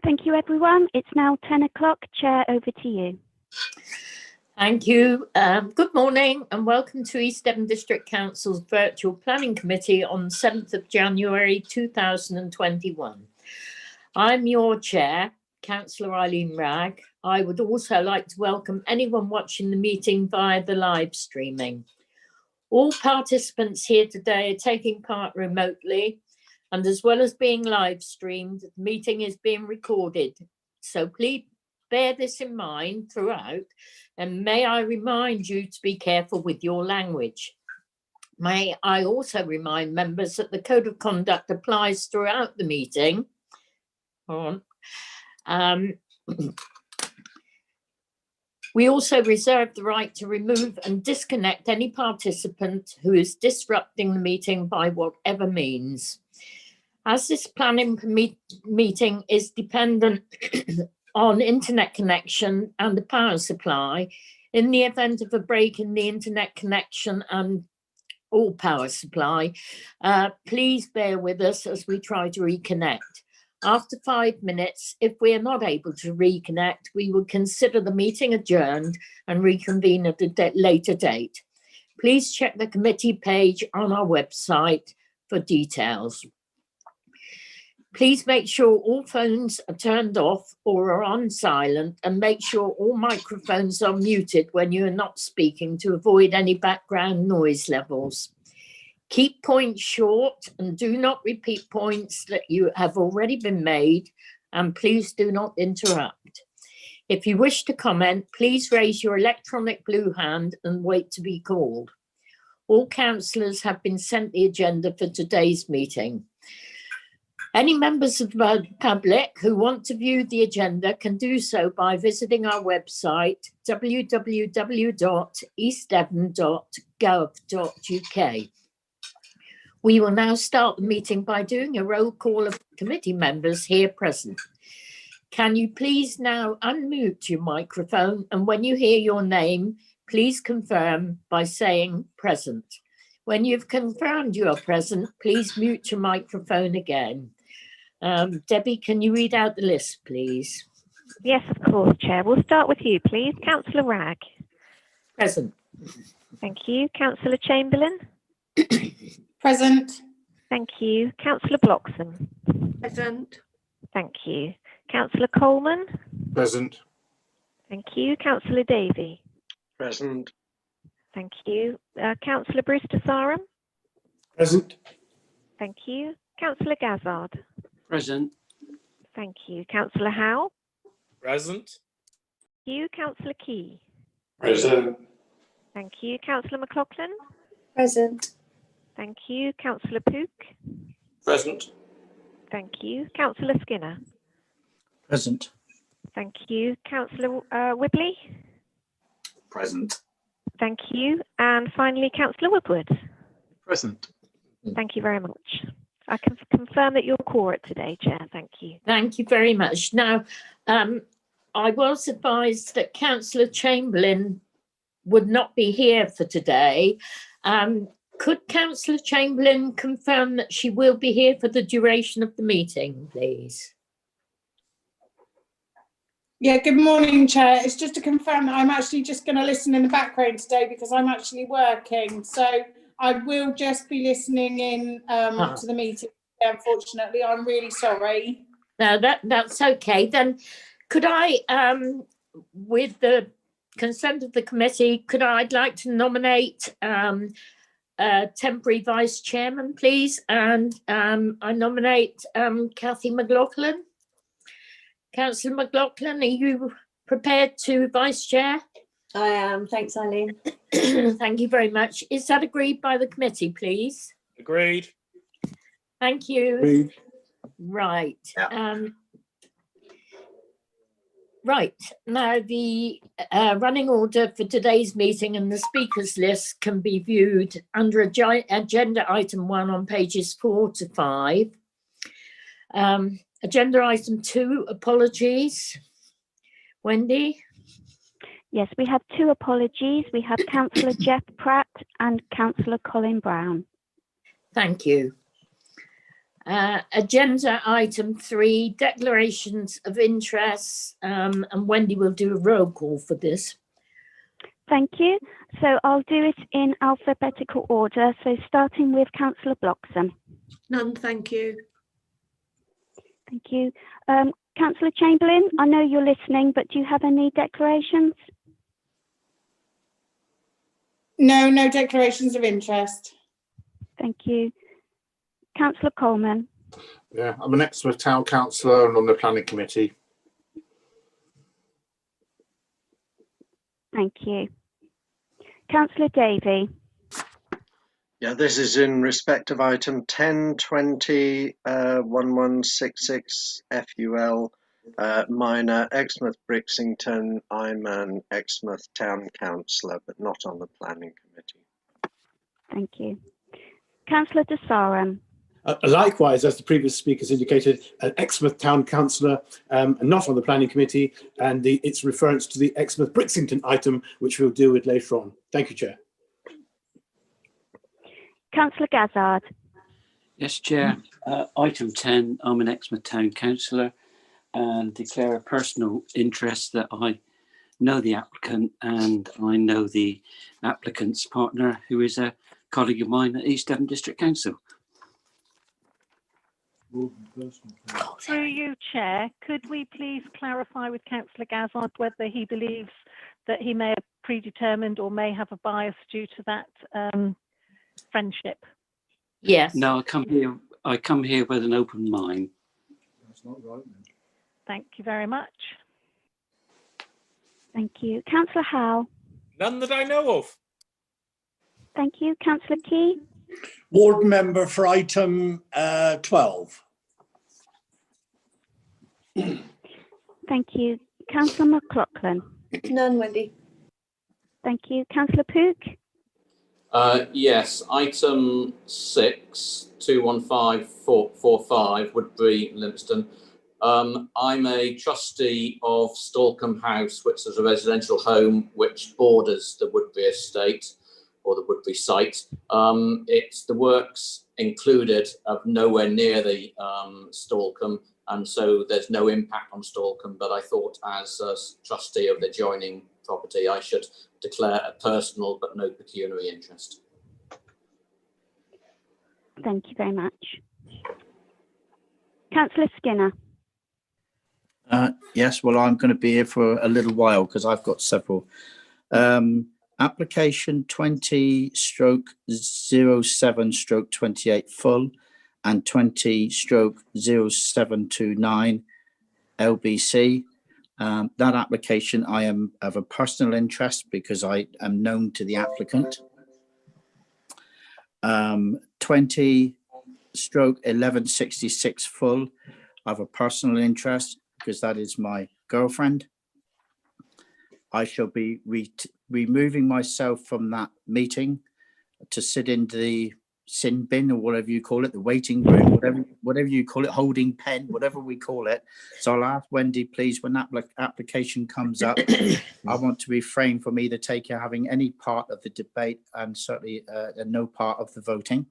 Thank you, everyone. It's now 10 o'clock. Chair, over to you. Thank you. Good morning and welcome to East Devon District Council's Virtual Planning Committee on 7th of January 2021. I'm your chair, Councillor Eileen Wragg. I would also like to welcome anyone watching the meeting via the live streaming. All participants here today are taking part remotely, and as well as being live streamed, the meeting is being recorded. So please bear this in mind throughout, and may I remind you to be careful with your language. May I also remind members that the Code of Conduct applies throughout the meeting. We also reserve the right to remove and disconnect any participant who is disrupting the meeting by whatever means. As this planning meeting is dependent on internet connection and the power supply, in the event of a break in the internet connection and all power supply, please bear with us as we try to reconnect. After 5 minutes, if we are not able to reconnect, we will consider the meeting adjourned and reconvene at a later date. Please check the committee page on our website for details. Please make sure all phones are turned off or are on silent, and make sure all microphones are muted when you are not speaking to avoid any background noise levels. Keep points short and do not repeat points that you have already been made, and please do not interrupt. If you wish to comment, please raise your electronic blue hand and wait to be called. All councillors have been sent the agenda for today's meeting. Any members of the public who want to view the agenda can do so by visiting our website, www.eastdevon.gov.uk. We will now start the meeting by doing a roll call of committee members here present. Can you please now unmute your microphone, and when you hear your name, please confirm by saying present. When you've confirmed you are present, please mute your microphone again. Debbie, can you read out the list, please? Yes, of course, Chair. We'll start with you, please. Councillor Wragg. Present. Thank you. Councillor Chamberlain. Present. Thank you. Councillor Bloxham. Present. Thank you. Councillor Coleman. Present. Thank you. Councillor Davey. Present. Thank you. Councillor Brewster-Sarum. Present. Thank you. Councillor Gazzard. Present. Thank you. Councillor Howe. Present. Thank you. Councillor Key. Present. Thank you. Councillor McLaughlin. Present. Thank you. Councillor Pook. Present. Thank you. Councillor Skinner. Present. Thank you. Councillor Whibley. Present. Thank you. And finally, Councillor Woodward. Present. Thank you very much. I can confirm that you're quorate today, Chair. Thank you. Thank you very much. Now, I was advised that Councillor Chamberlain would not be here for today. Could Councillor Chamberlain confirm that she will be here for the duration of the meeting, please? Yeah, good morning, Chair. It's just to confirm that I'm actually just going to listen in the background today because I'm actually working. So I will just be listening in to the meeting. Unfortunately, I'm really sorry. No, that's okay. Then could I, with the consent of the committee, I'd like to nominate a temporary vice chairman, please. And I nominate Kathy McLaughlin. Councillor McLaughlin, are you prepared to vice chair? I am. Thanks, Eileen. Thank you very much. Is that agreed by the committee, please? Agreed. Thank you. Agreed. Right. Yeah. Right. Now, the running order for today's meeting and the speakers list can be viewed under agenda item 1 on pages 4 to 5. Agenda item 2, apologies. Wendy? Yes, we have 2 apologies. We have Councillor Jeff Pratt and Councillor Colin Brown. Thank you. Agenda item 3, declarations of interest, and Wendy will do a roll call for this. Thank you. So I'll do it in alphabetical order. So starting with Councillor Bloxham. None, thank you. Thank you. Councillor Chamberlain, I know you're listening, but do you have any declarations? No, no declarations of interest. Thank you. Councillor Coleman. Yeah, I'm an Exmouth Town Councillor and on the Planning Committee. Thank you. Councillor Davey. Yeah, this is in respect of item 1020 1166 FUL minor Exmouth Brixington. I'm an Exmouth Town Councillor, but not on the Planning Committee. Thank you. Councillor De Sarum. Likewise, as the previous speakers indicated, an Exmouth Town Councillor, not on the Planning Committee, and its reference to the Exmouth Brixington item, which we'll deal with later on. Thank you, Chair. Councillor Gazzard. Yes, Chair. Item 10, I'm an Exmouth Town Councillor and declare a personal interest that I know the applicant and I know the applicant's partner, who is a colleague of mine at East Devon District Council. Through you, Chair, could we please clarify with Councillor Gazzard whether he believes that he may have predetermined or may have a bias due to that friendship? Yes. No, I come here with an open mind. That's not right. Thank you very much. Thank you. Councillor Howe. None that I know of. Thank you. Councillor Key. Ward member for item 12. Thank you. Councillor McLaughlin. None, Wendy. Thank you. Councillor Pook. Yes, item 6, 21545, Woodbury, Livingston. I'm a trustee of Stalkham House, which is a residential home which borders the Woodbury estate or the Woodbury site. It's the works included of nowhere near the Stalkham, and so there's no impact on Stalkham, but I thought as a trustee of the adjoining property, I should declare a personal but no pecuniary interest. Thank you very much. Councillor Skinner. Yes, well, I'm going to be here for a little while because I've got several. Application 20/07/28 full and 20/0729 LBC. That application I am of a personal interest because I am known to the applicant. 20/1166 full of a personal interest because that is my girlfriend. I shall be removing myself from that meeting to sit in the sin bin or whatever you call it, the waiting room, whatever you call it, holding pen, whatever we call it. So I'll ask Wendy, please, when that application comes up, I want to refrain from either having any part of the debate and certainly no part of the voting.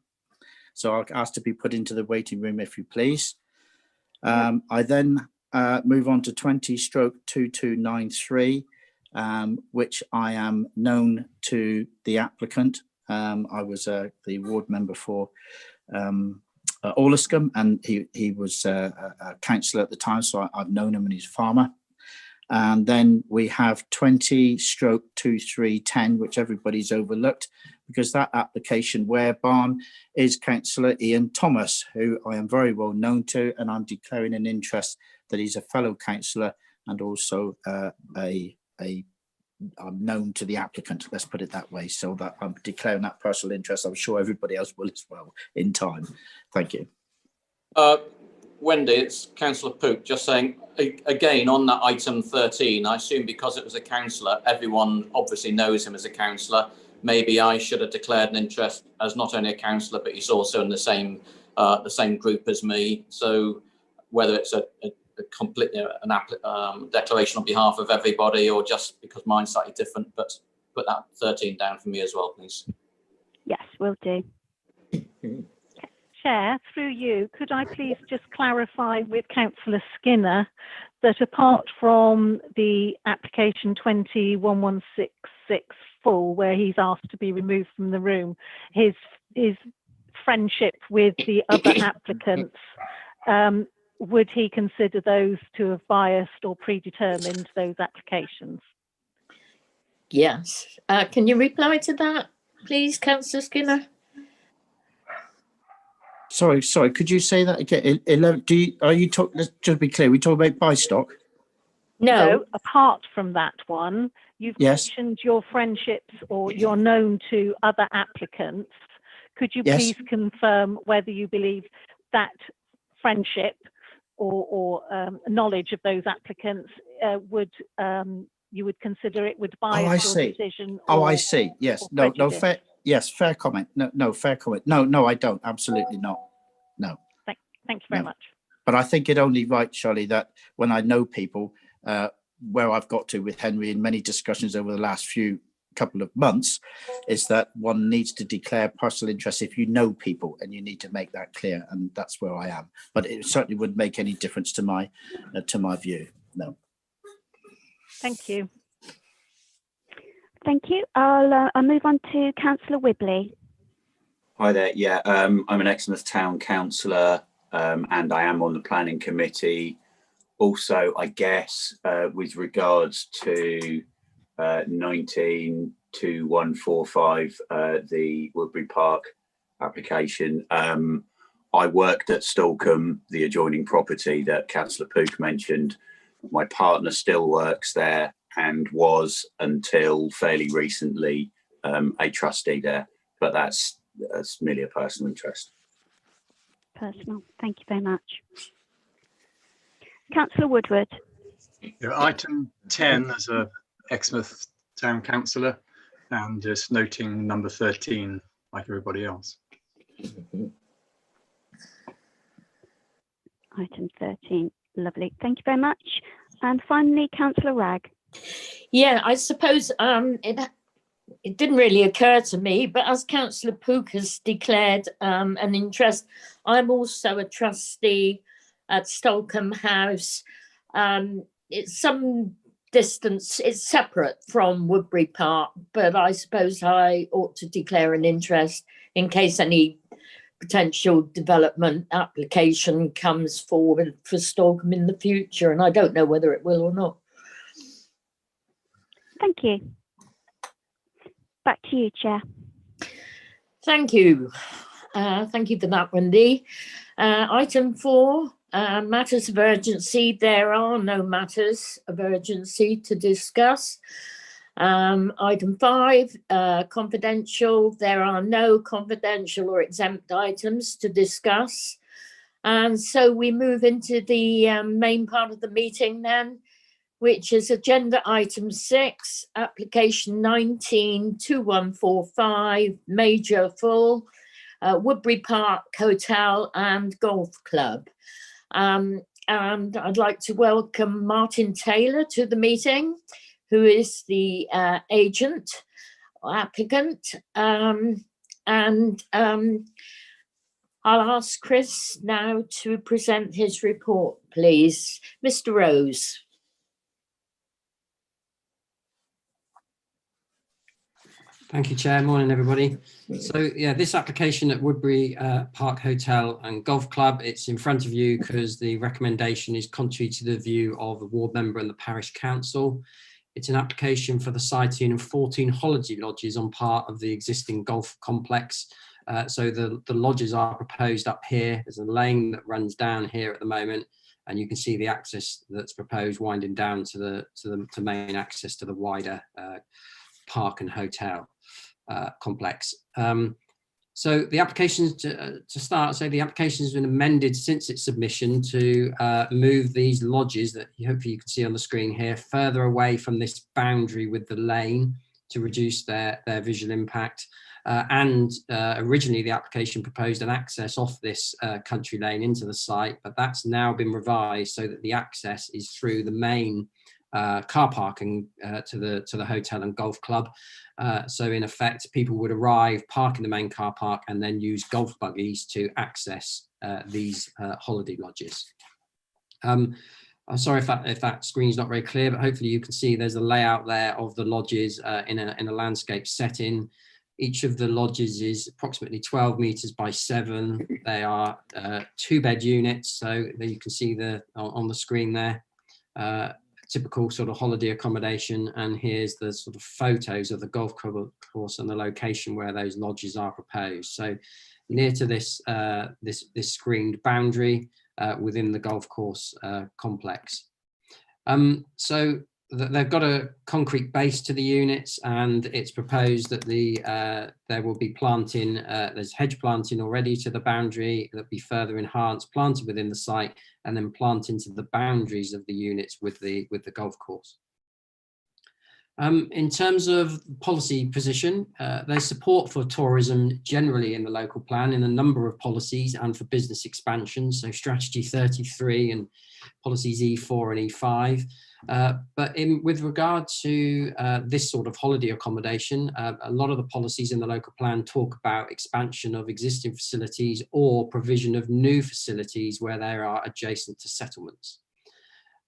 So I'll ask to be put into the waiting room, if you please. I then move on to 20/2293, which I am known to the applicant. I was the ward member for Orliscombe, and he was a councillor at the time, so I've known him and he's a farmer. And then we have 20/2310, which everybody's overlooked because that application where Barn is Councillor Ian Thomas, who I am very well known to, and I'm declaring an interest that he's a fellow councillor and also I'm known to the applicant, let's put it that way, so that I'm declaring that personal interest. I'm sure everybody else will as well in time. Thank you. Wendy, it's Councillor Pook, just saying, again, on that item 13, I assume because it was a councillor, everyone obviously knows him as a councillor. Maybe I should have declared an interest as not only a councillor, but he's also in the same group as me. So whether it's a complete declaration on behalf of everybody or just because mine's slightly different, but put that 13 down for me as well, please. Yes, will do. Chair, through you, could I please just clarify with Councillor Skinner that apart from the application 21166 full, where he's asked to be removed from the room, his friendship with the other applicants, would he consider those to have biased or predetermined those applications? Yes. Can you reply to that, please, Councillor Skinner? Sorry, could you say that again? 11, are you talking, just to be clear, we talk about buy stock? No, apart from that one, you've Yes. mentioned your friendships or you're known to other applicants. Could you Yes. please confirm whether you believe that friendship or knowledge of those applicants you would consider it would bias your decision? I see. Yes. or No, prejudice? fair. Yes, fair comment. No, fair comment. No, I don't. Absolutely not. No. Thank you very No. much. But I think it only right, Shirley, that when I know people, where I've got to with Henry in many discussions over the last couple of months, is that one needs to declare personal interest if you know people, and you need to make that clear, and that's where I am. But it certainly wouldn't make any difference to my view. No. Thank you. Thank you. I'll move on to Councillor Wibley. Hi there. Yeah, I'm an Exmouth Town Councillor, and I am on the planning committee. Also, I guess with regards to 192145, the Woodbury Park application, I worked at Stalkham, the adjoining property that Councillor Pook mentioned. My partner still works there and was until fairly recently a trustee there, but that's merely a personal interest. Personal. Thank you very much. Councillor Woodward. Yeah, item 10 as a Exmouth Town Councillor, and just noting number 13 like everybody else. Item 13. Lovely. Thank you very much. And finally, Councillor Ragg. Yeah, I suppose it didn't really occur to me, but as Councillor Pook has declared an interest, I'm also a trustee at Stalkham House. It's some distance, it's separate from Woodbury Park, but I suppose I ought to declare an interest in case any potential development application comes forward for Stalkham in the future, and I don't know whether it will or not. Thank you. Back to you, Chair. Thank you. Thank you for that, Wendy. Item 4, matters of urgency. There are no matters of urgency to discuss. Item 5, confidential. There are no confidential or exempt items to discuss. And so we move into the main part of the meeting then, which is agenda item 6, application 192145, Major Full, Woodbury Park Hotel and Golf Club. And I'd like to welcome Martin Taylor to the meeting, who is the agent or applicant. I'll ask Chris now to present his report, please. Mr. Rose. Thank you, Chair. Morning, everybody. So, yeah, this application at Woodbury Park Hotel and Golf Club, it's in front of you because the recommendation is contrary to the view of the ward member and the parish council. It's an application for the siting of 14 holiday lodges on part of the existing golf complex. So the lodges are proposed up here. There's a lane that runs down here at the moment, and you can see the access that's proposed winding down to the main access to the wider park and hotel complex. So the application, to start, so the application has been amended since its submission to move these lodges that hopefully you can see on the screen here further away from this boundary with the lane to reduce their visual impact. Originally the application proposed an access off this country lane into the site, but that's now been revised so that the access is through the main car parking to the hotel and golf club. So in effect, people would arrive, park in the main car park, and then use golf buggies to access these holiday lodges. I'm sorry if that screen's not very clear, but hopefully you can see there's a layout there of the lodges in a landscape setting. Each of the lodges is approximately 12 meters by 7. They are 2-bed units, so there you can see on the screen there. Typical sort of holiday accommodation, and here's the sort of photos of the golf course and the location where those lodges are proposed. So near to this this screened boundary within the golf course complex. So they've got a concrete base to the units, and it's proposed that there will be planting, there's hedge planting already to the boundary that be further enhanced, planted within the site, and then planted into the boundaries of the units with the golf course. In terms of policy position, there's support for tourism generally in the local plan in a number of policies and for business expansion, so strategy 33 and policies E4 and E5. But with regard to this sort of holiday accommodation, a lot of the policies in the local plan talk about expansion of existing facilities or provision of new facilities where they are adjacent to settlements.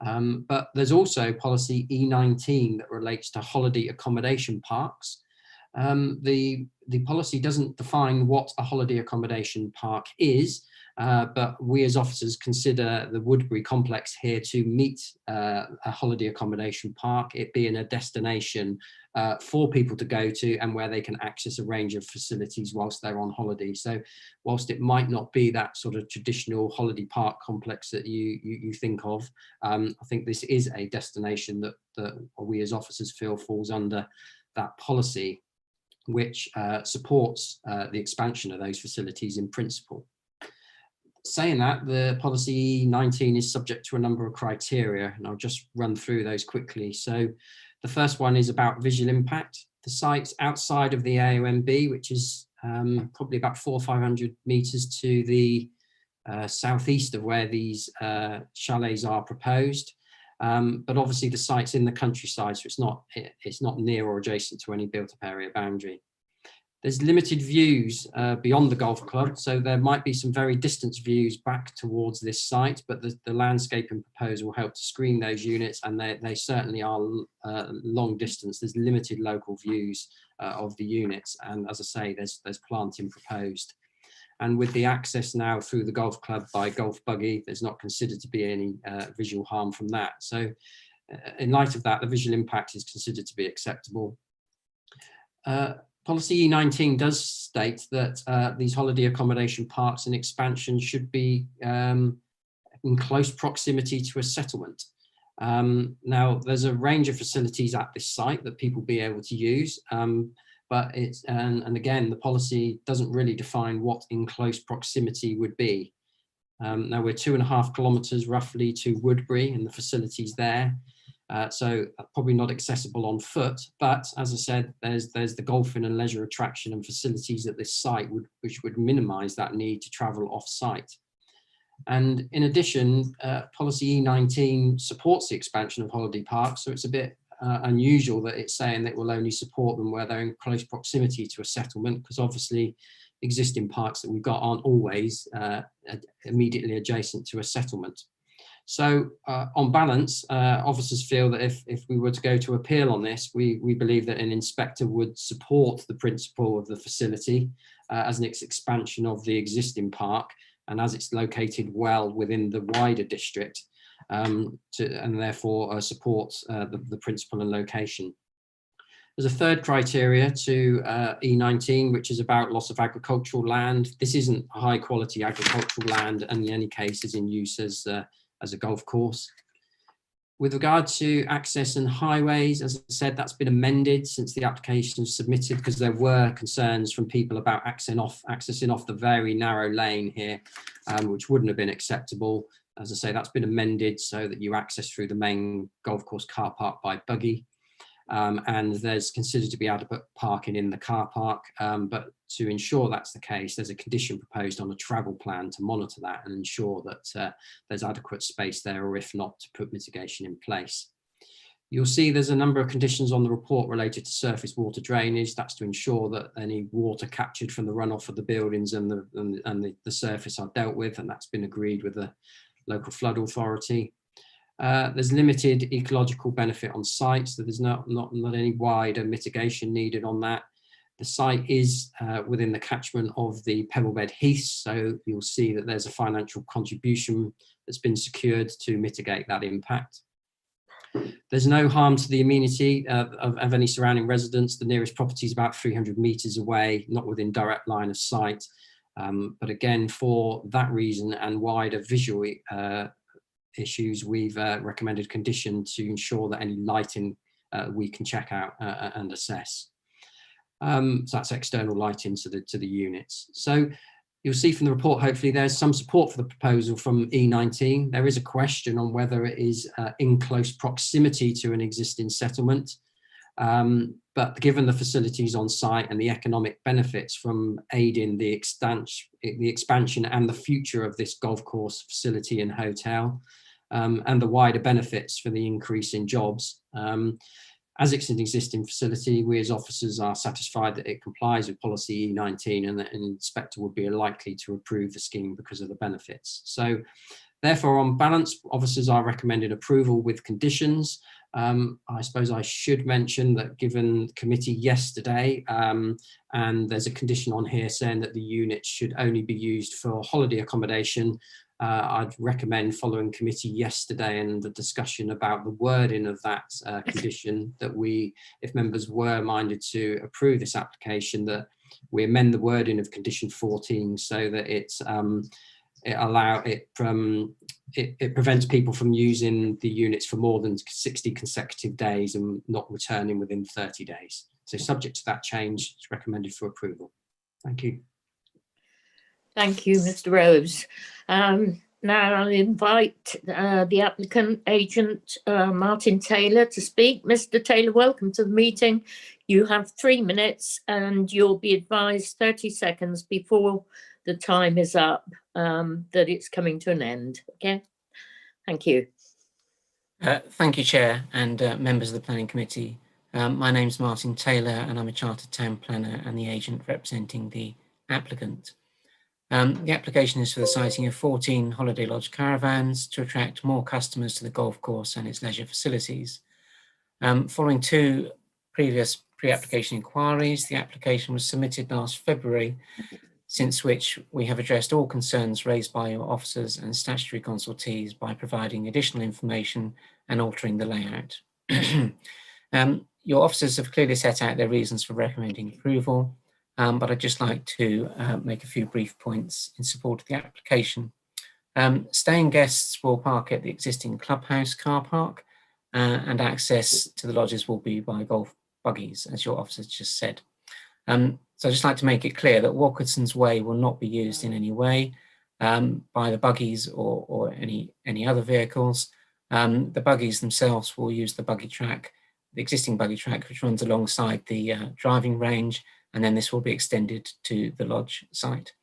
But there's also policy E19 that relates to holiday accommodation parks. The policy doesn't define what a holiday accommodation park is, but we as officers consider the Woodbury complex here to meet a holiday accommodation park, it being a destination for people to go to and where they can access a range of facilities whilst they're on holiday. So whilst it might not be that sort of traditional holiday park complex that you think of, I think this is a destination that we as officers feel falls under that policy, which supports the expansion of those facilities in principle. Saying that, the policy 19 is subject to a number of criteria, and I'll just run through those quickly. So the first one is about visual impact. The site's outside of the AONB, which is probably about 400 or 500 meters to the southeast of where these chalets are proposed. But obviously the site's in the countryside, so it's not near or adjacent to any built-up area boundary. There's limited views beyond the golf club, so there might be some very distant views back towards this site, but the landscaping proposal will help to screen those units, and they certainly are long distance. There's limited local views of the units, and as I say, there's planting proposed. And with the access now through the golf club by golf buggy, there's not considered to be any visual harm from that. So in light of that, the visual impact is considered to be acceptable. Policy E19 does state that these holiday accommodation parks and expansion should be in close proximity to a settlement. Now, there's a range of facilities at this site that people will be able to use, but it's, and again, the policy doesn't really define what in close proximity would be. Now, we're 2.5 kilometres roughly to Woodbury and the facilities there. So probably not accessible on foot, but as I said, there's the golfing and leisure attraction and facilities at this site which would minimise that need to travel off-site. And in addition, policy E19 supports the expansion of holiday parks, so it's a bit unusual that it's saying that it will only support them where they're in close proximity to a settlement, because obviously existing parks that we've got aren't always immediately adjacent to a settlement. So on balance, officers feel that if we were to go to appeal on this, we believe that an inspector would support the principle of the facility as an expansion of the existing park, and as it's located well within the wider district, and therefore supports the principle and location. There's a third criteria to E19, which is about loss of agricultural land. This isn't high quality agricultural land, and in any case is in use as a golf course. With regard to access and highways, as I said, that's been amended since the application was submitted, because there were concerns from people about accessing off the very narrow lane here, which wouldn't have been acceptable. As I say, that's been amended so that you access through the main golf course car park by buggy. And there's considered to be adequate parking in the car park, but to ensure that's the case, there's a condition proposed on a travel plan to monitor that and ensure that there's adequate space there, or if not, to put mitigation in place. You'll see there's a number of conditions on the report related to surface water drainage. That's to ensure that any water captured from the runoff of the buildings and the surface are dealt with, and that's been agreed with the local flood authority. There's limited ecological benefit on site, so there's not any wider mitigation needed on that. The site is within the catchment of the Pebblebed Heath, so you'll see that there's a financial contribution that's been secured to mitigate that impact. There's no harm to the amenity of any surrounding residents. The nearest property is about 300 metres away, not within direct line of sight. But again, for that reason and wider visual issues, we've recommended condition to ensure that any lighting we can check out and assess. So that's external lighting to the units. So you'll see from the report, hopefully there's some support for the proposal from E19. There is a question on whether it is in close proximity to an existing settlement. But given the facilities on site and the economic benefits from aiding the expansion and the future of this golf course facility and hotel, and the wider benefits for the increase in jobs, as it's an existing facility, we as officers are satisfied that it complies with policy E19 and that an inspector would be likely to approve the scheme because of the benefits. So therefore, on balance, officers are recommending approval with conditions. I suppose I should mention that given committee yesterday, and there's a condition on here saying that the units should only be used for holiday accommodation, I'd recommend following committee yesterday and the discussion about the wording of that condition, that we, if members were minded to approve this application, that we amend the wording of condition 14 so that it prevents people from using the units for more than 60 consecutive days and not returning within 30 days. So subject to that change, it's recommended for approval. Thank you. Thank you, Mr. Rose. Now I'll invite the applicant agent, Martin Taylor, to speak. Mr. Taylor, welcome to the meeting. You have 3 minutes and you'll be advised 30 seconds before the time is up that it's coming to an end. Okay, thank you. Thank you, Chair, and members of the Planning Committee. My name's Martin Taylor and I'm a Chartered Town Planner and the agent representing the applicant. The application is for the siting of 14 holiday lodge caravans to attract more customers to the golf course and its leisure facilities. Following 2 previous pre-application inquiries, the application was submitted last February, since which we have addressed all concerns raised by your officers and statutory consultees by providing additional information and altering the layout. Your officers have clearly set out their reasons for recommending approval, but I'd just like to make a few brief points in support of the application. Staying guests will park at the existing clubhouse car park, and access to the lodges will be by golf buggies, as your officers just said. So I'd just like to make it clear that Watkinson's Way will not be used in any way by the buggies or any other vehicles. The buggies themselves will use the buggy track, the existing buggy track, which runs alongside the driving range, and then this will be extended to the lodge site.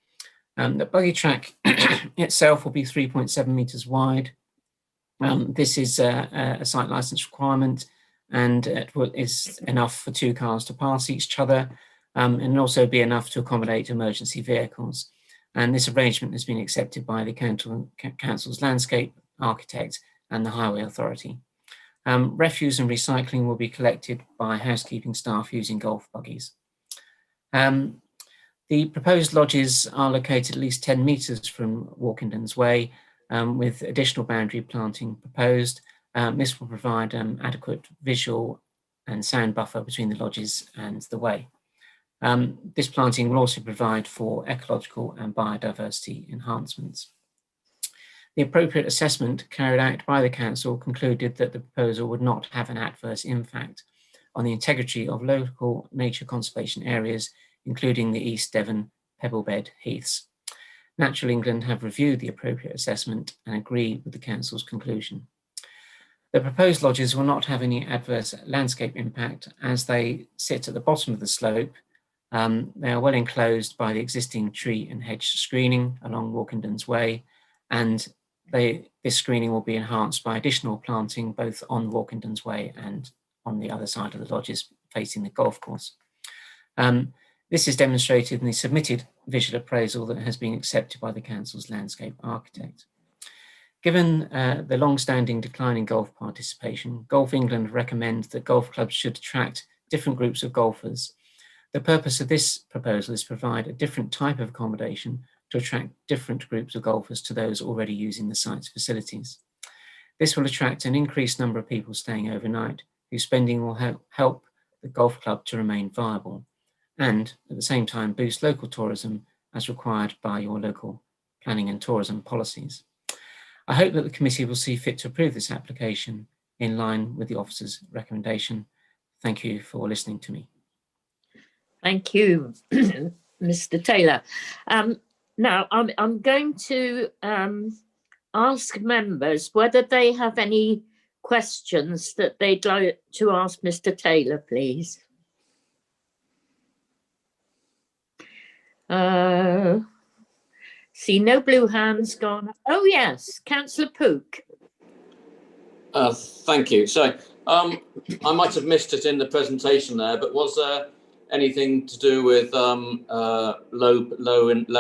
The buggy track itself will be 3.7 metres wide. This is a site licence requirement, and it is enough for 2 cars to pass each other, and also be enough to accommodate emergency vehicles. And this arrangement has been accepted by the council's landscape architect and the highway authority. Refuse and recycling will be collected by housekeeping staff using golf buggies. The proposed lodges are located at least 10 metres from Walkingdon's Way, with additional boundary planting proposed. This will provide adequate visual and sound buffer between the lodges and the way. This planting will also provide for ecological and biodiversity enhancements. The appropriate assessment carried out by the council concluded that the proposal would not have an adverse impact on the integrity of local nature conservation areas, including the East Devon Pebblebed Heaths. Natural England have reviewed the appropriate assessment and agreed with the council's conclusion. The proposed lodges will not have any adverse landscape impact as they sit at the bottom of the slope. They are well enclosed by the existing tree and hedge screening along Walkingdon's Way, and this screening will be enhanced by additional planting both on Walkingdons Way and on the other side of the lodges facing the golf course. This is demonstrated in the submitted visual appraisal that has been accepted by the council's landscape architect. Given the long-standing decline in golf participation, Golf England recommends that golf clubs should attract different groups of golfers. The purpose of this proposal is to provide a different type of accommodation to attract different groups of golfers to those already using the site's facilities. This will attract an increased number of people staying overnight, whose spending will help the golf club to remain viable, and at the same time boost local tourism as required by your local planning and tourism policies. I hope that the committee will see fit to approve this application in line with the officer's recommendation. Thank you for listening to me. Thank you, Mr. Taylor. Now, I'm going to ask members whether they have any questions that they'd like to ask Mr. Taylor, please. See no blue hands gone. Oh yes, Councillor Pook. Thank you. So I might have missed it in the presentation there, but was there anything to do with low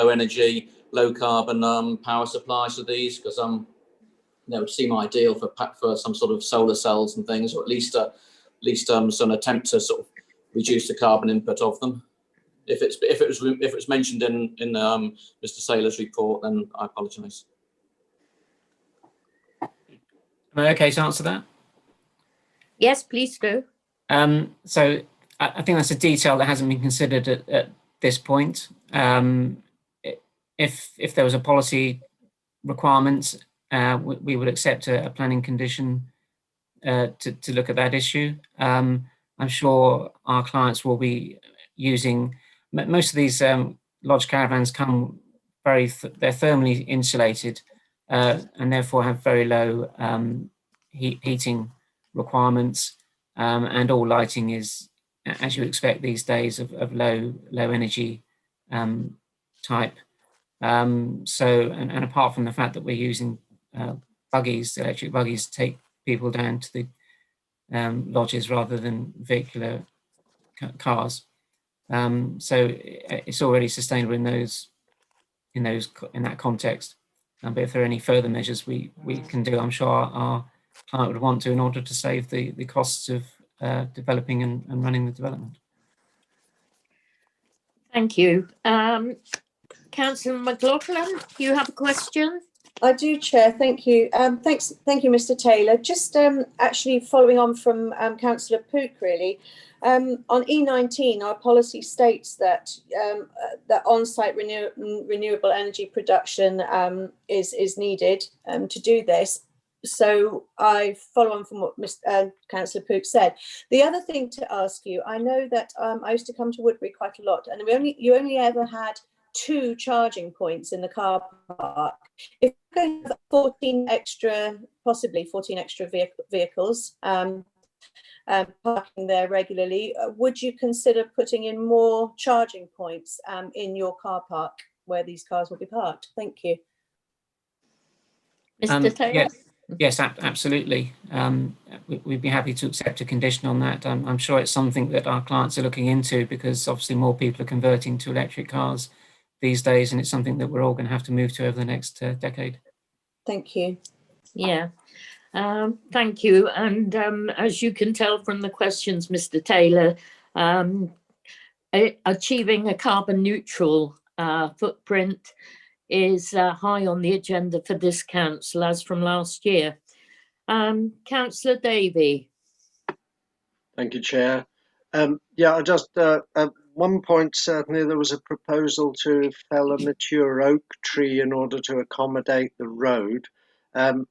energy, low carbon power supplies for these? Because that would seem ideal for some sort of solar cells and things, or at least some attempt to sort of reduce the carbon input of them. If it's mentioned in Mr. Saylor's report, then I apologise. Am I okay to answer that? Yes, please do. So I think that's a detail that hasn't been considered at this point. If there was a policy requirement, we would accept a planning condition to look at that issue. I'm sure our clients will be using, most of these lodge caravans come they're thermally insulated and therefore have very low heating requirements, and all lighting is, as you expect these days, of low energy type. And apart from the fact that we're using electric buggies to take people down to the lodges rather than vehicular cars, so it's already sustainable in that context. But if there are any further measures we can do, I'm sure our client would want to, in order to save the costs of developing and running the development. Thank you. Councillor McLaughlin, you have a question? I do, Chair. Thank you. Thank you, Mr. Taylor. Just actually following on from Councillor Pook, really. On E19, our policy states that that on-site renewable energy production is needed to do this. So I follow on from what Councillor Pook said. The other thing to ask you, I know that I used to come to Woodbury quite a lot, and you only ever had 2 charging points in the car park. If you're going to have 14 extra vehicles parking there regularly, would you consider putting in more charging points in your car park where these cars will be parked? Thank you. Mr. Taylor? Yes, absolutely. We'd be happy to accept a condition on that. I'm sure it's something that our clients are looking into, because obviously more people are converting to electric cars these days, and it's something that we're all going to have to move to over the next decade. Thank you. Yeah, thank you. And as you can tell from the questions, Mr. Taylor, achieving a carbon neutral footprint is high on the agenda for this council, as from last year. Councillor Davey. Thank you, Chair. Yeah, I just at one point certainly there was a proposal to fell a mature oak tree in order to accommodate the road.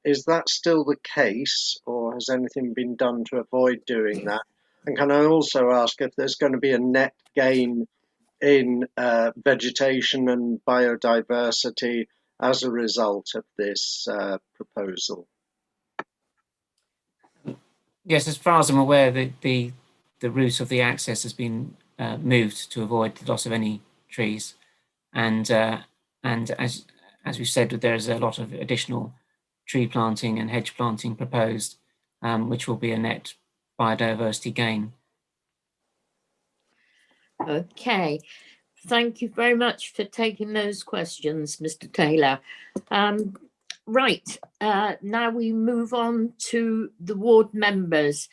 Is that still the case, or has anything been done to avoid doing that? And can I also ask if there's going to be a net gain in vegetation and biodiversity as a result of this proposal? Yes, as far as I'm aware, the route of the access has been moved to avoid the loss of any trees, and as we said, there's a lot of additional tree planting and hedge planting proposed, which will be a net biodiversity gain. Okay, thank you very much for taking those questions, Mr. Taylor. Right, now we move on to the ward members.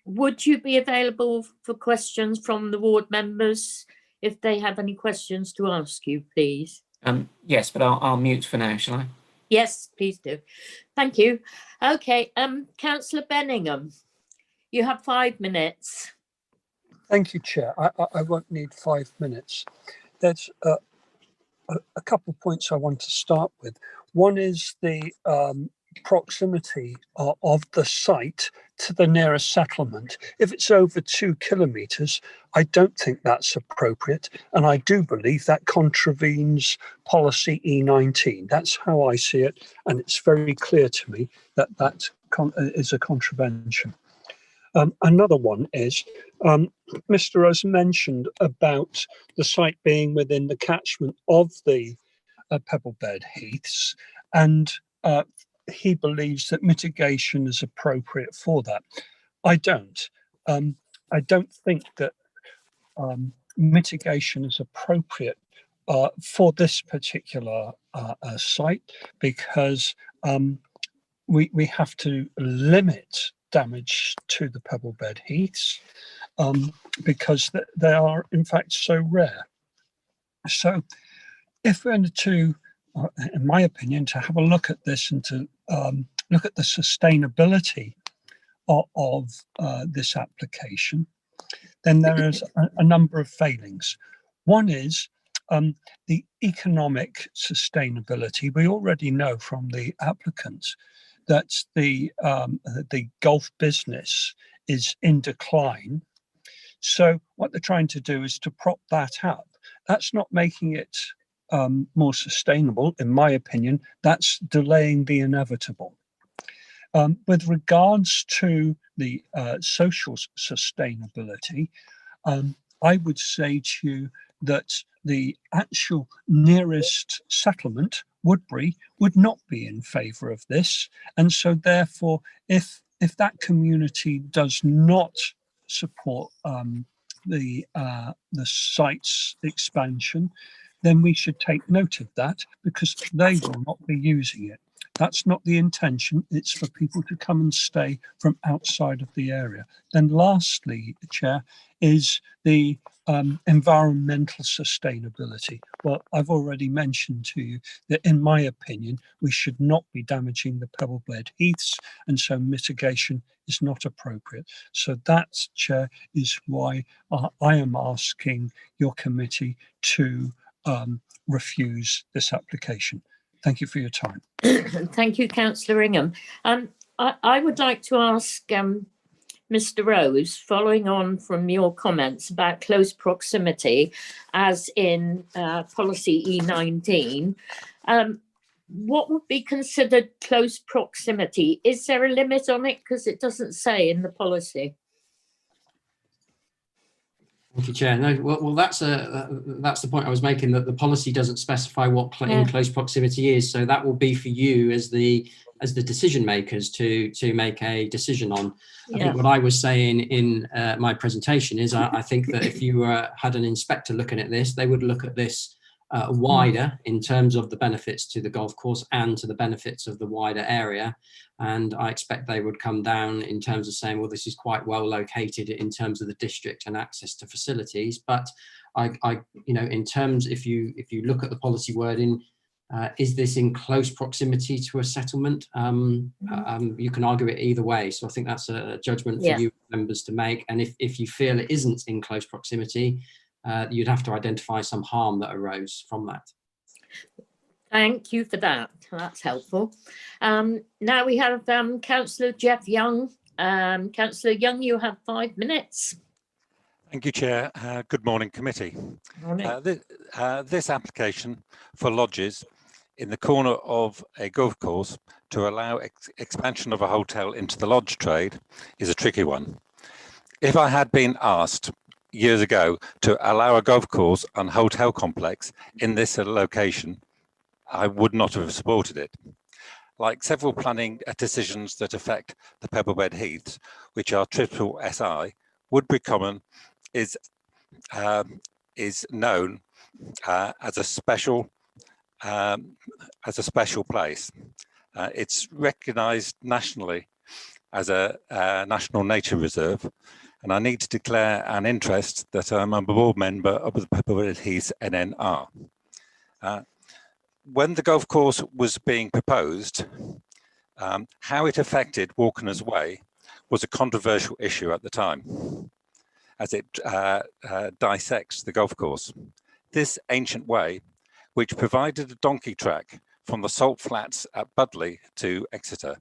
Would you be available for questions from the ward members if they have any questions to ask you, please? Yes, but I'll mute for now, shall I? Yes, please do. Thank you. Okay, Councillor Benningham, you have 5 minutes. Thank you, Chair. I won't need 5 minutes. There's a couple of points I want to start with. One is the proximity of the site to the nearest settlement. If it's over 2 kilometres, I don't think that's appropriate, and I do believe that contravenes policy E19. That's how I see it, and it's very clear to me that that is a contravention. Another one is, Mr. Rose mentioned about the site being within the catchment of the Pebblebed Heaths, and he believes that mitigation is appropriate for that. I don't. I don't think that mitigation is appropriate for this particular site, because we have to limit damage to the Pebblebed Heaths because they are in fact so rare. So if we're to, in my opinion, to have a look at this and to look at the sustainability of this application, then there is a number of failings. One is the economic sustainability. We already know from the applicants that the golf business is in decline. So what they're trying to do is to prop that up. That's not making it more sustainable, in my opinion. That's delaying the inevitable. With regards to the social sustainability, I would say to you that the actual nearest settlement, Woodbury, would not be in favour of this, and so therefore, if that community does not support the site's expansion, then we should take note of that, because they will not be using it. That's not the intention. It's for people to come and stay from outside of the area. Then lastly, Chair, is the environmental sustainability. Well, I've already mentioned to you that in my opinion, we should not be damaging the Pebblebed Heaths, and so mitigation is not appropriate. So that, Chair, is why I am asking your committee to refuse this application. Thank you for your time. Thank you, Councillor Ingham. I would like to ask Mr. Rose, following on from your comments about close proximity, as in policy E19, what would be considered close proximity? Is there a limit on it? Because it doesn't say in the policy. Thank you, Chair. No, well, that's the point I was making, that the policy doesn't specify what in close proximity is. So that will be for you as the decision makers to make a decision on. I think what I was saying in my presentation is I think that if you had an inspector looking at this, they would look at this wider in terms of the benefits to the golf course and to the benefits of the wider area. And I expect they would come down in terms of saying, well, this is quite well located in terms of the district and access to facilities. But in terms, if you look at the policy wording, is this in close proximity to a settlement? You can argue it either way. So I think that's a judgment for you members to make. And if you feel it isn't in close proximity, you'd have to identify some harm that arose from that. Thank you for that. That's helpful. Now we have Councillor Jeff Young. Councillor Young, you have 5 minutes. Thank you, Chair. Good morning, committee. Morning. This application for lodges in the corner of a golf course to allow expansion of a hotel into the lodge trade is a tricky one. If I had been asked years ago to allow a golf course and hotel complex in this location, I would not have supported it. like several planning decisions that affect the Pebblebed Heaths, which are triple SI, Woodbury Common is known as a special place. It's recognised nationally as a national nature reserve, and I need to declare an interest that I'm a board member of the Pebblebed Heaths NNR. When the golf course was being proposed, how it affected Walkeners Way was a controversial issue at the time, as it dissects the golf course. This ancient way, which provided a donkey track from the salt flats at Budley to Exeter.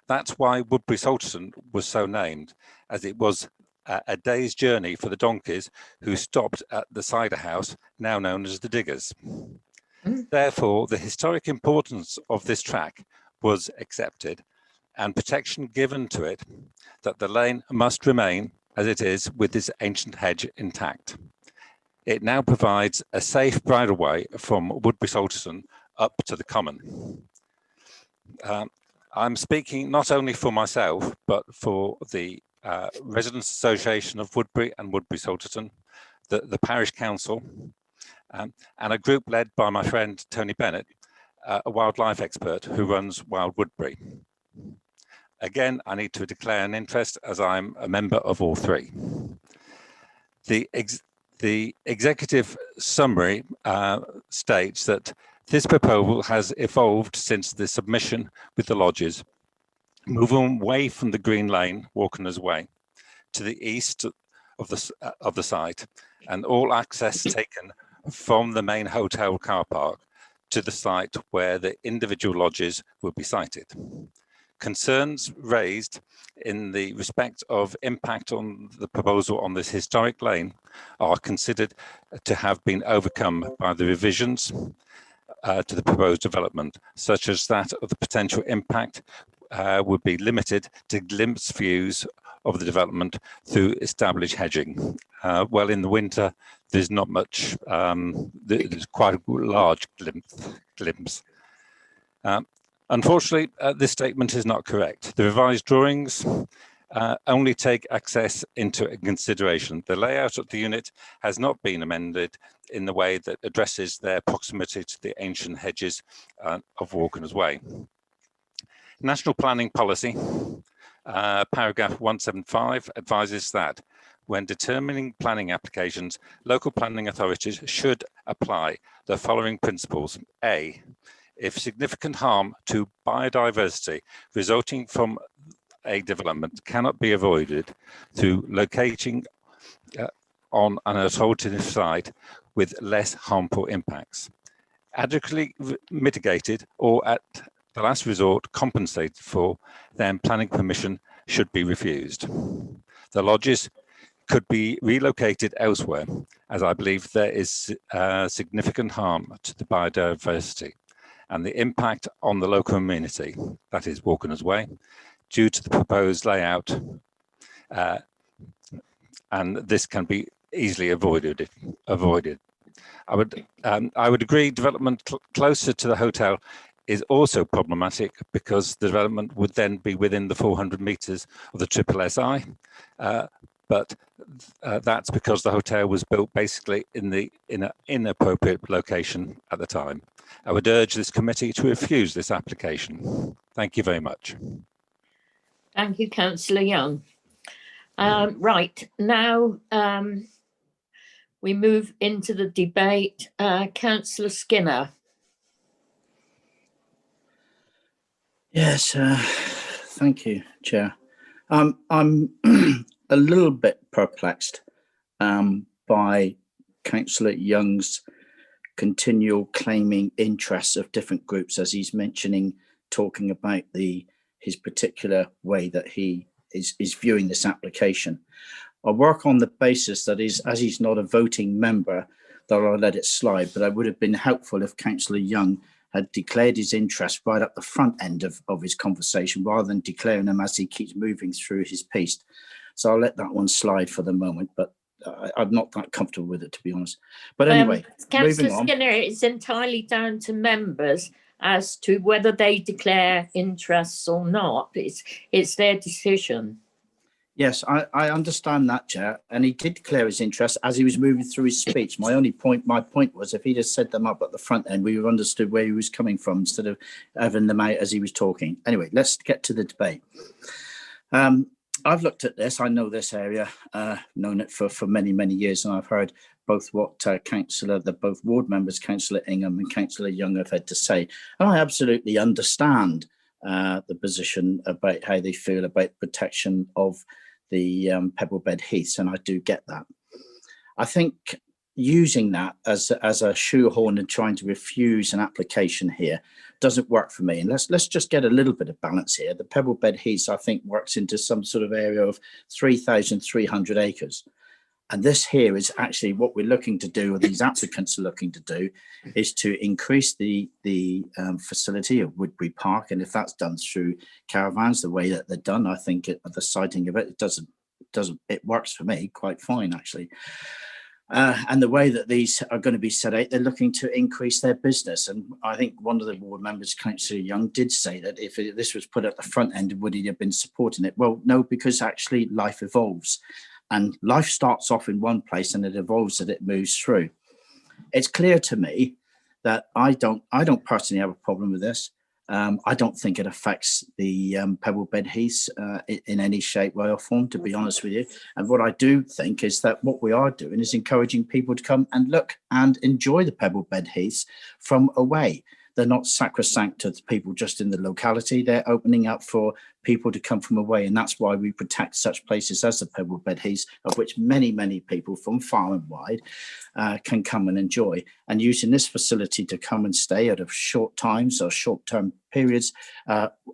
That's why Woodbury Salterton was so named, as it was a day's journey for the donkeys who stopped at the cider house, now known as the Diggers. Therefore, the historic importance of this track was accepted and protection given to it, that the lane must remain as it is with this ancient hedge intact. It now provides a safe bridleway from Woodbury Salterton up to the common. I'm speaking not only for myself, but for the Residents Association of Woodbury and Woodbury Salterton, the Parish Council, and a group led by my friend Tony Bennett, a wildlife expert who runs Wild Woodbury. Again, I need to declare an interest as I'm a member of all three. The executive summary states that this proposal has evolved since the submission with the lodges, moving away from the Green Lane, Walkeners Way, to the east of the site, and all access taken from the main hotel car park to the site where the individual lodges will be sited. Concerns raised in the respect of impact on the proposal on this historic lane are considered to have been overcome by the revisions to the proposed development, such as that of the potential impact would be limited to glimpse views of the development through established hedging. Well, in the winter, there's not much, there's quite a large glimpse. Unfortunately, this statement is not correct. The revised drawings only take access into consideration. The layout of the unit has not been amended in the way that addresses their proximity to the ancient hedges of Walkeners Way. National Planning Policy, paragraph 175, advises that when determining planning applications, local planning authorities should apply the following principles. A, if significant harm to biodiversity resulting from a development cannot be avoided through locating on an alternative site with less harmful impacts, adequately mitigated or at the last resort compensated for, then planning permission should be refused. The lodges could be relocated elsewhere, as I believe there is significant harm to the biodiversity and the impact on the local community, that is Walkeners Way, due to the proposed layout, and this can be easily avoided. I would agree development closer to the hotel is also problematic because the development would then be within the 400 metres of the triple SI, but that's because the hotel was built basically in an inappropriate location at the time. I would urge this committee to refuse this application. Thank you very much. Thank you, Councillor Young. Right, now we move into the debate. Councillor Skinner. Yes, thank you, Chair. I'm a little bit perplexed by Councillor Young's continual claiming interests of different groups as he's mentioning, talking about his particular way that he is viewing this application. I work on the basis that as he's not a voting member, that I'll let it slide, but it would have been helpful if Councillor Young had declared his interest right up the front end of his conversation rather than declaring them as he keeps moving through his piece. So I'll let that one slide for the moment, but I'm not that comfortable with it, to be honest. But anyway, Councillor Skinner, it's entirely down to members as to whether they declare interests or not. It's their decision. Yes, I understand that, Chair, and he did declare his interest as he was moving through his speech. My point was, if he'd have said them up at the front end, we would have understood where he was coming from instead of having them out as he was talking. Anyway, let's get to the debate. I've looked at this. I know this area, known it for many, many years, and I've heard both what both ward members, Councillor Ingham and Councillor Young, have had to say, and I absolutely understand the position about how they feel about protection of the Pebblebed Heaths, and I do get that. I think using that as a shoehorn and trying to refuse an application here doesn't work for me. And let's just get a little bit of balance here. The Pebblebed Heaths, I think, works into some sort of area of 3,300 acres. And this here is actually what we're looking to do, or these applicants are looking to do, is to increase the facility of Woodbury Park. And if that's done through caravans, the way that they're done, I think the siting of it it works for me quite fine, actually. And the way that these are going to be set out, they're looking to increase their business. And I think one of the ward members, Councillor Young, did say that if this was put at the front end, would he have been supporting it? Well, no, because actually life evolves. And life starts off in one place and it evolves as it moves through. It's clear to me that I don't personally have a problem with this. I don't think it affects the Pebblebed Heaths in any shape, way or form, to be honest with you. And what I do think is that what we are doing is encouraging people to come and look and enjoy the Pebblebed Heaths from away. They're not sacrosanct to people just in the locality. They're opening up for people to come from away. And that's why we protect such places as the Pebblebed Heaths, of which many, many people from far and wide can come and enjoy. And using this facility to come and stay at short times or short-term periods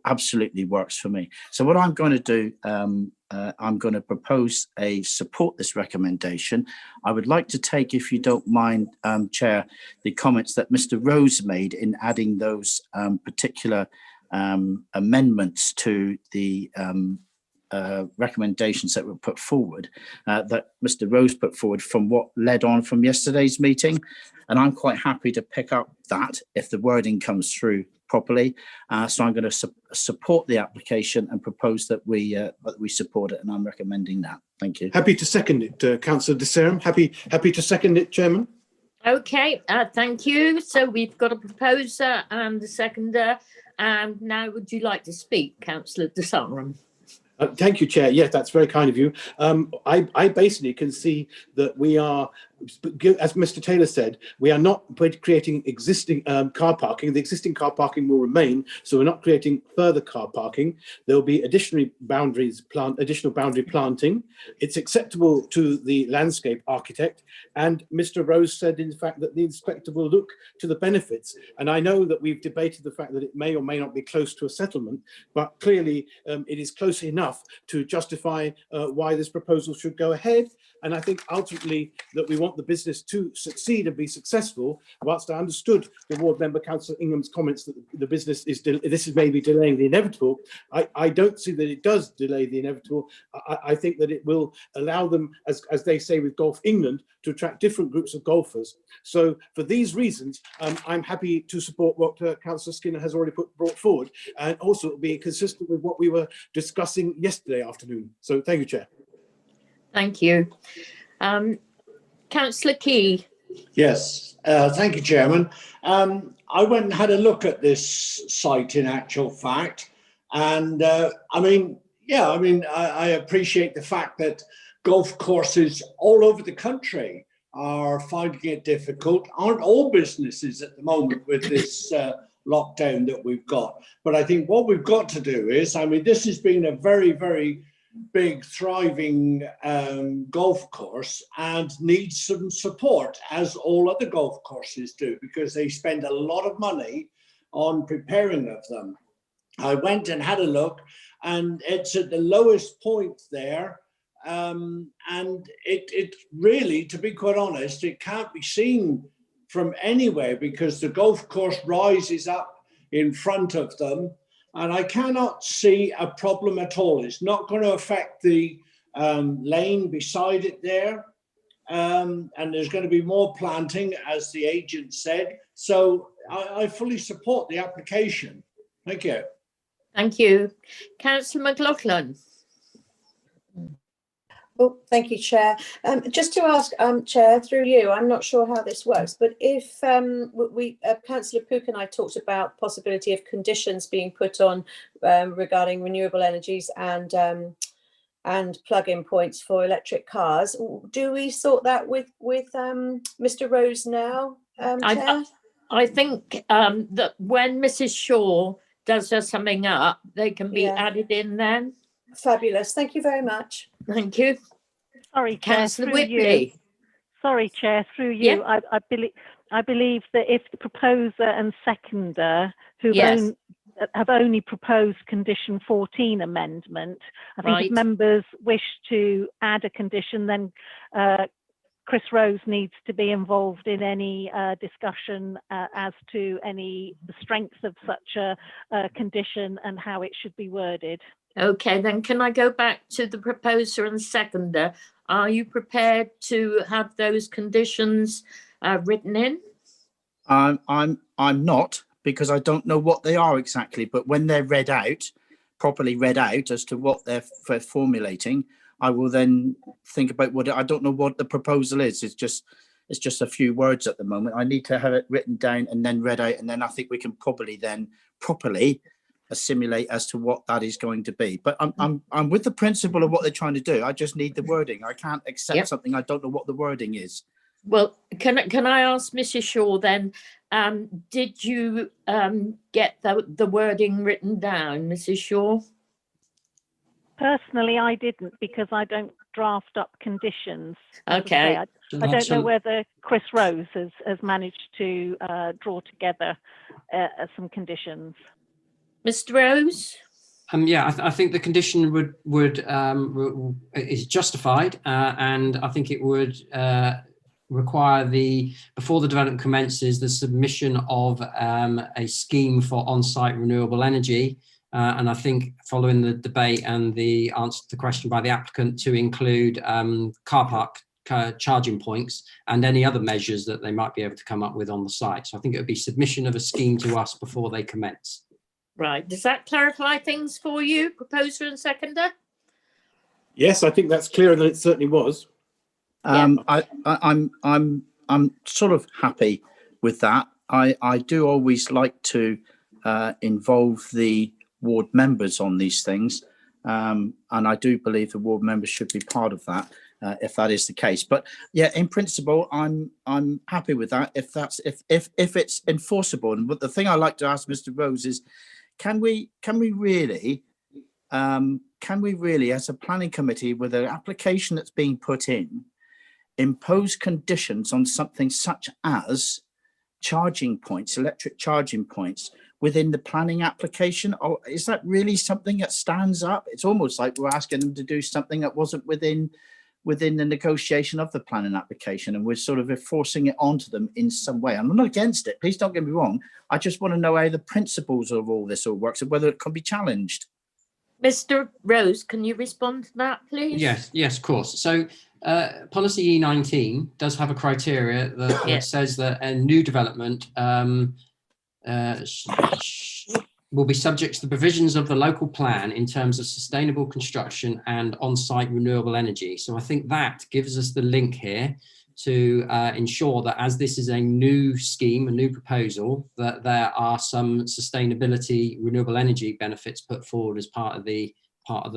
absolutely works for me. So what I'm going to do, I'm going to propose support this recommendation. I would like to take, if you don't mind, Chair, the comments that Mr. Rose made in adding those particular amendments to the recommendations that were put forward, that Mr. Rose put forward from what led on from yesterday's meeting. And I'm quite happy to pick up that if the wording comes through properly. So I'm going to support the application and propose that we support it, and I'm recommending that. Thank you. Happy to second it, Councillor De Serum. Happy to second it, Chairman. Okay, thank you. So we've got a proposer and a seconder. And now would you like to speak, Councillor De Serum? Thank you, Chair. Yes, that's very kind of you. I basically can see that we are, as Mr. Taylor said, we are not creating existing car parking. The existing car parking will remain, so we're not creating further car parking. There will be additional boundary planting. It's acceptable to the landscape architect, and Mr. Rose said, in fact, that the inspector will look to the benefits. And I know that we've debated the fact that it may or may not be close to a settlement, but clearly it is close enough to justify why this proposal should go ahead. And I think ultimately that we want the business to succeed and be successful. Whilst I understood the ward member, Councillor Ingham's comments that the business this is maybe delaying the inevitable, I don't see that it does delay the inevitable. I think that it will allow them, as they say with Golf England, to attract different groups of golfers. So for these reasons, I'm happy to support what Councillor Skinner has already brought forward, and also be consistent with what we were discussing yesterday afternoon. So thank you, Chair. Thank you. Councillor Key. Yes, thank you, Chairman. I went and had a look at this site in actual fact. And I appreciate the fact that golf courses all over the country are finding it difficult. Aren't all businesses at the moment with this lockdown that we've got? But I think what we've got to do is, this has been a very, very big, thriving golf course and needs some support, as all other golf courses do, because they spend a lot of money on preparing of them. I went and had a look, and it's at the lowest point there. And it really, to be quite honest, it can't be seen from anywhere because the golf course rises up in front of them. And I cannot see a problem at all. It's not going to affect the lane beside it there. and there's going to be more planting, as the agent said. So I fully support the application. Thank you. Thank you. Councillor McLaughlin. Oh, thank you, Chair. Just to ask, Chair, through you, I'm not sure how this works, but if Councillor Pook and I talked about possibility of conditions being put on regarding renewable energies and plug-in points for electric cars, do we sort that with Mr. Rose now, Chair? I think that when Mrs. Shaw does her summing up, they can be added in then. Fabulous. Thank you very much. Thank you. Sorry, Chair, Councillor through Whitley. you. Sorry, Chair, through you. Yeah. I believe that if the proposer and seconder who Yes. have only proposed condition 14 amendment, I think Right. if members wish to add a condition, then Chris Rose needs to be involved in any discussion as to the strengths of such a condition and how it should be worded. Okay, then can I go back to the proposer and seconder? Are you prepared to have those conditions written in? I'm not, because I don't know what they are exactly, but when they're read out, properly read out as to what they're formulating, I will then think about I don't know what the proposal is. It's just a few words at the moment. I need to have it written down and then read out, and then I think we can probably then properly assimilate as to what that is going to be. But I'm with the principle of what they're trying to do. I just need the wording. I can't accept something I don't know what the wording is. Well, can I ask Mrs. Shaw then? Did you get the wording written down, Mrs. Shaw? Personally, I didn't, because I don't draft up conditions. As I Okay. say, I don't know whether Chris Rose has managed to draw together some conditions. Mr. Rose? I think the condition would is justified, and I think it would require before the development commences, the submission of a scheme for on-site renewable energy. And I think following the debate and the answer to the question by the applicant, to include car park charging points and any other measures that they might be able to come up with on the site. So I think it would be submission of a scheme to us before they commence. Right. Does that clarify things for you, proposer and seconder? Yes, I think that's clearer than it certainly was. I'm sort of happy with that. I do always like to involve the ward members on these things, and I do believe the ward members should be part of that if that is the case. But yeah, in principle, I'm happy with that if it's enforceable. And but the thing I like to ask Mr. Rose is, can we really as a planning committee, with an application that's being put in, impose conditions on something such as charging points, electric charging points, within the planning application? Or is that really something that stands up? It's almost like we're asking them to do something that wasn't within the negotiation of the planning application, and we're sort of forcing it onto them in some way. I'm not against it, please don't get me wrong. I just want to know how the principles of all this all works and whether it can be challenged. Mr. Rose, can you respond to that, please? Yes, of course. So policy E19 does have a criteria that says that a new development will be subject to the provisions of the local plan in terms of sustainable construction and on-site renewable energy. So I think that gives us the link here to ensure that as this is a new scheme, a new proposal, that there are some sustainability renewable energy benefits put forward as part of the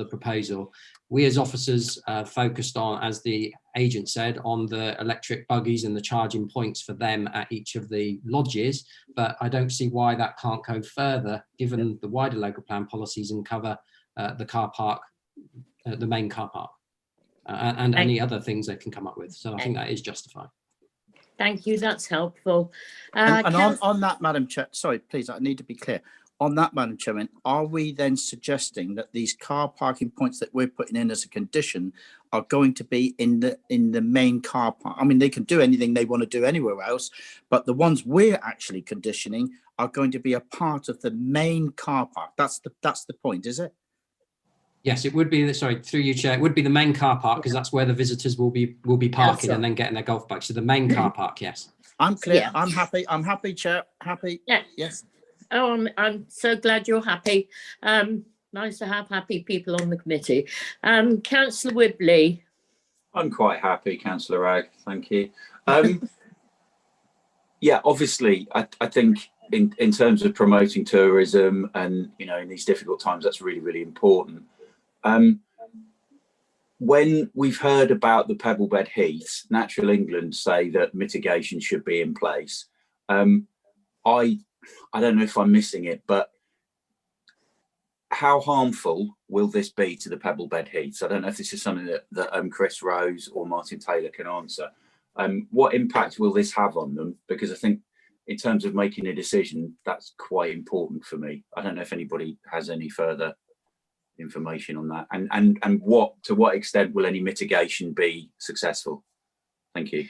proposal. We as officers focused on, as the agent said, on the electric buggies and the charging points for them at each of the lodges, but I don't see why that can't go further given the wider local plan policies and cover the car park, the main car park, and any other things they can come up with. So I think that is justified. Thank you, that's helpful. And on that, Madam Chair, sorry, please, I need to be clear. On that, Madam Chairman, are we then suggesting that these car parking points that we're putting in as a condition are going to be in the main car park? I mean, they can do anything they want to do anywhere else, but the ones we're actually conditioning are going to be a part of the main car park. That's the point, is it? Yes, it would be, sorry, through you, Chair, it would be the main car park because that's where the visitors will be parking and then getting their golf bikes. So the main car park, yes. I'm clear. Yeah. I'm happy, Chair. Happy. Yeah. Yes. Oh, I'm so glad you're happy. Nice to have happy people on the committee. Councillor Whibley. I'm quite happy, Councillor Ragg. Thank you. Yeah, obviously, I think in terms of promoting tourism and, you know, in these difficult times, that's really, really important. When we've heard about the Pebblebed Heaths, Natural England say that mitigation should be in place. I don't know if I'm missing it, but how harmful will this be to the Pebblebed Heaths? I don't know if this is something that Chris Rose or Martin Taylor can answer. What impact will this have on them? Because I think in terms of making a decision, that's quite important for me. I don't know if anybody has any further information on that, and to what extent will any mitigation be successful? Thank you.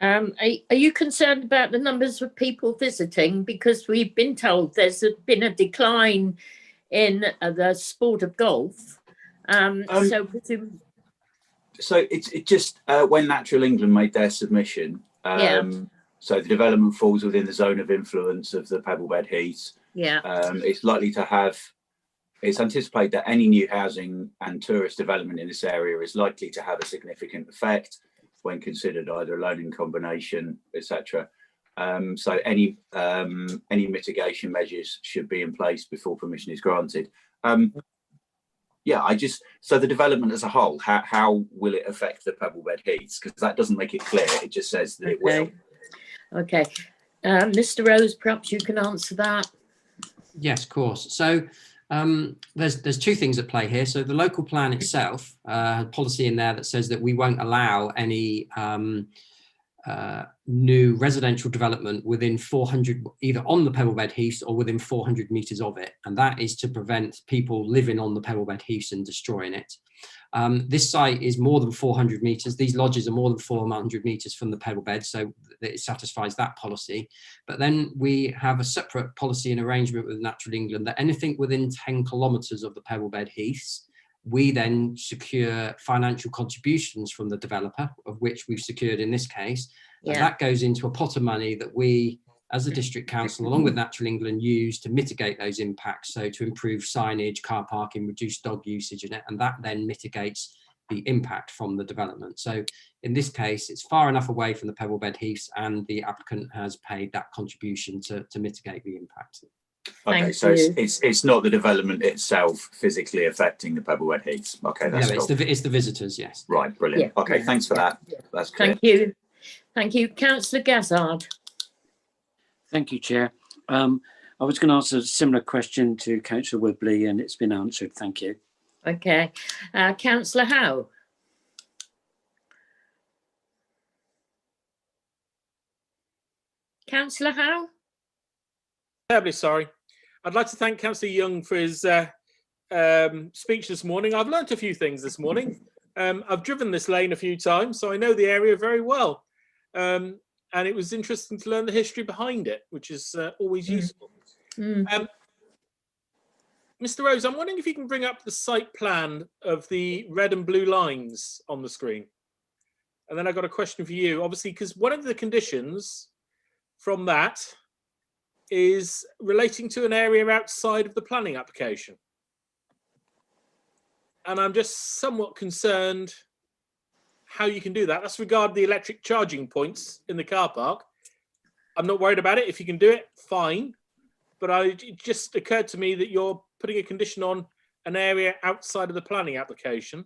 Are you concerned about the numbers of people visiting? Because we've been told there's been a decline in the sport of golf. So it just when Natural England made their submission, so the development falls within the zone of influence of the Pebblebed Heaths. Yeah. It's likely to have, it's anticipated that any new housing and tourist development in this area is likely to have a significant effect when considered either alone in combination, etc. So any mitigation measures should be in place before permission is granted. Yeah, so the development as a whole, how will it affect the Pebblebed Heaths? Because that doesn't make it clear. It just says that it will. Okay. Mr. Rose, perhaps you can answer that. Yes, of course. So there's two things at play here. So the local plan itself has policy in there that says that we won't allow any new residential development within 400, either on the Pebblebed Heaths or within 400 metres of it. And that is to prevent people living on the Pebblebed Heaths and destroying it. This site is more than 400 metres. These lodges are more than 400 metres from the Pebblebed, so that it satisfies that policy. But then we have a separate policy and arrangement with Natural England that anything within 10 kilometres of the Pebblebed Heaths, we then secure financial contributions from the developer, of which we've secured in this case. And that goes into a pot of money that we, as a district council, along with Natural England, use to mitigate those impacts. So to improve signage, car parking, reduce dog usage in it, and that then mitigates the impact from the development. So in this case, it's far enough away from the Pebblebed Heaths and the applicant has paid that contribution to mitigate the impact. Okay, so it's not the development itself physically affecting the Pebblebed Heaths. Okay, that's cool. It's the visitors, yes. Right, brilliant. Yeah. Okay, thanks for that. That's clear. Thank you. Thank you. Councillor Gazzard. Thank you, Chair. I was going to ask a similar question to Councillor Whibley and it's been answered. Thank you. Okay. Councillor Howe. Councillor Howe? Terribly sorry. I'd like to thank Councillor Young for his speech this morning. I've learnt a few things this morning. I've driven this lane a few times, so I know the area very well. And it was interesting to learn the history behind it, which is always useful. Mr. Rose, I'm wondering if you can bring up the site plan of the red and blue lines on the screen. And then I've got a question for you, obviously, because one of the conditions from that is relating to an area outside of the planning application. And I'm just somewhat concerned how you can do that. That's regarding the electric charging points in the car park. I'm not worried about it. If you can do it, fine. But it just occurred to me that you're putting a condition on an area outside of the planning application.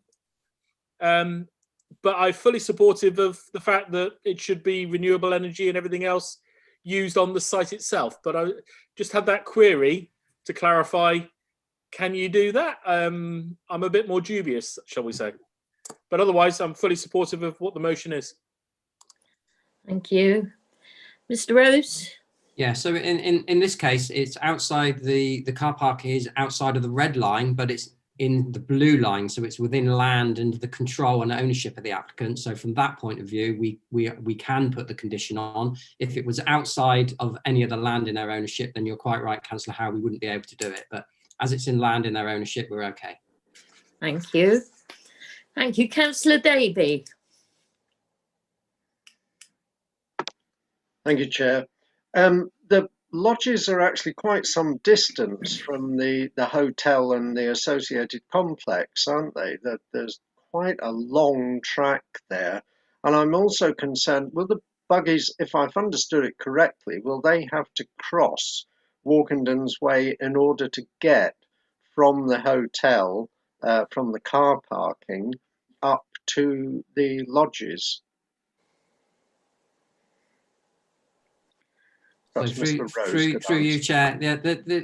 But I'm fully supportive of the fact that it should be renewable energy and everything else used on the site itself. But I just had that query to clarify, can you do that? I'm a bit more dubious, shall we say. But otherwise, I'm fully supportive of what the motion is. Thank you. Mr. Rose? Yeah, so in this case, it's outside the car park is outside of the red line, but it's in the blue line. So it's within land and the control and ownership of the applicant. So from that point of view, we can put the condition on. If it was outside of any of the land in their ownership, then you're quite right, Councillor Howe, we wouldn't be able to do it. But as it's in land in their ownership, we're okay. Thank you. Thank you. Councillor Davey. Thank you, Chair. The lodges are actually quite some distance from the hotel and the associated complex, aren't they? That there's quite a long track there. And I'm also concerned, will the buggies, if I've understood it correctly, will they have to cross Walkendon's Way in order to get from the hotel, from the car parking, up to the lodges? So Perhaps Mr. Rose could through you, answer. Chair.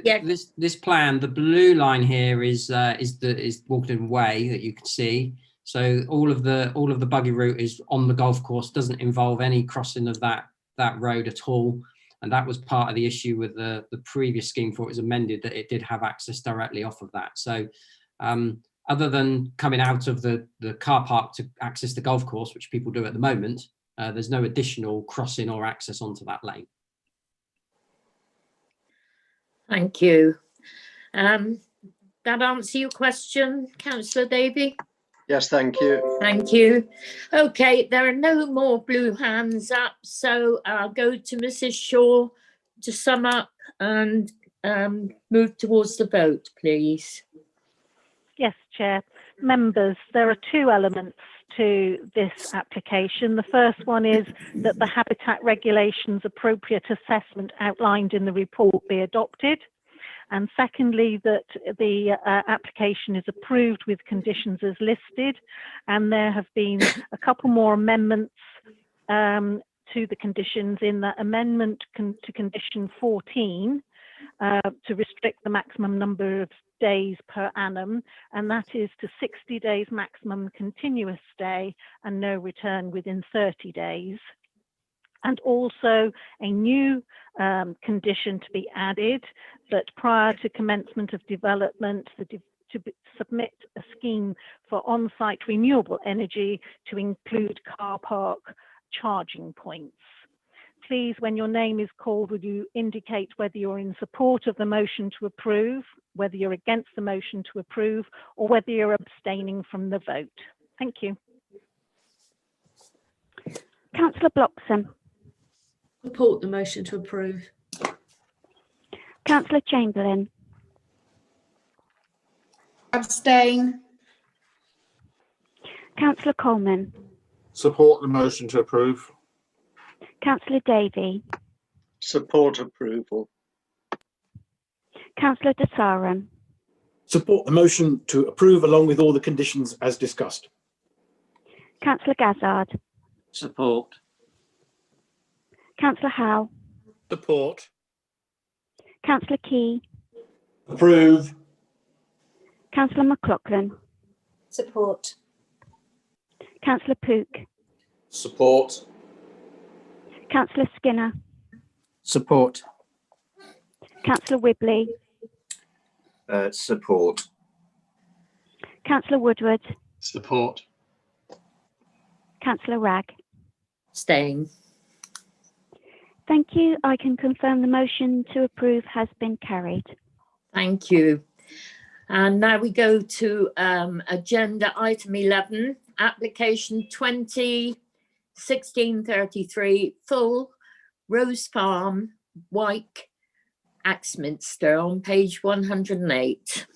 Yeah, this plan, the blue line here is Walkenden Way that you can see. So all of the buggy route is on the golf course, doesn't involve any crossing of that road at all. And that was part of the issue with the previous scheme before it was amended, that it did have access directly off of that. So other than coming out of the car park to access the golf course, which people do at the moment, there's no additional crossing or access onto that lane. Thank you. That answer your question, Councillor Davey? Yes, thank you. Thank you. Okay, there are no more blue hands up, so I'll go to Mrs. Shaw to sum up and move towards the vote, please. Yes, Chair. Members, there are two elements to this application. The first one is that the habitat regulations appropriate assessment outlined in the report be adopted. And secondly, that the application is approved with conditions as listed. And there have been a couple more amendments to the conditions in that amendment to condition 14 to restrict the maximum number of days per annum, and that is to 60 days maximum continuous stay and no return within 30 days. And also a new condition to be added, that prior to commencement of development, to submit a scheme for on-site renewable energy to include car park charging points. Please, when your name is called, would you indicate whether you're in support of the motion to approve, whether you're against the motion to approve, or whether you're abstaining from the vote. Thank you. Councillor Bloxham. Support the motion to approve. Councillor Chamberlain. Abstain. Councillor Coleman. Support the motion to approve. Councillor Davey. Support approval. Councillor De Saram. Support the motion to approve along with all the conditions as discussed. Councillor Gazzard. Support. Councillor Howe. Support. Councillor Key. Approve. Councillor McLaughlin. Support. Councillor Pook. Support. Councillor Skinner. Support. Councillor Whibley. Support. Councillor Woodward. Support. Councillor Ragg. Staying. Thank you. I can confirm the motion to approve has been carried. Thank you. And now we go to agenda item 11, application 2016-33, full Rose Farm, Wyke, Axminster, on page 108.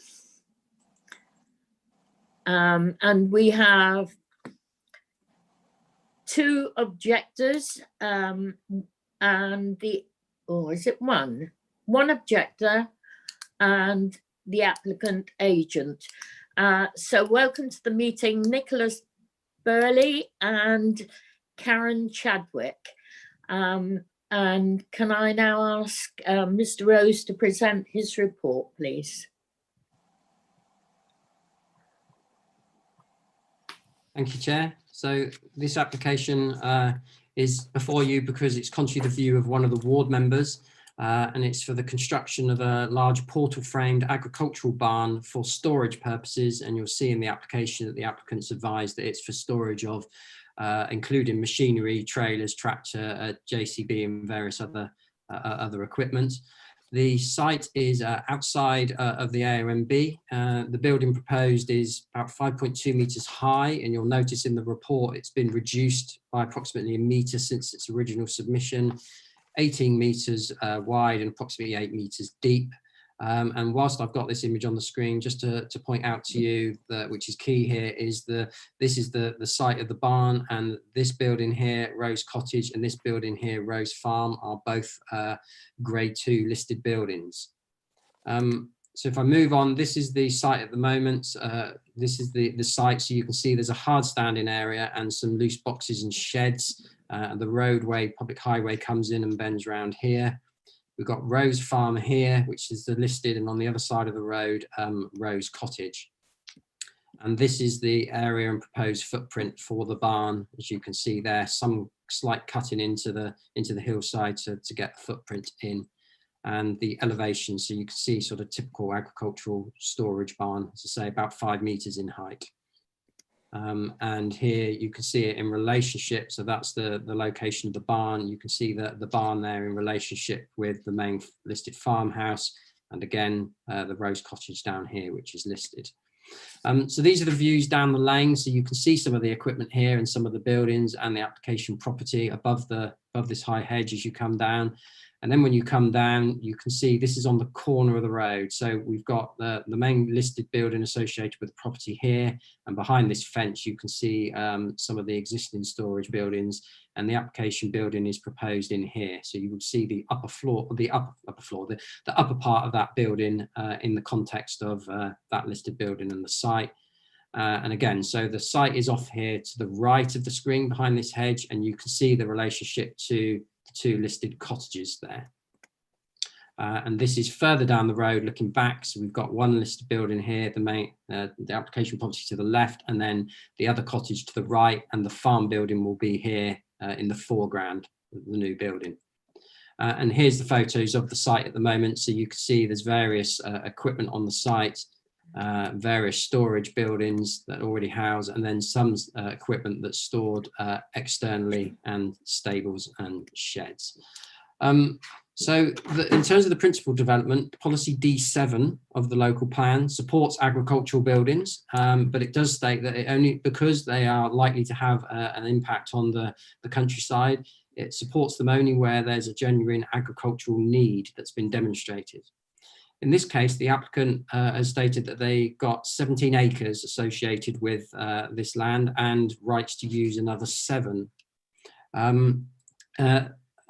And we have two objectors and is it one objector and the applicant agent. So welcome to the meeting, Nicholas Burley and Karen Chadwick. And can I now ask Mr. Rose to present his report, please? Thank you, Chair. So this application is before you because it's contrary to the view of one of the ward members, and it's for the construction of a large portal-framed agricultural barn for storage purposes. And you'll see in the application that the applicants advised that it's for storage of including machinery, trailers, tractor, JCB and various other equipment. The site is outside of the ARMB. The building proposed is about 5.2 metres high, and you'll notice in the report it's been reduced by approximately a metre since its original submission, 18 metres wide and approximately 8 metres deep. And whilst I've got this image on the screen, just to point out to you that, which is key here, is this is the site of the barn, and this building here, Rose Cottage, and this building here, Rose Farm, are both grade 2 listed buildings. So if I move on, this is the site at the moment. This is the site, so you can see there's a hard standing area and some loose boxes and sheds. The roadway, public highway, comes in and bends round here. We've got Rose Farm here, which is the listed, and on the other side of the road, Rose Cottage. And this is the area and proposed footprint for the barn. As you can see there, some slight cutting into the hillside to get the footprint in, and the elevation. So you can see sort of typical agricultural storage barn, as I say, about 5 metres in height. And here you can see it in relationship. So that's the location of the barn. You can see the barn there in relationship with the main listed farmhouse. And again, the Rose Cottage down here, which is listed. So these are the views down the lane. So you can see some of the equipment here and some of the buildings and the application property above this high hedge as you come down. And then when you come down, you can see this is on the corner of the road. So we've got the main listed building associated with the property here. And behind this fence, you can see some of the existing storage buildings, and the application building is proposed in here. So you will see the upper floor, the upper part of that building in the context of that listed building and the site. And again, so the site is off here to the right of the screen behind this hedge, and you can see the relationship to two listed cottages there. And this is further down the road looking back. So we've got one listed building here, the application property to the left, and then the other cottage to the right, and the farm building will be here in the foreground of the new building. And here's the photos of the site at the moment. So you can see there's various equipment on the site, various storage buildings that already house, and then some equipment that's stored externally, and stables and sheds. So in terms of the principal development, policy D7 of the local plan supports agricultural buildings, but it does state that it only, because they are likely to have an impact on the countryside, it supports them only where there's a genuine agricultural need that's been demonstrated. In this case, the applicant has stated that they got 17 acres associated with this land and rights to use another 7.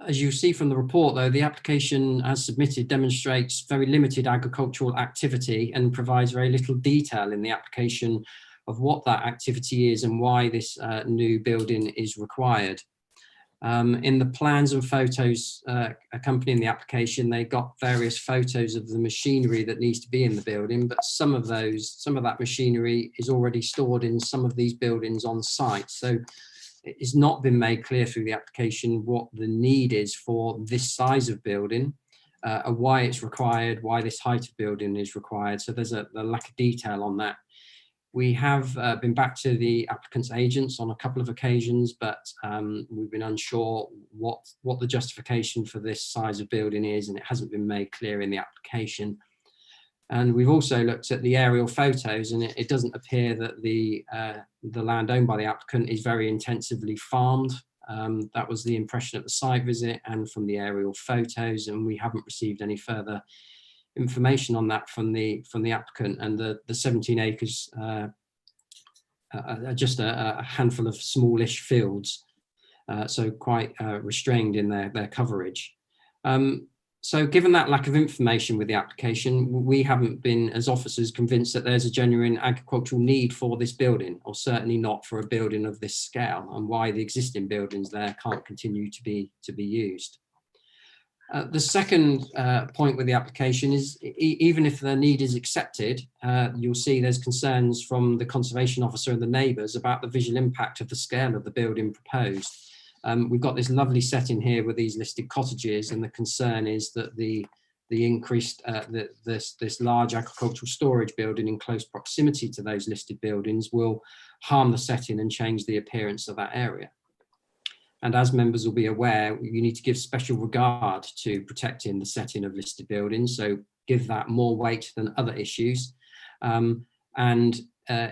As you see from the report, though, the application as submitted demonstrates very limited agricultural activity and provides very little detail in the application of what that activity is and why this new building is required. In the plans and photos accompanying the application, they got various photos of the machinery that needs to be in the building, but some of that machinery is already stored in some of these buildings on site. So it's not been made clear through the application what the need is for this size of building, and why it's required, why this height of building is required. So there's a lack of detail on that. We have been back to the applicant's agents on a couple of occasions, but we've been unsure what the justification for this size of building is, and it hasn't been made clear in the application. And we've also looked at the aerial photos, and it doesn't appear that the land owned by the applicant is very intensively farmed. That was the impression at the site visit and from the aerial photos, and we haven't received any further information on that from the applicant. And the 17 acres are just a handful of smallish fields, so quite restrained in their coverage. So given that lack of information with the application, we haven't been, as officers, convinced that there's a genuine agricultural need for this building, or certainly not for a building of this scale, and why the existing buildings there can't continue to be used. The second point with the application is, even if the need is accepted, you'll see there's concerns from the conservation officer and the neighbours about the visual impact of the scale of the building proposed. We've got this lovely setting here with these listed cottages, and the concern is that the increased this large agricultural storage building in close proximity to those listed buildings will harm the setting and change the appearance of that area. And as members will be aware, you need to give special regard to protecting the setting of listed buildings. So give that more weight than other issues.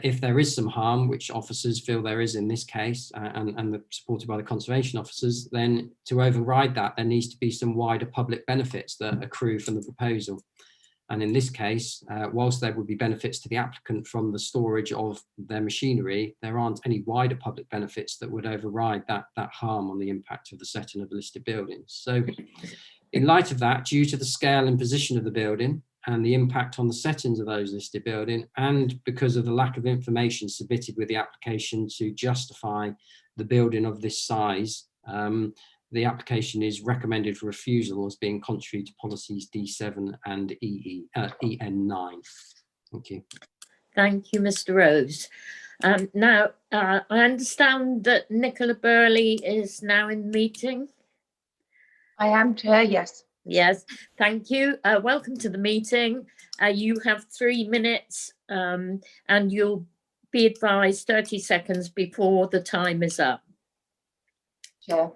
If there is some harm, which officers feel there is in this case, and supported by the conservation officers, then to override that, there needs to be some wider public benefits that accrue from the proposal. And in this case, whilst there would be benefits to the applicant from the storage of their machinery, there aren't any wider public benefits that would override that harm on the impact of the setting of the listed buildings. So in light of that, due to the scale and position of the building and the impact on the settings of those listed buildings, and because of the lack of information submitted with the application to justify the building of this size, the application is recommended for refusal as being contrary to policies D7 and EN9. Thank you. Thank you, Mr. Rose. Now, I understand that Nicola Burley is now in the meeting. I am, Chair, yes. Yes, thank you. Welcome to the meeting. You have 3 minutes and you'll be advised 30 seconds before the time is up. Chair.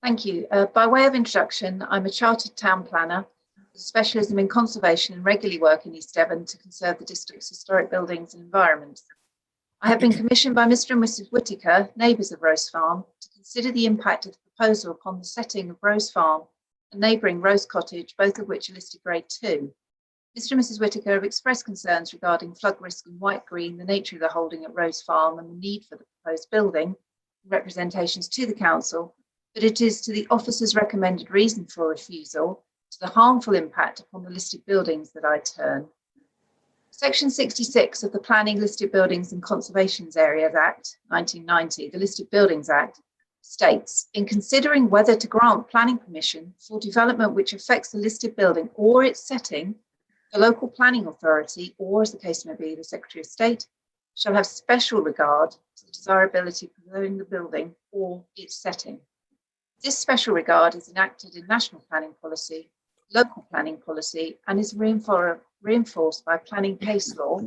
Thank you. By way of introduction, I'm a chartered town planner with a specialism in conservation and regularly work in East Devon to conserve the district's historic buildings and environment. I have been commissioned by Mr. and Mrs. Whittaker, neighbours of Rose Farm, to consider the impact of the proposal upon the setting of Rose Farm and neighbouring Rose Cottage, both of which are listed Grade 2. Mr. and Mrs. Whittaker have expressed concerns regarding flood risk in White Green, the nature of the holding at Rose Farm and the need for the proposed building, representations to the council, but it is to the officer's recommended reason for refusal, to the harmful impact upon the listed buildings that I turn. Section 66 of the Planning, Listed Buildings and Conservations Areas Act, 1990, the Listed Buildings Act, states, in considering whether to grant planning permission for development which affects the listed building or its setting, the local planning authority, or as the case may be, the Secretary of State, shall have special regard to the desirability of preserving the building or its setting. This special regard is enacted in national planning policy, local planning policy, and is reinforced by planning case law,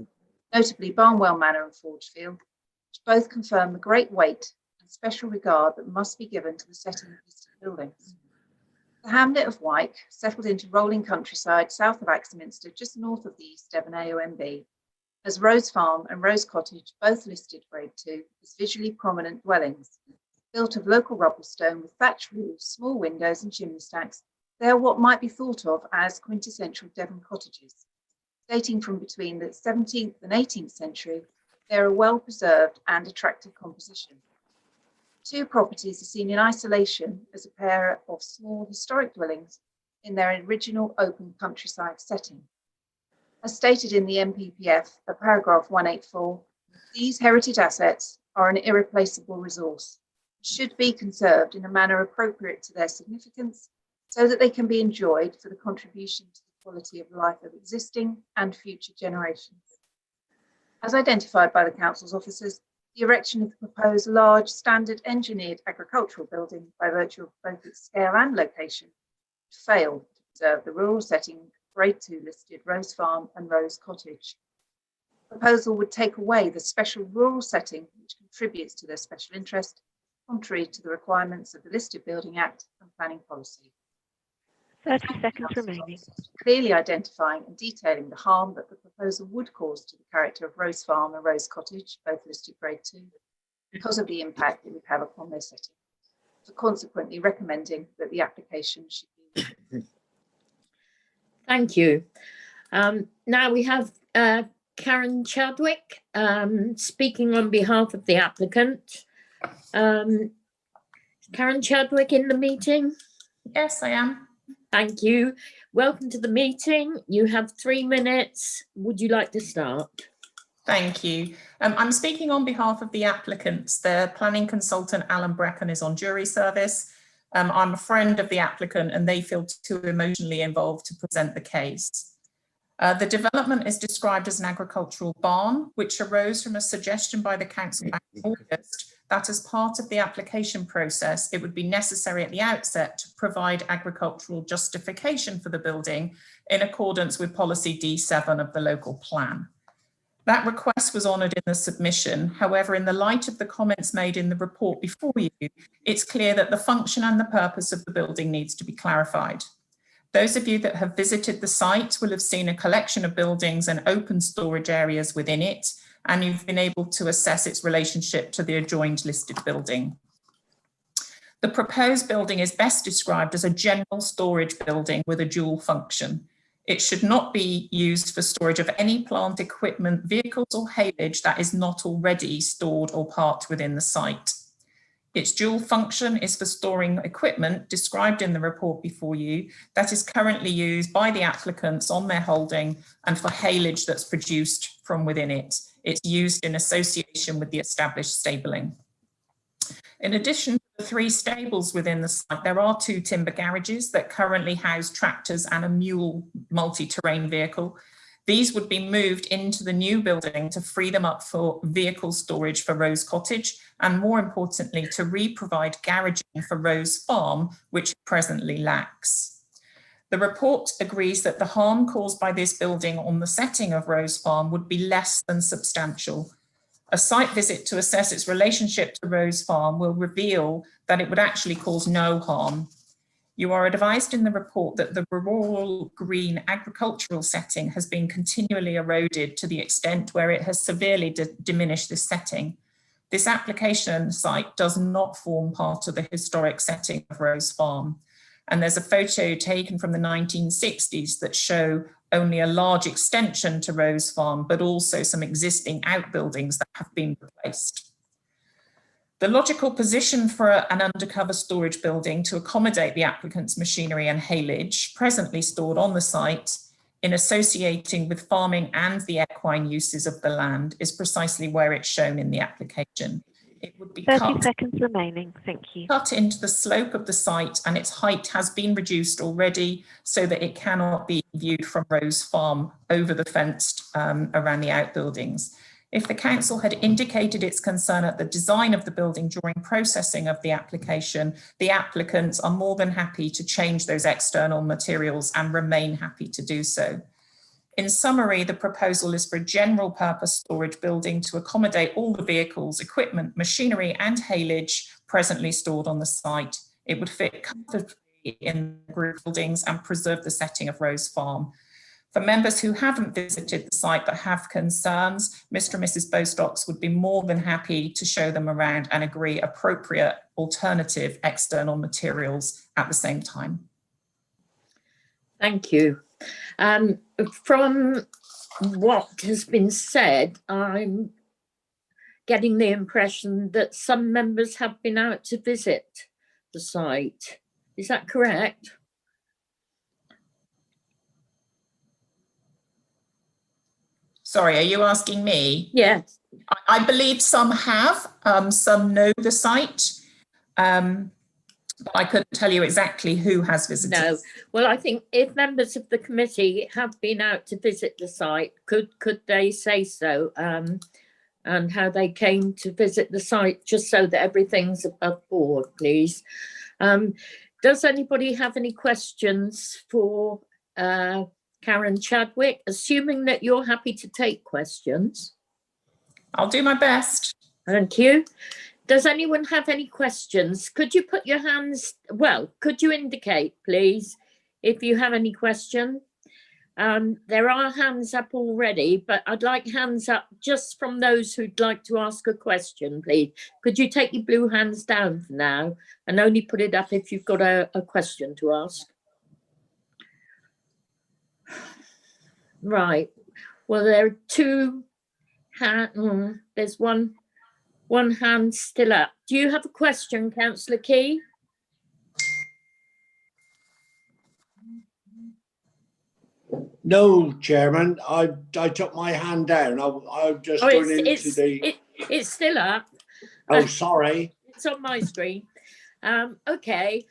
notably Barnwell Manor and Forgefield, which both confirm the great weight and special regard that must be given to the setting of listed buildings. The hamlet of Wyke, settled into rolling countryside south of Axminster, just north of the East Devon AONB, has Rose Farm and Rose Cottage, both listed Grade 2, as visually prominent dwellings. Built of local rubble stone with thatched roofs, small windows and chimney stacks, they are what might be thought of as quintessential Devon cottages. Dating from between the 17th and 18th century, they are a well-preserved and attractive composition. Two properties are seen in isolation as a pair of small historic dwellings in their original open countryside setting. As stated in the NPPF at paragraph 184, these heritage assets are an irreplaceable resource, should be conserved in a manner appropriate to their significance so that they can be enjoyed for the contribution to the quality of life of existing and future generations. As identified by the Council's officers, the erection of the proposed large standard engineered agricultural building by virtue of both its scale and location failed to preserve the rural setting Grade 2 listed Rose Farm and Rose Cottage. The proposal would take away the special rural setting which contributes to their special interest, contrary to the requirements of the Listed Building Act and planning policy. 30 seconds remaining. Clearly identifying and detailing the harm that the proposal would cause to the character of Rose Farm and Rose Cottage, both listed Grade 2, because of the impact it would have upon their setting, so consequently recommending that the application should be. Thank you. Now we have Karen Chadwick speaking on behalf of the applicant. Karen Chadwick in the meeting? Yes, I am. Thank you. Welcome to the meeting. You have 3 minutes. Would you like to start? Thank you. I'm speaking on behalf of the applicants. The planning consultant, Alan Bracken, is on jury service. I'm a friend of the applicant and they feel too emotionally involved to present the case. The development is described as an agricultural barn, which arose from a suggestion by the council back in August that as part of the application process, it would be necessary at the outset to provide agricultural justification for the building in accordance with policy D7 of the local plan. That request was honoured in the submission. However, in the light of the comments made in the report before you, it's clear that the function and the purpose of the building needs to be clarified. Those of you that have visited the site will have seen a collection of buildings and open storage areas within it, and you've been able to assess its relationship to the adjoined listed building. The proposed building is best described as a general storage building with a dual function. It should not be used for storage of any plant, equipment, vehicles or haylage that is not already stored or parked within the site. Its dual function is for storing equipment described in the report before you that is currently used by the applicants on their holding, and for haylage that's produced from within it. It's used in association with the established stabling. In addition to the 3 stables within the site, there are 2 timber garages that currently house tractors and a mule multi-terrain vehicle. These would be moved into the new building to free them up for vehicle storage for Rose Cottage, and more importantly, to re-provide garaging for Rose Farm, which it presently lacks. The report agrees that the harm caused by this building on the setting of Rose Farm would be less than substantial. A site visit to assess its relationship to Rose Farm will reveal that it would actually cause no harm. You are advised in the report that the rural green agricultural setting has been continually eroded to the extent where it has severely diminished this setting. This application site does not form part of the historic setting of Rose Farm. And there's a photo taken from the 1960s that show only a large extension to Rose Farm, but also some existing outbuildings that have been replaced. The logical position for an undercover storage building to accommodate the applicant's machinery and haylage presently stored on the site in associating with farming and the equine uses of the land is precisely where it's shown in the application. It would be 30 seconds remaining. Thank you. Cut into the slope of the site, and its height has been reduced already so that it cannot be viewed from Rose Farm over the fence around the outbuildings. If the council had indicated its concern at the design of the building during processing of the application, the applicants are more than happy to change those external materials and remain happy to do so. In summary, the proposal is for a general purpose storage building to accommodate all the vehicles, equipment, machinery and haylage presently stored on the site. It would fit comfortably in group buildings and preserve the setting of Rose Farm. For members who haven't visited the site but have concerns, Mr. and Mrs. Bostocks would be more than happy to show them around and agree appropriate alternative external materials at the same time. Thank you. From what has been said, I'm getting the impression that some members have been out to visit the site. Is that correct? Sorry, are you asking me? Yes. I believe some have, some know the site. But I couldn't tell you exactly who has visited. No. Well, I think if members of the committee have been out to visit the site, could they say so, and how they came to visit the site, just so that everything's above board, please. Does anybody have any questions for Karen Chadwick, assuming that you're happy to take questions? I'll do my best. Thank you. Does anyone have any questions? Could you put your hands, well, could you indicate, please, if you have any question? There are hands up already, but I'd like hands up just from those who'd like to ask a question, please. Could you take your blue hands down for now and only put it up if you've got a question to ask? Right. Well, there are two hands. There's one hand still up. Do you have a question, Councillor Key? No, Chairman. I took my hand down. I'm just going into the. It's still up. Oh, sorry. It's on my screen. Okay.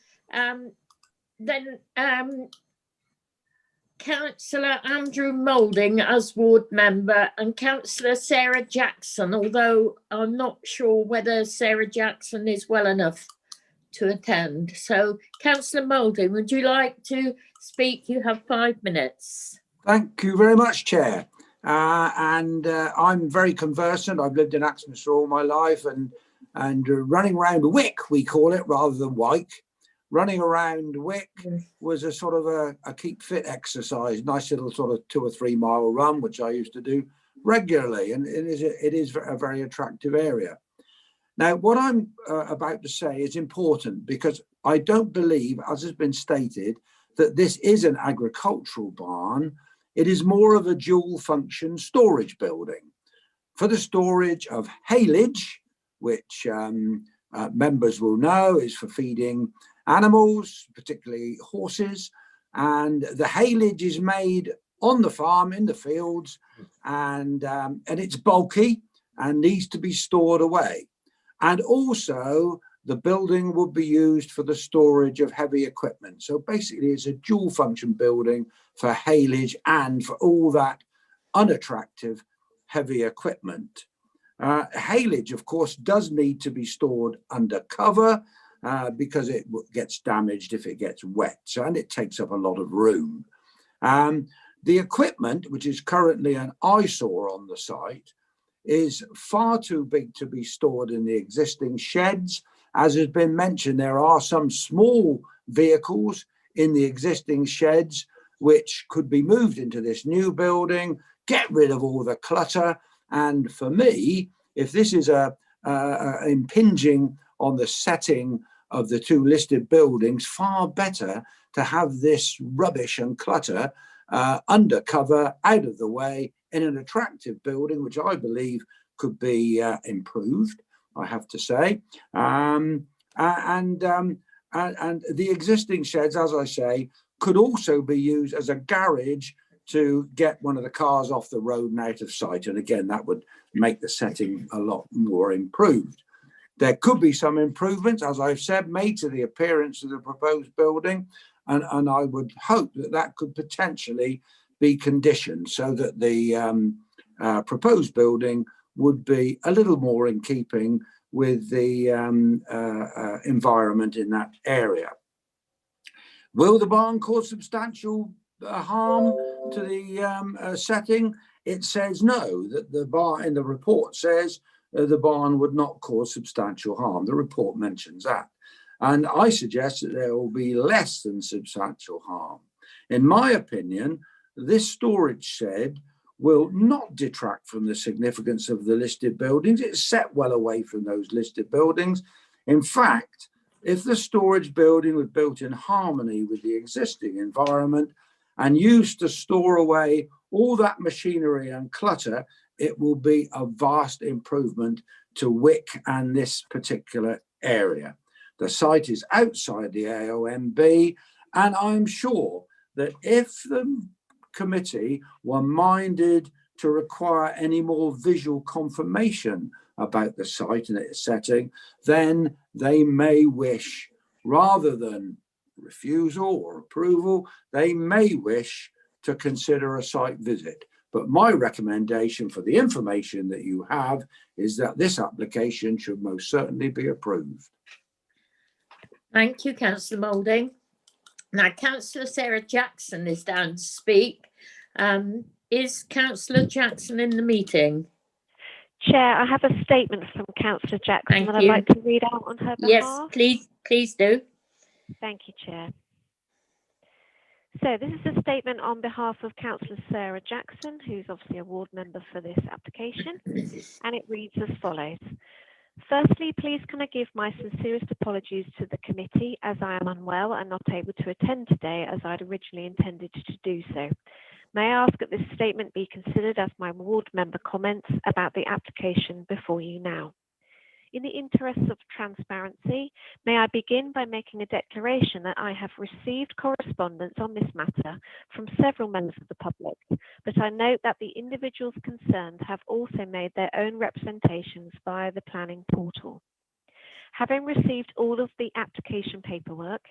Then Councillor Andrew Moulding as ward member and Councillor Sarah Jackson, although I'm not sure whether Sarah Jackson is well enough to attend. So, Councillor Moulding, would you like to speak? You have 5 minutes. Thank you very much, Chair. and I'm very conversant. I've lived in Axminster all my life, and running around Wick, we call it, rather than Wyke. Running around Wick was a sort of a keep fit exercise, nice little sort of 2 or 3 mile run, which I used to do regularly, and it is a very attractive area. Now, what I'm about to say is important, because I don't believe, as has been stated, that this is an agricultural barn. It is more of a dual function storage building for the storage of haylage, which members will know is for feeding animals, particularly horses. And the haylage is made on the farm, in the fields, and it's bulky and needs to be stored away. And also the building will be used for the storage of heavy equipment. So basically it's a dual function building for haylage and for all that unattractive heavy equipment. Haylage, of course, does need to be stored under cover because it gets damaged if it gets wet. So, and it takes up a lot of room. The equipment, which is currently an eyesore on the site, is far too big to be stored in the existing sheds. As has been mentioned, there are some small vehicles in the existing sheds which could be moved into this new building, get rid of all the clutter. And for me, if this is impinging on the setting of the 2 listed buildings, far better to have this rubbish and clutter under cover, out of the way, in an attractive building, which I believe could be improved, I have to say. And the existing sheds, as I say, could also be used as a garage to get one of the cars off the road and out of sight. And again, that would make the setting a lot more improved. There could be some improvements, as I've said, made to the appearance of the proposed building. And I would hope that that could potentially be conditioned so that the proposed building would be a little more in keeping with the environment in that area. Will the barn cause substantial harm to the setting? It says no, that the barn in the report says the barn would not cause substantial harm. The report mentions that. And I suggest that there will be less than substantial harm. In my opinion, this storage shed will not detract from the significance of the listed buildings. It's set well away from those listed buildings. In fact, if the storage building was built in harmony with the existing environment and used to store away all that machinery and clutter, it will be a vast improvement to Wick and this particular area. The site is outside the AONB, and I'm sure that if the committee were minded to require any more visual confirmation about the site and its setting, then they may wish, rather than refusal or approval, they may wish to consider a site visit. But my recommendation for the information that you have is that this application should most certainly be approved. Thank you, Councillor Moulding. Now, Councillor Sarah Jackson is down to speak. Is Councillor Jackson in the meeting? Chair, I have a statement from Councillor Jackson that I'd like to read out on her behalf. Yes, please do. Thank you, Chair. So this is a statement on behalf of Councillor Sarah Jackson, who's obviously a ward member for this application, and it reads as follows. Firstly, please can I give my sincerest apologies to the committee as I am unwell and not able to attend today as I'd originally intended to do so. May I ask that this statement be considered as my ward member comments about the application before you now. In the interests of transparency, may I begin by making a declaration that I have received correspondence on this matter from several members of the public, but I note that the individuals concerned have also made their own representations via the planning portal. Having received all of the application paperwork,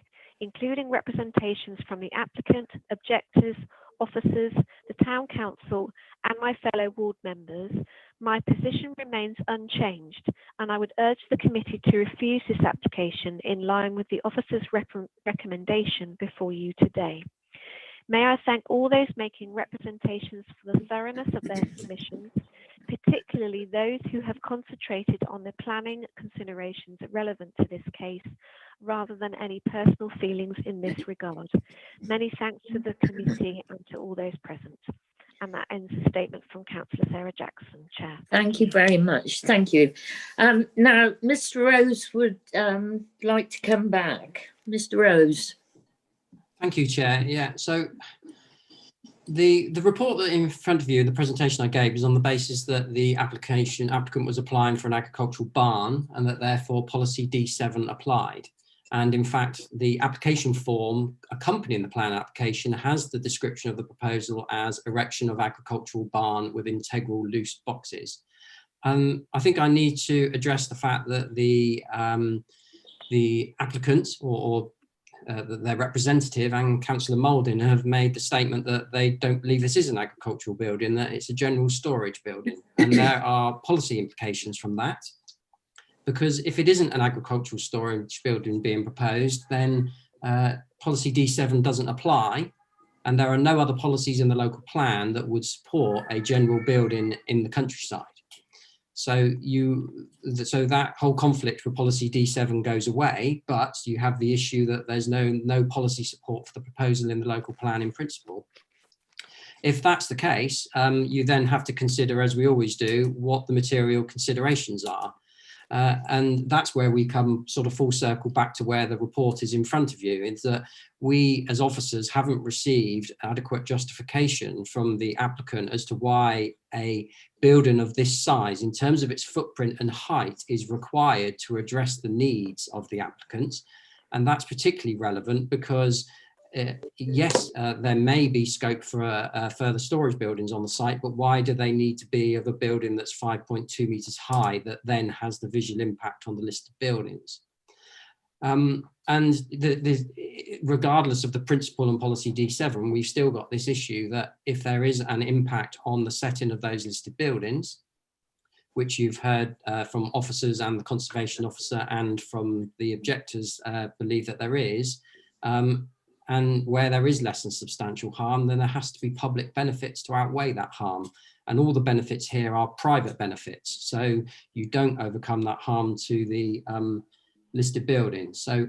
including representations from the applicant, objectors, officers, the Town Council and my fellow ward members, my position remains unchanged and I would urge the committee to refuse this application in line with the officer's recommendation before you today. May I thank all those making representations for the thoroughness of their submissions, particularly those who have concentrated on the planning considerations relevant to this case, rather than any personal feelings in this regard. Many thanks to the committee and to all those present. And that ends the statement from Councillor Sarah Jackson, Chair. Thank you very much. Thank you. Now, Mr. Rose would like to come back. Mr. Rose. Thank you, Chair. Yeah, so the report that in front of you, the presentation I gave, is on the basis that the applicant was applying for an agricultural barn and that therefore policy D7 applied. And in fact, the application form accompanying the plan application has the description of the proposal as erection of agricultural barn with integral loose boxes. I think I need to address the fact that the applicant or their representative and Councillor Moulding have made the statement that they don't believe this is an agricultural building, that it's a general storage building. And there are policy implications from that. Because if it isn't an agricultural storage building being proposed, then policy D7 doesn't apply. And there are no other policies in the local plan that would support a general building in the countryside. So that whole conflict with policy D7 goes away, but you have the issue that there's no policy support for the proposal in the local plan in principle. If that's the case, you then have to consider, as we always do, what the material considerations are. And that's where we come sort of full circle back to where the report is in front of you, is that we as officers haven't received adequate justification from the applicant as to why a building of this size, in terms of its footprint and height, is required to address the needs of the applicants. And that's particularly relevant because yes, there may be scope for further storage buildings on the site, but why do they need to be of a building that's 5.2 metres high that then has the visual impact on the list of buildings? Regardless of the principle and policy D7, we've still got this issue that if there is an impact on the setting of those listed buildings, which you've heard from officers and the conservation officer and from the objectors believe that there is, and where there is less than substantial harm, then there has to be public benefits to outweigh that harm. And all the benefits here are private benefits. So you don't overcome that harm to the listed buildings. So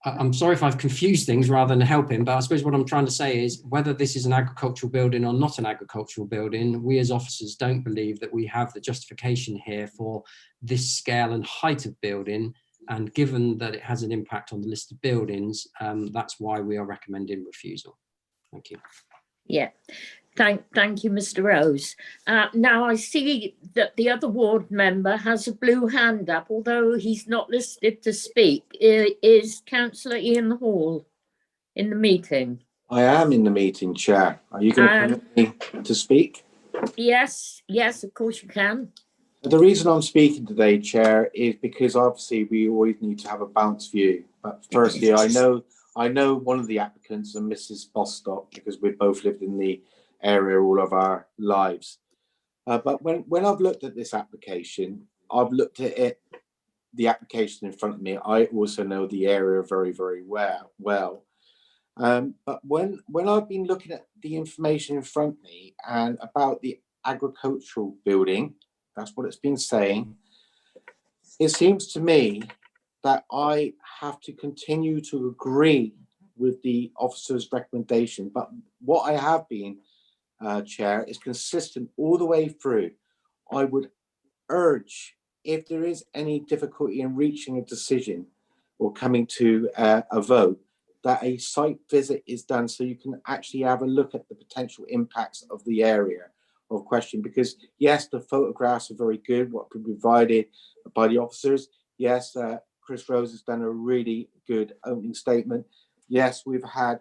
I'm sorry if I've confused things rather than helping, but I suppose what I'm trying to say is whether this is an agricultural building or not an agricultural building, we as officers don't believe that we have the justification here for this scale and height of building. And given that it has an impact on the list of buildings, that's why we are recommending refusal. Thank you. Yeah, thank you, Mr. Rose. Now I see that the other ward member has a blue hand up, although he's not listed to speak. Is Councillor Ian Hall in the meeting? I am in the meeting, Chair. Are you going to permit me to speak? Yes, of course you can. The reason I'm speaking today, Chair, is because obviously we always need to have a balanced view. But firstly, I know one of the applicants, and Mrs. Bostock, because we've both lived in the area all of our lives. But when I've looked at this application, I've looked at it, the application in front of me. I also know the area very, very well. But when I've been looking at the information in front of me and about the agricultural building, that's what it's been saying. It seems to me that I have to continue to agree with the officer's recommendation. But what I have been, Chair, is consistent all the way through. I would urge, if there is any difficulty in reaching a decision or coming to a vote, that a site visit is done so you can actually have a look at the potential impacts of the area of question. Because yes, the photographs are very good, what can be provided by the officers. Yes, Chris Rose has done a really good opening statement. Yes, we've had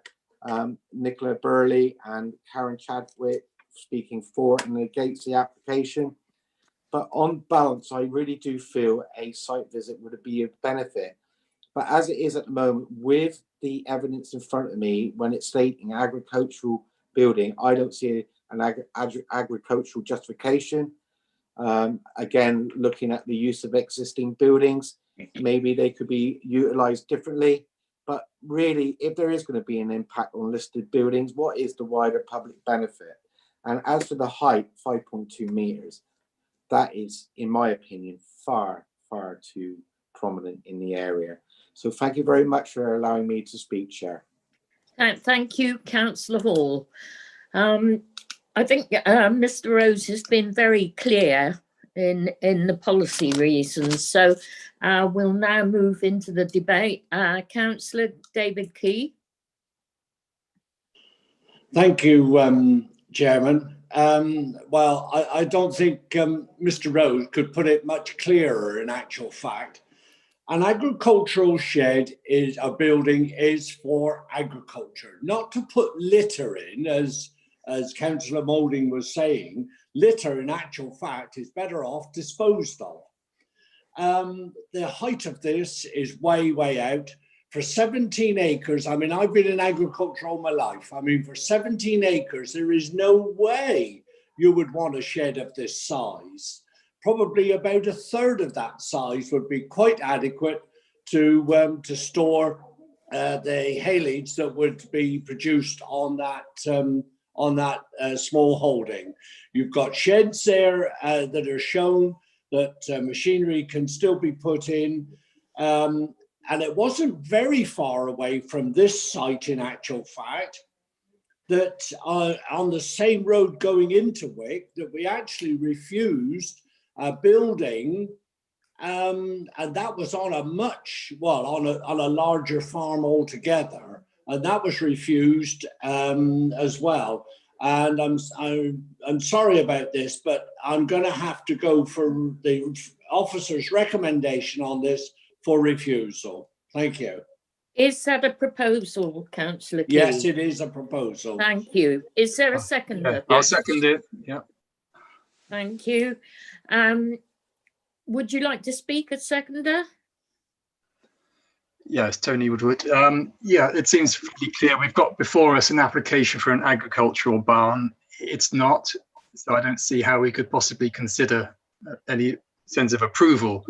Nicola Burley and Karen Chadwick speaking for and against the application. But on balance, I really do feel a site visit would be a benefit. But as it is at the moment, with the evidence in front of me, when it's stating agricultural building, I don't see an agricultural justification. Again, looking at the use of existing buildings, maybe they could be utilized differently. But really, if there is going to be an impact on listed buildings, what is the wider public benefit? And as for the height, 5.2 meters, that is, in my opinion, far, far too prominent in the area. So thank you very much for allowing me to speak, Chair. Thank you, Councillor Hall. I think Mr. Rose has been very clear in the policy reasons. So we'll now move into the debate. Councillor David Key. Thank you, Chairman. Well, I don't think Mr. Rose could put it much clearer in actual fact. An agricultural shed is a building is for agriculture, not to put litter in, as Councillor Moulding was saying. Litter, in actual fact, is better off disposed of. The height of this is way, way out. For 17 acres, I mean, I've been in agriculture all my life. I mean, for 17 acres, there is no way you would want a shed of this size. Probably about a third of that size would be quite adequate to store the haylage that would be produced on that small holding. You've got sheds there that are shown that machinery can still be put in. And it wasn't very far away from this site, in actual fact, that on the same road going into Wick, that we actually refused a building, and that was on a on a larger farm altogether, and that was refused as well. And I'm sorry about this, but I'm going to have to go for the officer's recommendation on this for refusal. Thank you. Is that a proposal, Councillor Key? Yes, it is a proposal. Thank you. Is there a seconder? I'll second it. Yeah. Thank you. Would you like to speak as seconder? Yes, Tony Woodward. Yeah, it seems pretty clear. We've got before us an application for an agricultural barn. It's not, so I don't see how we could possibly consider any sense of approval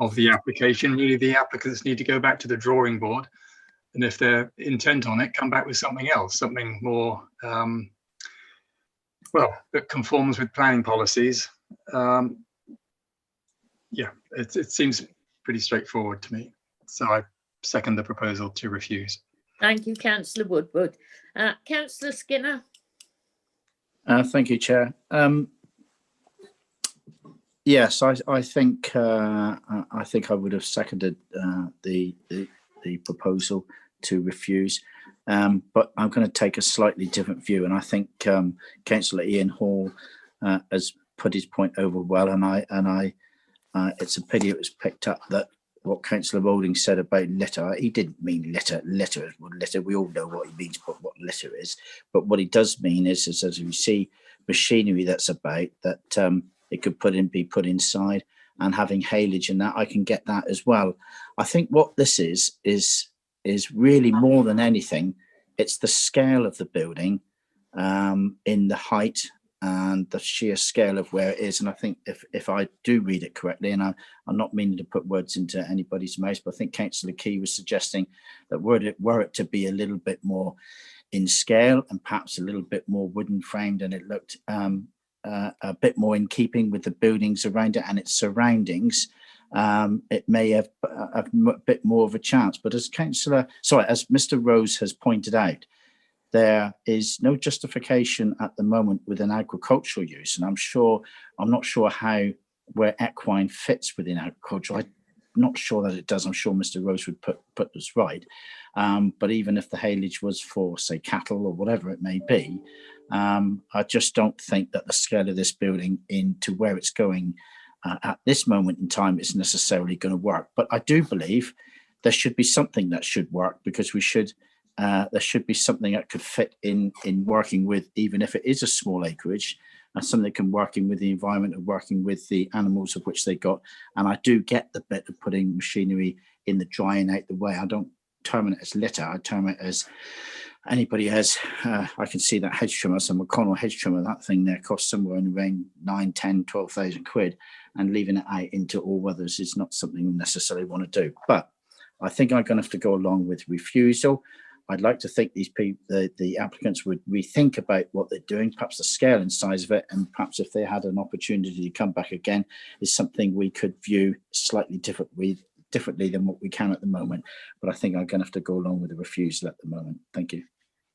of the application. Really, the applicants need to go back to the drawing board, and if they're intent on it, come back with something else, something more, well, that conforms with planning policies. Yeah, it seems pretty straightforward to me. So I second the proposal to refuse. Thank you, Councillor Woodward. Councillor Skinner. Thank you, Chair. Yes, I think I would have seconded the proposal to refuse, but I'm going to take a slightly different view, and I think Councillor Ian Hall has put his point over well, and I it's a pity it was picked up that what Councillor Moulding said about litter. He didn't mean litter. Litter is litter. We all know what he means, but what litter is. But what he does mean is as we see machinery that's about that. It could be put inside, and having haylage in that, I can get that as well. I think what this is really more than anything, it's the scale of the building in the height and the sheer scale of where it is. And I think if I do read it correctly, and I'm not meaning to put words into anybody's mouth, but I think Councillor Key was suggesting that were it to be a little bit more in scale and perhaps a little bit more wooden framed, and it looked a bit more in keeping with the buildings around it and its surroundings, it may have a bit more of a chance. But as Mr. Rose has pointed out, there is no justification at the moment with an agricultural use, and I'm not sure where equine fits within agriculture. I'm not sure that it does. I'm sure Mr. Rose would put this right. But even if the haylage was for, say, cattle or whatever it may be, I just don't think that the scale of this building into where it's going at this moment in time is necessarily going to work. But I do believe there should be something that should work, because there should be something that could fit in working with, even if it is a small acreage, and something that can work in with the environment and working with the animals of which they got. And I do get the bit of putting machinery in the drying out the way. I don't term it as litter. I term it as anybody has. I can see that hedge trimmer, some McConnell hedge trimmer, that thing there costs somewhere in the range 9, 10, 12,000 quid, and leaving it out into all weathers is not something we necessarily want to do. But I think I'm going to have to go along with refusal. I'd like to think these people, the applicants, would rethink about what they're doing, perhaps the scale and size of it, and perhaps if they had an opportunity to come back again, is something we could view slightly differently than what we can at the moment. But I think I'm going to have to go along with the refusal at the moment. Thank you.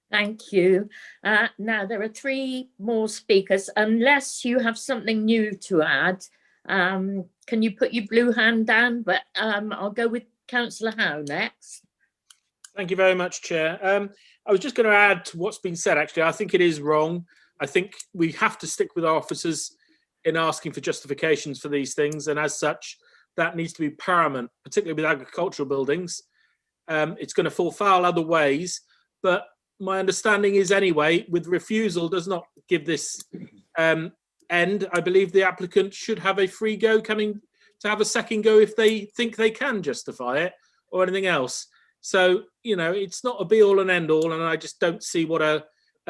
Thank you. Now there are 3 more speakers. Unless you have something new to add, can you put your blue hand down? But I'll go with Councillor Howe next. Thank you very much, Chair. I was just going to add to what's been said, actually. I think it is wrong. I think we have to stick with our officers in asking for justifications for these things. And as such, that needs to be paramount, particularly with agricultural buildings. It's going to fall foul other ways. But my understanding is anyway, with refusal does not give this end. I believe the applicant should have a free go coming to have a second go if they think they can justify it or anything else. So, you know, it's not a be all and end all, and I just don't see what a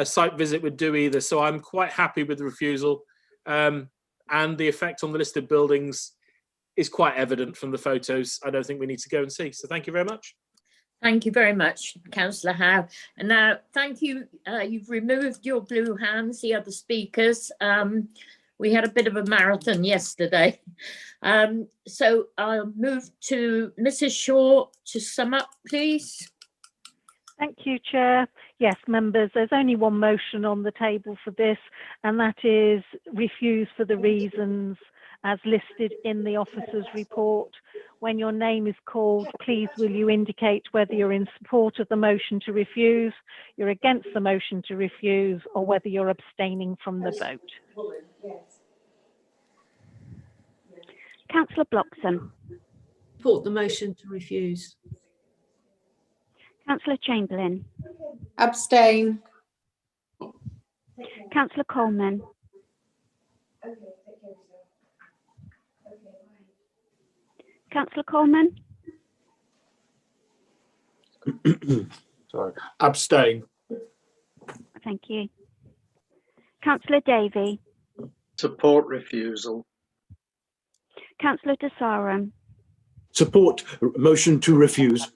site visit would do either. So I'm quite happy with the refusal, and the effect on the listed buildings is quite evident from the photos. I don't think we need to go and see. So thank you very much. Thank you very much, Councillor Howe. And now, thank you. You've removed your blue hands, the other speakers. We had a bit of a marathon yesterday. So I'll move to Mrs. Shaw to sum up, please. Thank you, Chair. Yes, members, there's only one motion on the table for this, and that is refuse for the reasons as listed in the officer's report. When your name is called, please will you indicate whether you're in support of the motion to refuse, you're against the motion to refuse, or whether you're abstaining from the vote. Councillor Bloxham. Support the motion to refuse. Councillor Chamberlain. Abstain. Councillor Coleman. Councillor Coleman. Sorry. Abstain. Thank you. Councillor Davey. Support refusal. Councillor De Sarum. Support motion to refuse.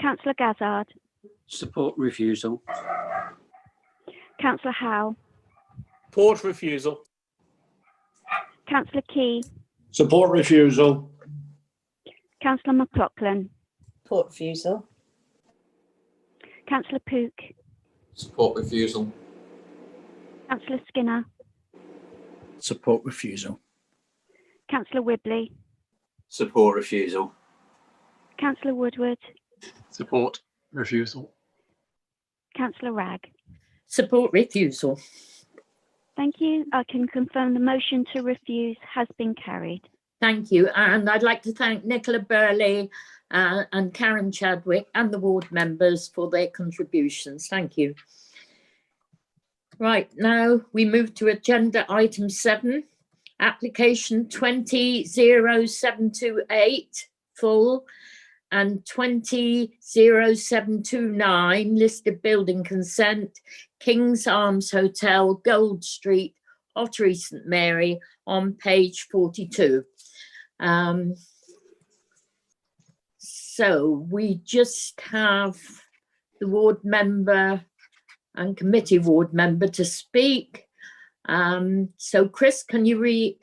Councillor Gazzard. Support refusal. Councillor Howe. Support refusal. Councillor Key. Support refusal. Councillor McLaughlin. Support refusal. Councillor Pook. Support refusal. Councillor Skinner. Support refusal. Councillor Whibley. Support refusal. Councillor Woodward. Support refusal. Councillor Ragg. Support refusal. Thank you. I can confirm the motion to refuse has been carried. Thank you. And I'd like to thank Nicola Burley and Karen Chadwick and the ward members for their contributions. Thank you. Right, now we move to agenda item 7, application 200728 full and 200729 listed building consent, King's Arms Hotel, Gold Street, Ottery St Mary, on page 42. So we just have the ward member and committee ward member to speak. So Chris, can you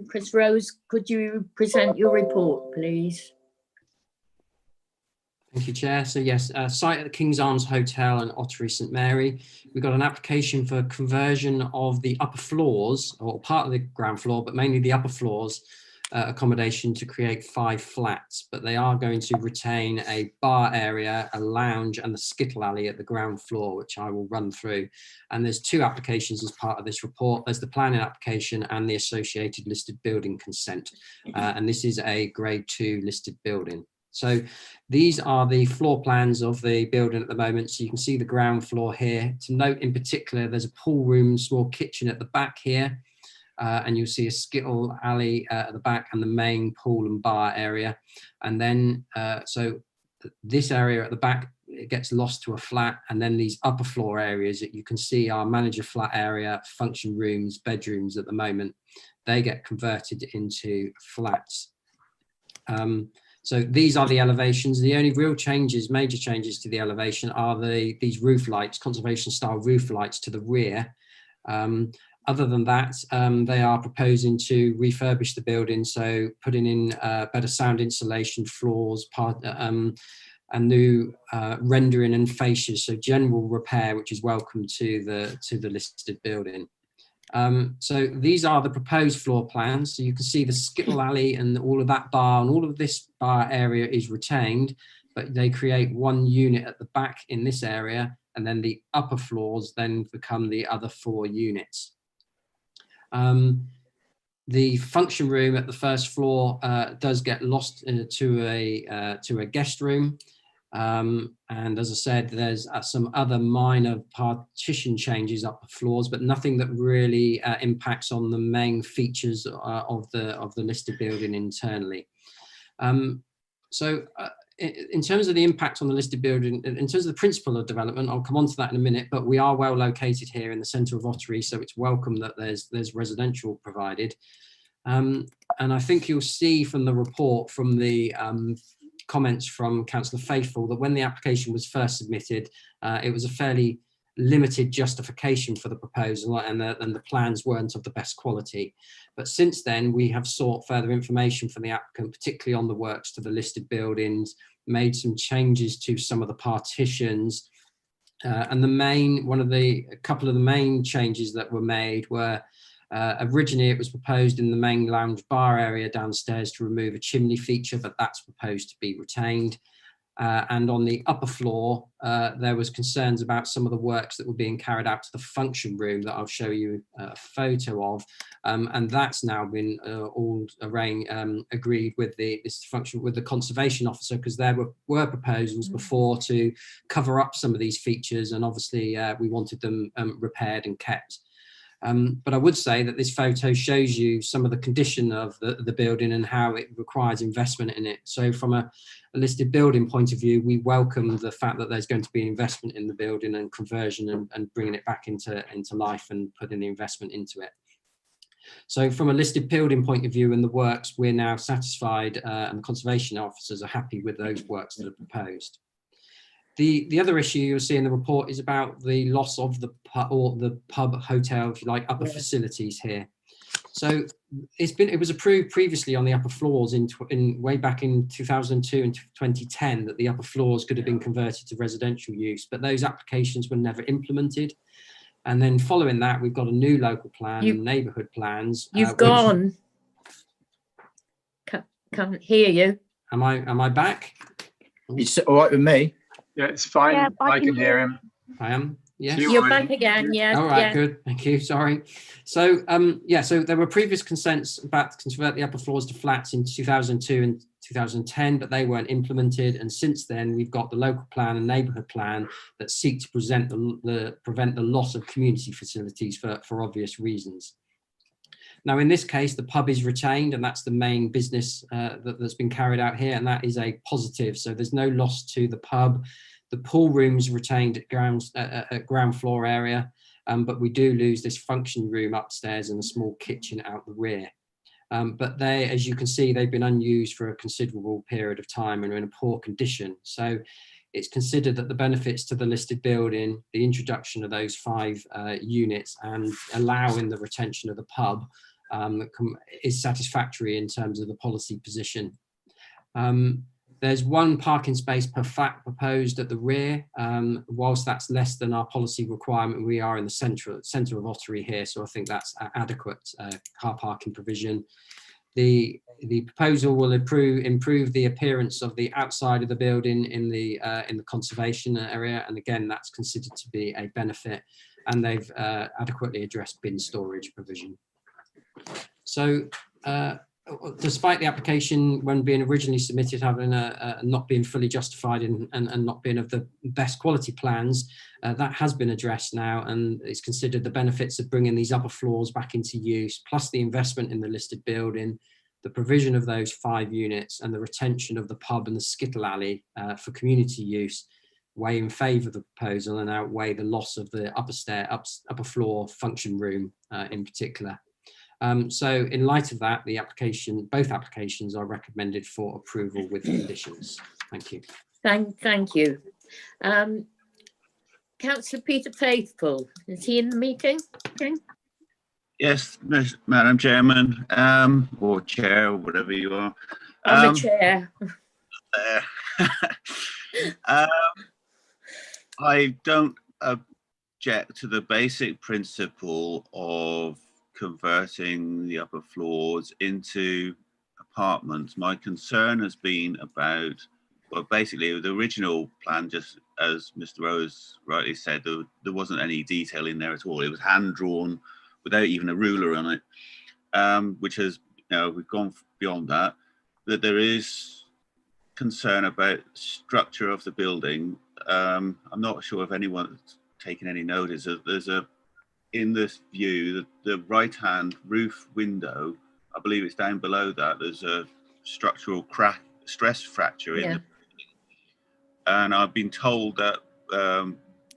Chris Rose, could you present your report, please? Thank you, Chair. So yes, site at the King's Arms Hotel and Ottery St Mary. We've got an application for conversion of the upper floors, or part of the ground floor, but mainly the upper floors, accommodation to create 5 flats, but they are going to retain a bar area, a lounge and the skittle alley at the ground floor, which I will run through. And there's 2 applications as part of this report. There's the planning application and the associated listed building consent. And this is a grade 2 listed building. So these are the floor plans of the building at the moment. So you can see the ground floor here. To note in particular, there's a pool room, small kitchen at the back here. And you'll see a skittle alley at the back and the main pool and bar area. And then, so this area at the back, it gets lost to a flat. And then these upper floor areas that you can see are manager flat area, function rooms, bedrooms at the moment. They get converted into flats. So these are the elevations. The only real changes, major changes to the elevation are these roof lights, conservation style roof lights to the rear. Other than that, they are proposing to refurbish the building, so putting in better sound insulation, floors, and new rendering and fascias, so general repair, which is welcome to the listed building. So these are the proposed floor plans. So you can see the skittle alley and all of that bar, and all of this bar area is retained, but they create one unit at the back in this area, and then the upper floors then become the other 4 units. The function room at the first floor does get lost to a guest room. And as I said, there's some other minor partition changes up the floors, but nothing that really impacts on the main features of the listed building internally. In terms of the impact on the listed building, in terms of the principle of development, I'll come on to that in a minute, but we are well located here in the centre of Ottery, so it's welcome that there's residential provided. And I think you'll see from the report, from the comments from Councillor Faithful, that when the application was first submitted, it was a fairly limited justification for the proposal, and the plans weren't of the best quality. But since then, we have sought further information from the applicant, particularly on the works to the listed buildings, made some changes to some of the partitions. And a couple of the main changes that were made were, originally it was proposed in the main lounge bar area downstairs to remove a chimney feature, but that's proposed to be retained. And on the upper floor, there was concerns about some of the works that were being carried out to the function room that I'll show you a photo of, and that's now been all agreed with the conservation officer, because there were proposals before to cover up some of these features, and obviously we wanted them repaired and kept. But I would say that this photo shows you some of the condition of the building and how it requires investment in it. So from a listed building point of view, we welcome the fact that there's going to be investment in the building and conversion and bringing it back into life and putting the investment into it. So from a listed building point of view and the works, we're now satisfied, and the conservation officers are happy with those works that are proposed. The other issue you'll see in the report is about the loss of the pub hotel, if you like, upper facilities here. So it was approved previously on the upper floors in way back in 2002 and 2010 that the upper floors could have been converted to residential use, but those applications were never implemented. And then following that, we've got a new local plan and neighbourhood plans. You've gone. Can't hear you. Am I back? It's all right with me. Yeah, it's fine. Yeah, I can hear him. I am. Yes. You're back again. Yeah. All right. Yeah. Good. Thank you. Sorry. So so there were previous consents about to convert the upper floors to flats in 2002 and 2010, but they weren't implemented. And since then, we've got the local plan and neighbourhood plan that seek to prevent the loss of community facilities for obvious reasons. Now, in this case, the pub is retained, and that's the main business that's been carried out here, and that is a positive. So there's no loss to the pub. The pool room's retained at ground floor area, but we do lose this function room upstairs and a small kitchen out the rear. But they, as you can see, they've been unused for a considerable period of time and are in a poor condition. So it's considered that the benefits to the listed building, the introduction of those 5 units and allowing the retention of the pub is satisfactory in terms of the policy position. There's 1 parking space per flat proposed at the rear. Whilst that's less than our policy requirement, we are in the centre of Ottery here, so I think that's adequate car parking provision. The proposal will improve the appearance of the outside of the building in the conservation area, and again, that's considered to be a benefit, and they've adequately addressed bin storage provision. So, despite the application, when being originally submitted, having not being fully justified and not being of the best quality plans, that has been addressed now, and it's considered the benefits of bringing these upper floors back into use, plus the investment in the listed building, the provision of those 5 units, and the retention of the pub and the skittle alley for community use, weigh in favour of the proposal and outweigh the loss of the upper floor function room in particular. So in light of that, both applications are recommended for approval with conditions. Thank you. Thank you. Councillor Peter Faithful, is he in the meeting? Okay. Yes, Madam Chairman, or Chair, or whatever you are. I'm the chair. I don't object to the basic principle of converting the upper floors into apartments. My concern has been about, well, basically the original plan, just as Mr. Rose rightly said, there wasn't any detail in there at all. It was hand drawn without even a ruler on it, which has, we've gone beyond that. That there is concern about structure of the building. I'm not sure if anyone's taken any notice. In this view, the right-hand roof window, I believe it's down below that, there's a structural crack, stress fracture in the building. And I've been told that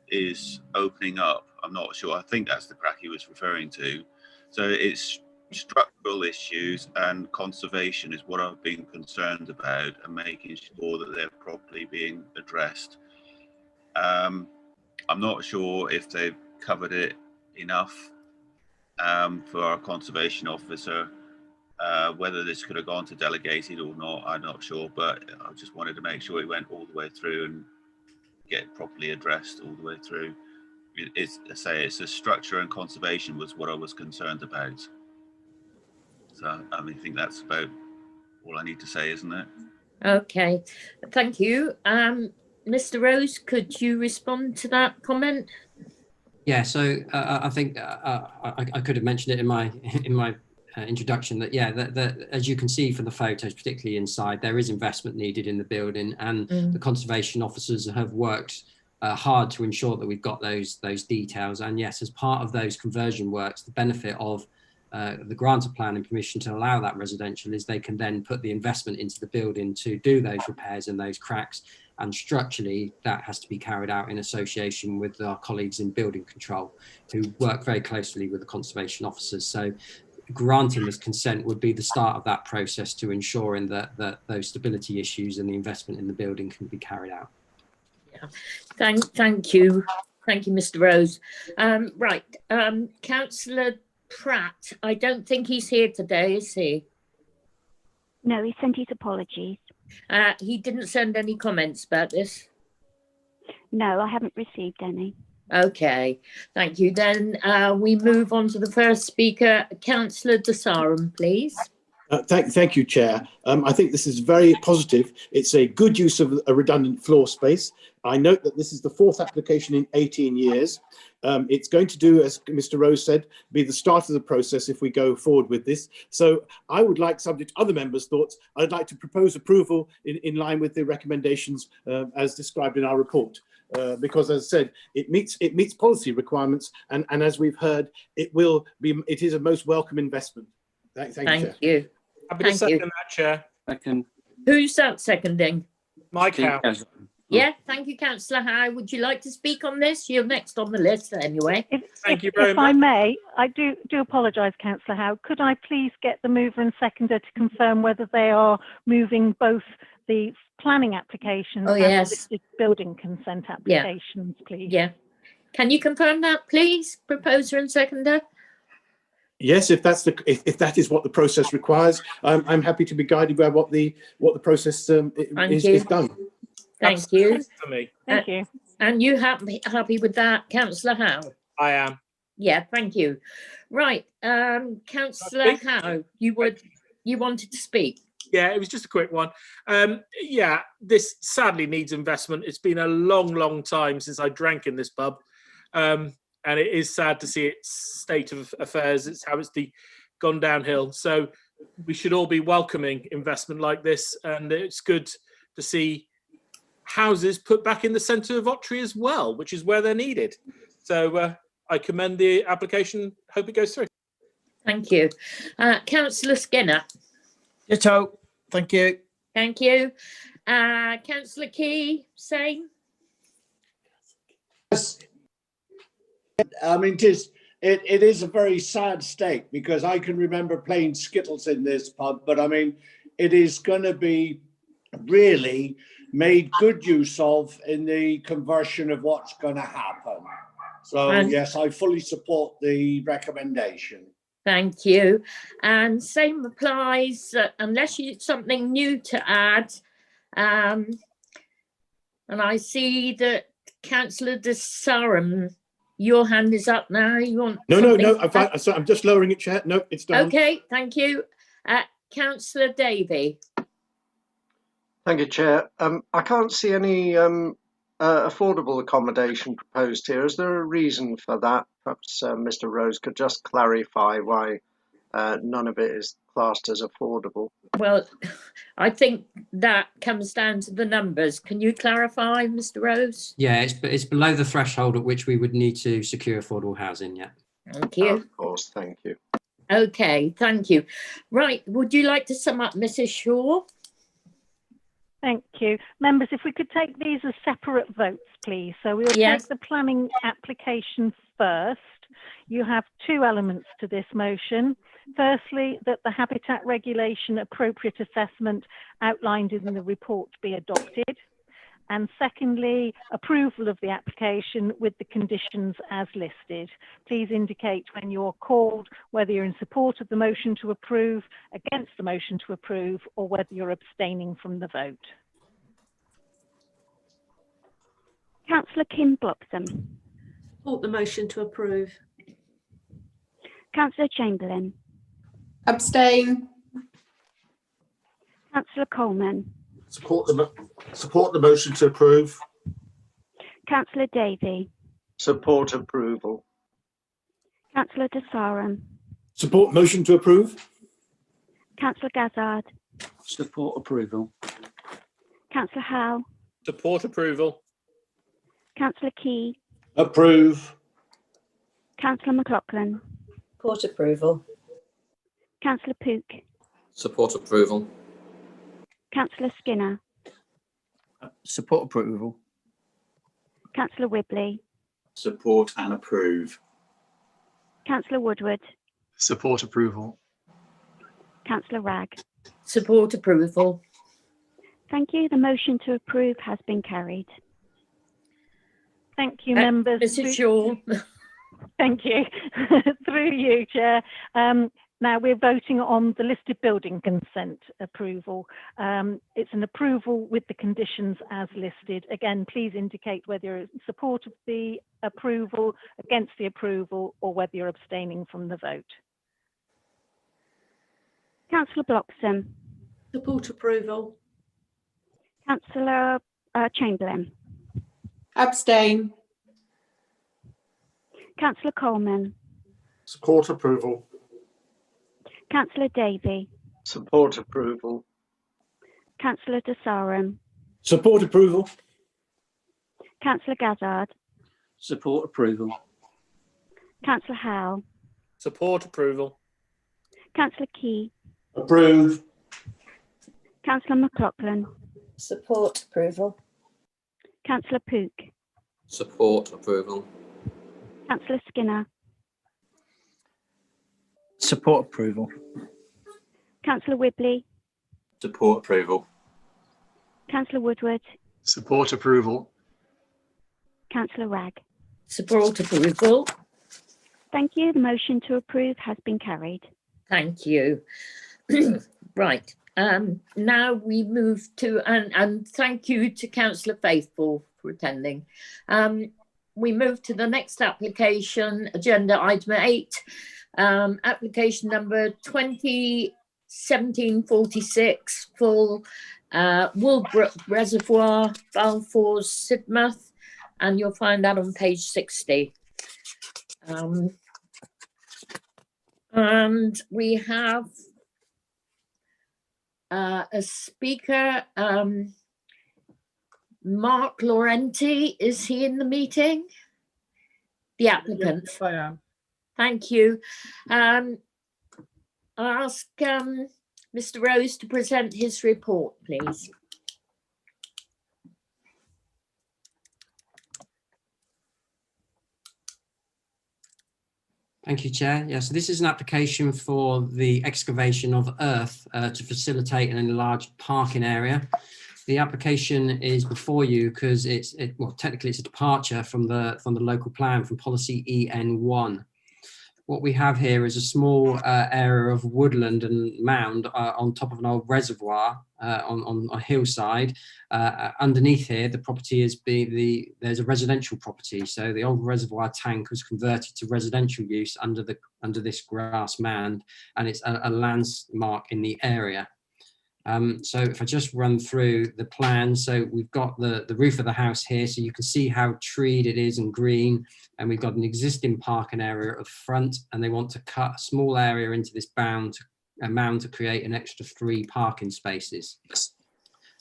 is opening up. I'm not sure. I think that's the crack he was referring to. So it's structural issues and conservation is what I've been concerned about, and making sure that they're properly being addressed. I'm not sure if they've covered it enough for our conservation officer. Whether this could have gone to delegated or not, I'm not sure, but I just wanted to make sure it went all the way through and get properly addressed all the way through. It's the structure and conservation was what I was concerned about. So I think that's about all I need to say, isn't it? Okay, thank you. Mr. Rose, could you respond to that comment? Yeah, so I think I could have mentioned it in my introduction that, yeah, that as you can see from the photos, particularly inside, there is investment needed in the building, and the conservation officers have worked hard to ensure that we've got those details. And yes, as part of those conversion works, the benefit of the grant of planning permission to allow that residential is they can then put the investment into the building to do those repairs and those cracks. And structurally, that has to be carried out in association with our colleagues in building control, who work very closely with the conservation officers. So granting this consent would be the start of that process to ensuring that those stability issues and the investment in the building can be carried out. Yeah, thank you, Mr. Rose. Right, Councillor Pratt, I don't think he's here today, is he? No, he sent his apologies. He didn't send any comments about this? No, I haven't received any. Okay, thank you. Then we move on to the first speaker, Councillor De Sarum, please. Thank you, Chair. I think this is very positive. It's a good use of a redundant floor space. I note that this is the fourth application in 18 years. It's going to do, as Mr. Rose said, be the start of the process if we go forward with this. So I would like, subject to other members' thoughts, I'd like to propose approval in line with the recommendations as described in our report. Because, as I said, it meets policy requirements, and as we've heard, it is a most welcome investment. Thank you. Happy to second that, Chair. Second. Who's that seconding? Mike Howe. Yeah, thank you, Councillor Howe. Would you like to speak on this? You're next on the list anyway. Thank you very If much. I may, I do apologise, Councillor Howe. Could I please get the mover and seconder to confirm whether they are moving both the planning applications and the building consent applications, please? Yeah. Can you confirm that, please, proposer and seconder? Yes, if that is what the process requires, I'm happy to be guided by what the process is done. Thank you. For me. Thank you. And you happy with that, Councillor Howe? I am. Yeah, thank you. Right, Councillor Howe, you wanted to speak. Yeah, it was just a quick one. Yeah, this sadly needs investment. It's been a long time since I drank in this pub. And it is sad to see its state of affairs. It's how it's gone downhill. So we should all be welcoming investment like this. And it's good to see houses put back in the centre of Ottery as well, which is where they're needed. So I commend the application. Hope it goes through. Thank you. Councillor Skinner. Ditto. Thank you. Thank you. Councillor Key, same. I mean, it is it is a very sad state, because I can remember playing Skittles in this pub, but I mean, it is going to be really made good use of in the conversion of what's going to happen. So And- yes, I fully support the recommendation. Thank you. And same applies, unless you something new to add. And I see that Councillor De Sarum, your hand is up now. You want No, something? I'm just lowering it, Chair. No, it's done. Okay, thank you. Councillor Davey. Thank you, Chair. I can't see any affordable accommodation proposed here. Is there a reason for that? Perhaps Mr. Rose could just clarify why none of it is classed as affordable. Well, I think that comes down to the numbers. Can you clarify, Mr. Rose? Yeah, it's below the threshold at which we would need to secure affordable housing. Yeah. Thank you. Of course, thank you. Okay, thank you. Right, would you like to sum up, Mrs. Shaw? Thank you. Members, if we could take these as separate votes, please. So we'll Yes. take the planning application first. You have two elements to this motion. Firstly, that the habitat regulation appropriate assessment outlined in the report be adopted. And secondly, approval of the application with the conditions as listed. Please indicate when you're called whether you're in support of the motion to approve, against the motion to approve, or whether you're abstaining from the vote. Councillor Kim Bloxham. Support the motion to approve. Councillor Chamberlain. Abstain. Councillor Coleman. Support the motion to approve. Councillor Davey. Support approval. Councillor De Sarum. Support motion to approve. Councillor Gazzard. Support approval. Councillor Howe. Support approval. Councillor Key. Approve. Councillor McLaughlin. Support approval. Councillor Pook. Support approval. Councillor Skinner. Support approval. Councillor Wibley. Support and approve. Councillor Woodward. Support approval. Councillor Ragg. Support approval. Thank you. The motion to approve has been carried. Thank you, members. Mrs. Shaw. Thank you. Through you, Chair. Now we're voting on the listed building consent approval. It's an approval with the conditions as listed. Again, please indicate whether you're in support of the approval, against the approval, or whether you're abstaining from the vote. Councillor Bloxham. Support approval. Councillor Chamberlain. Abstain. Councillor Coleman. Support approval. Councillor Davey. Support approval. Councillor De Sarum. Support approval. Councillor Gazzard. Support approval. Councillor Howe. Support approval. Councillor Key. Approve. Councillor McLaughlin. Support approval. Councillor Pook. Support approval. Councillor Skinner. Support approval. Councillor Wibley. Support approval. Councillor Woodward. Support approval. Councillor Ragg. Support approval. Thank you. The motion to approve has been carried. Thank you. Right. Now we move to, and thank you to Councillor Faithful for attending. We move to the next application, agenda item 8, application number 2017-46, full Woolbrook Reservoir, Balfours, Sidmouth, and you'll find that on page 60. And we have a speaker, Mark Laurenti. Is he in the meeting? The applicant. Yes, I am. Thank you. I'll ask Mr. Rose to present his report, please. Thank you, Chair. Yeah, so this is an application for the excavation of earth to facilitate an enlarged parking area. The application is before you because well, technically it's a departure from the local plan, from policy EN1. What we have here is a small area of woodland and mound on top of an old reservoir on a hillside. Underneath here, the property is there's a residential property. So the old reservoir tank was converted to residential use under this grass mound, and it's a landmark in the area. So if I just run through the plan, so we've got the roof of the house here, so you can see how treed it is and green, and we've got an existing parking area at the front, and they want to cut a small area into this mound to create an extra 3 parking spaces.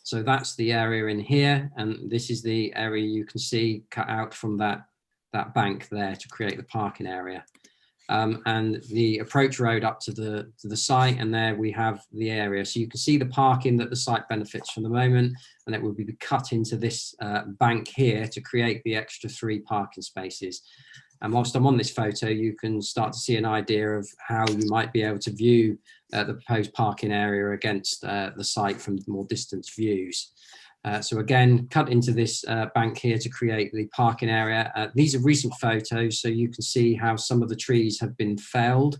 So that's the area in here, and this is the area you can see cut out from that bank there to create the parking area. And the approach road up to the site, and there we have the area. So you can see the parking that the site benefits from the moment, and it will be cut into this bank here to create the extra 3 parking spaces. And whilst I'm on this photo, you can start to see an idea of how you might be able to view the proposed parking area against the site from more distant views. So again, cut into this bank here to create the parking area. These are recent photos, so you can see how some of the trees have been felled.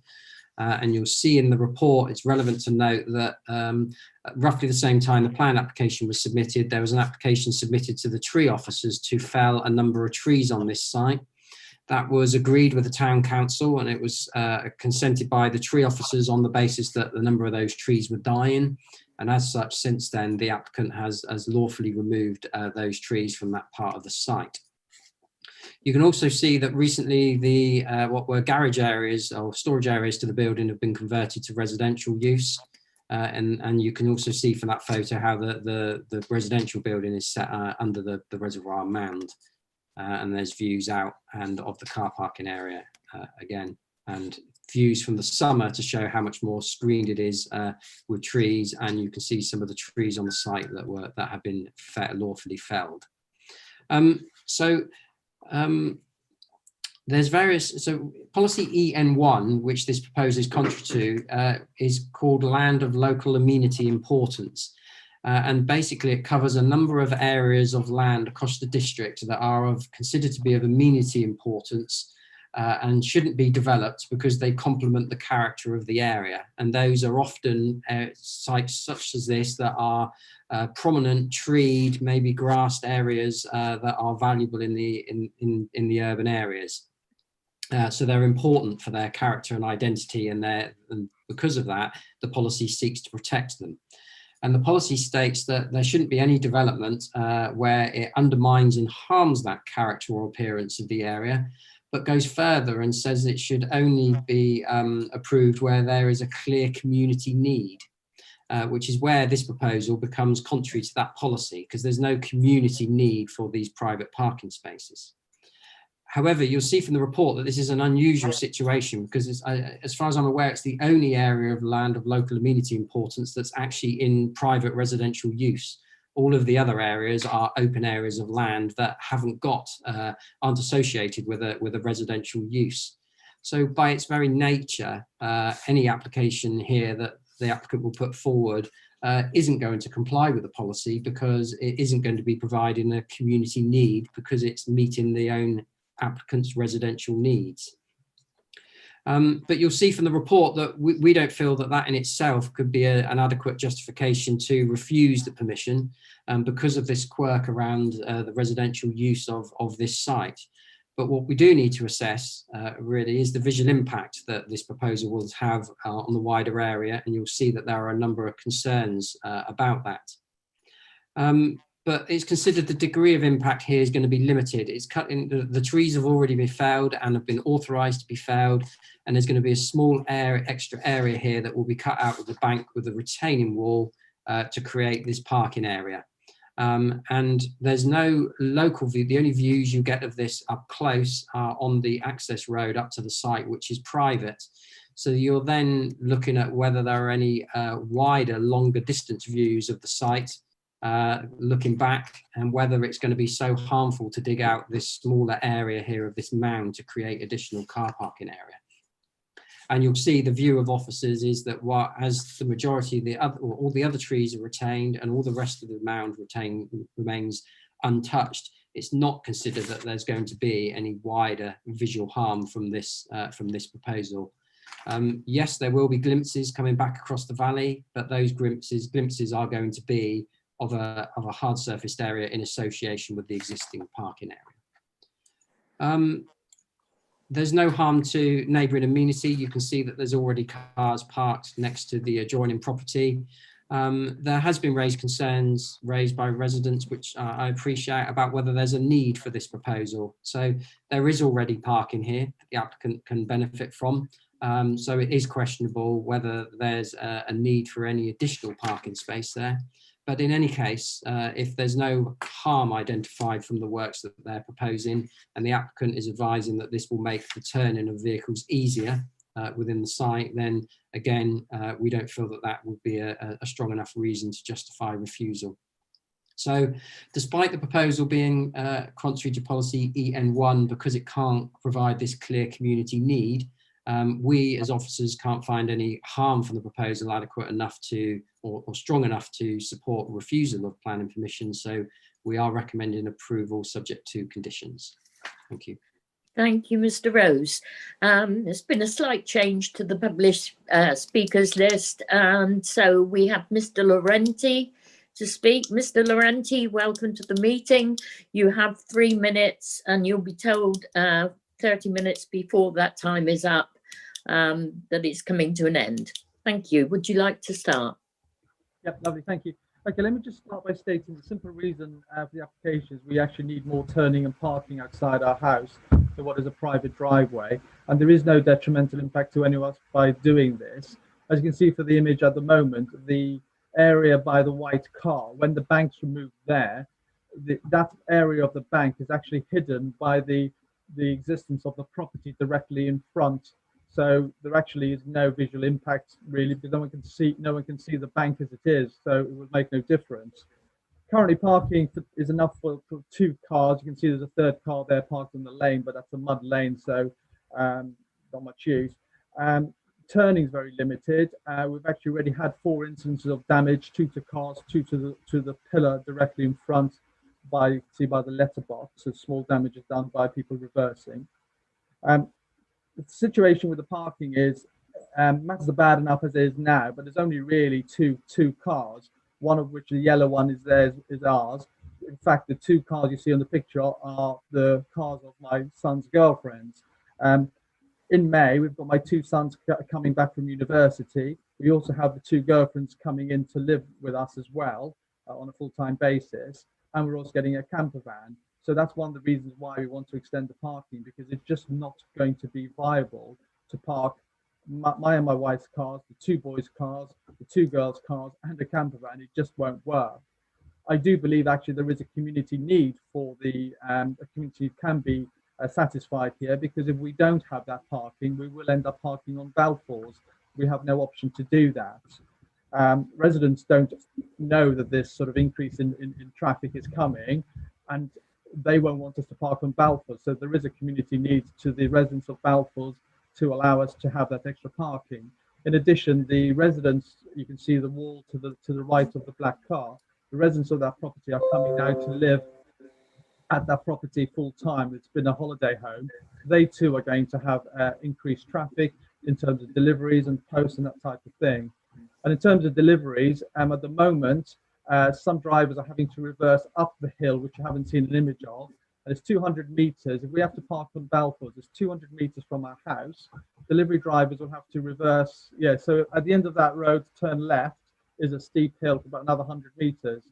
And you'll see in the report, it's relevant to note that roughly the same time the plan application was submitted, there was an application submitted to the tree officers to fell a number of trees on this site. That was agreed with the town council, and it was consented by the tree officers on the basis that the number of those trees were dying. And as such, since then, the applicant has lawfully removed those trees from that part of the site. You can also see that recently the what were garage areas or storage areas to the building have been converted to residential use. And you can also see from that photo how the residential building is set under the reservoir mound. And there's views out and of the car parking area again, and views from the summer to show how much more screened it is with trees. And you can see some of the trees on the site that have been lawfully felled. There's various, so policy EN1, which this proposal is contrary to, is called Land of Local Amenity Importance. And basically it covers a number of areas of land across the district that are considered to be of amenity importance and shouldn't be developed because they complement the character of the area. And those are often sites such as this that are prominent treed, maybe grassed areas that are valuable in the urban areas. So they're important for their character and identity, and because of that, the policy seeks to protect them. And the policy states that there shouldn't be any development where it undermines and harms that character or appearance of the area, but goes further and says it should only be approved where there is a clear community need, which is where this proposal becomes contrary to that policy, because there's no community need for these private parking spaces. However, you'll see from the report that this is an unusual situation because as far as I'm aware, it's the only area of land of local amenity importance that's actually in private residential use. All of the other areas are open areas of land that aren't associated with a residential use. So by its very nature, any application here that the applicant will put forward isn't going to comply with the policy because it isn't going to be providing a community need because it's meeting the own applicant's residential needs. But you'll see from the report that we don't feel that in itself could be an adequate justification to refuse the permission because of this quirk around the residential use of this site. But what we do need to assess really is the visual impact that this proposal will have on the wider area, and you'll see that there are a number of concerns about that. But it's considered the degree of impact here is going to be limited. It's cut in, the trees have already been felled and have been authorised to be felled, and there's going to be a small extra area here that will be cut out of the bank with a retaining wall to create this parking area. And there's no local view. The only views you get of this up close are on the access road up to the site, which is private. So you're then looking at whether there are any wider, longer distance views of the site looking back, and whether it's going to be so harmful to dig out this smaller area here of this mound to create additional car parking area. And you'll see the view of officers is that as the majority of the other, or all the other trees are retained and all the rest of the mound remains untouched, it's not considered that there's going to be any wider visual harm from this proposal. Yes, there will be glimpses coming back across the valley, but those glimpses are going to be of a hard surfaced area in association with the existing parking area. There's no harm to neighbouring amenity. You can see that there's already cars parked next to the adjoining property. There has been concerns raised by residents, which I appreciate, about whether there's a need for this proposal. So there is already parking here the applicant can benefit from. So it is questionable whether there's a need for any additional parking space there. But in any case, if there's no harm identified from the works that they're proposing, and the applicant is advising that this will make the turning of vehicles easier within the site, then again, we don't feel that that would be a strong enough reason to justify refusal. So despite the proposal being contrary to policy EN1, because it can't provide this clear community need, we as officers can't find any harm from the proposal adequate enough to, or strong enough to support refusal of planning permission. So we are recommending approval subject to conditions. Thank you. Thank you, Mr. Rose. There's been a slight change to the published speakers list. So we have Mr. Laurenti to speak. Mr. Laurenti, welcome to the meeting. You have 3 minutes and you'll be told 30 minutes before that time is up that it's coming to an end. Thank you. Would you like to start? Yep, lovely. Thank you. Okay, let me just start by stating the simple reason for the application is we actually need more turning and parking outside our house to what is a private driveway, and there is no detrimental impact to anyone else by doing this. As you can see for the image at the moment, the area by the white car, when the bank's removed there, that area of the bank is actually hidden by the existence of the property directly in front. So there actually is no visual impact really, because no one can see the bank as it is, so it would make no difference. Currently parking is enough for 2 cars. You can see there's a 3rd car there parked in the lane, but that's a mud lane, so not much use. Turning is very limited. We've actually already had 4 instances of damage, 2 to cars, 2 to the pillar directly in front by the letterbox. So small damage is done by people reversing. The situation with the parking is matters are bad enough as it is now, but there's only really two cars, one of which the yellow one is ours. In fact, the 2 cars you see on the picture are the cars of my son's girlfriends. In May, we've got my 2 sons coming back from university. We also have the 2 girlfriends coming in to live with us as well on a full-time basis. And we're also getting a camper van. So that's one of the reasons why we want to extend the parking, because it's just not going to be viable to park my and my wife's cars, the 2 boys' cars, the 2 girls' cars, and a camper van. It just won't work. I do believe actually there is a community need for a community can be satisfied here, because if we don't have that parking, we will end up parking on Balfours. We have no option to do that. Residents don't know that this sort of increase in traffic is coming, and they won't want us to park on Balfours. So there is a community need to the residents of Balfours to allow us to have that extra parking. In addition, the residents, you can see the wall to the right of the black car, the residents of that property are coming now to live at that property full time. It's been a holiday home. They too are going to have increased traffic in terms of deliveries and posts and that type of thing. And in terms of deliveries, at the moment, some drivers are having to reverse up the hill, which you haven't seen an image of. And it's 200 meters. If we have to park on Balfours, it's 200 meters from our house. Delivery drivers will have to reverse. Yeah, so at the end of that road, to turn left is a steep hill for about another 100 meters.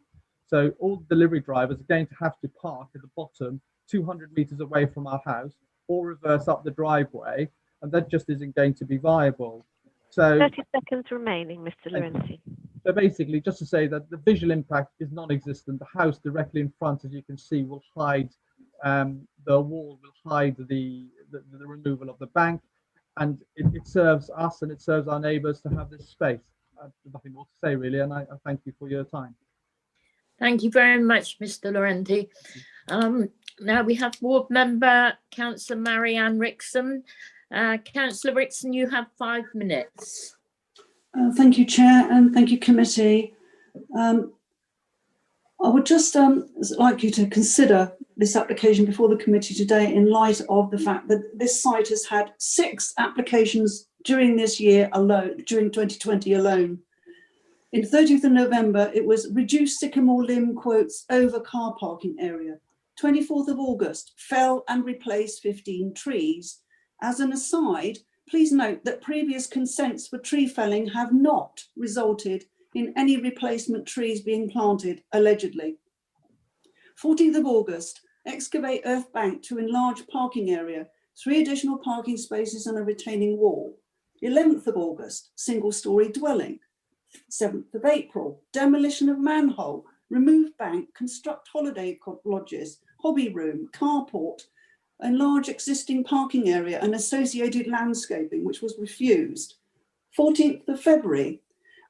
So all the delivery drivers are going to have to park at the bottom, 200 meters away from our house, or reverse up the driveway, and that just isn't going to be viable. So 30 seconds remaining, Mr. Laurenti. So basically, just to say that the visual impact is non-existent. The house directly in front, as you can see, will hide, the wall will hide the removal of the bank, and it serves us and it serves our neighbours to have this space. There's nothing more to say really, and I thank you for your time. Thank you very much, Mr. Laurenti. Now we have Ward Member Councillor Marianne Rickson. Councillor Rickson, you have 5 minutes. Thank you, Chair, and thank you, Committee. I would just like you to consider this application before the committee today in light of the fact that this site has had 6 applications during this year alone, during 2020 alone. In 30th of November, it was reduced sycamore limb quotes over car parking area. 24th of August, fell and replaced 15 trees. As an aside, please note that previous consents for tree felling have not resulted in any replacement trees being planted, allegedly. 14th of August, excavate earth bank to enlarge parking area, 3 additional parking spaces and a retaining wall. 11th of August, single-storey dwelling. 7th of April, demolition of manhole, remove bank, construct holiday lodges, hobby room, carport, enlarge existing parking area and associated landscaping, which was refused. 14th of February,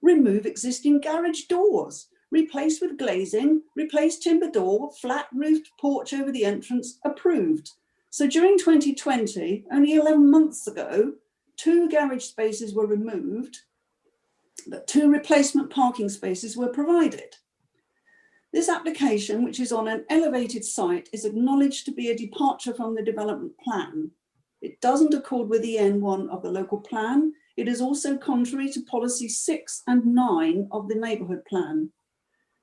remove existing garage doors, replace with glazing, replace timber door, flat roofed porch over the entrance, approved. So during 2020, only 11 months ago, 2 garage spaces were removed, but 2 replacement parking spaces were provided. This application, which is on an elevated site, is acknowledged to be a departure from the development plan. It doesn't accord with the N1 of the local plan. It is also contrary to policy 6 and 9 of the neighbourhood plan.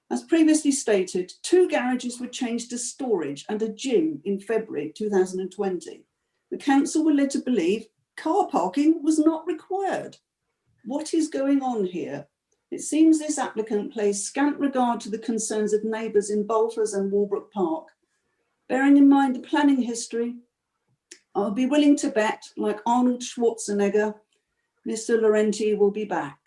As previously stated, 2 garages were changed to storage and a gym in February 2020. The council were led to believe car parking was not required. What is going on here? It seems this applicant pays scant regard to the concerns of neighbours in Bolfers and Walbrook Park. Bearing in mind the planning history, I'll be willing to bet, like Arnold Schwarzenegger, Mr. Laurenti will be back.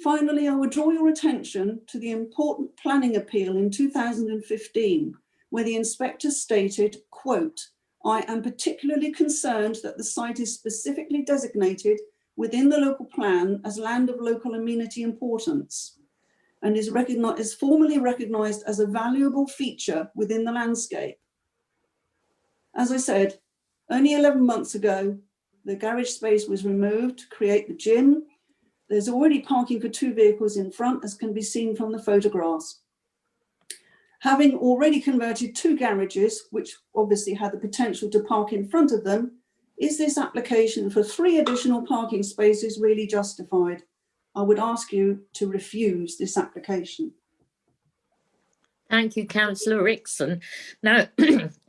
Finally, I would draw your attention to the important planning appeal in 2015, where the inspector stated, quote, "I am particularly concerned that the site is specifically designated within the local plan as land of local amenity importance and is formally recognised as a valuable feature within the landscape." As I said, only 11 months ago, the garage space was removed to create the gym. There's already parking for 2 vehicles in front, as can be seen from the photographs. Having already converted 2 garages, which obviously had the potential to park in front of them, is this application for 3 additional parking spaces really justified? I would ask you to refuse this application. Thank you, Councillor Rickson. Now,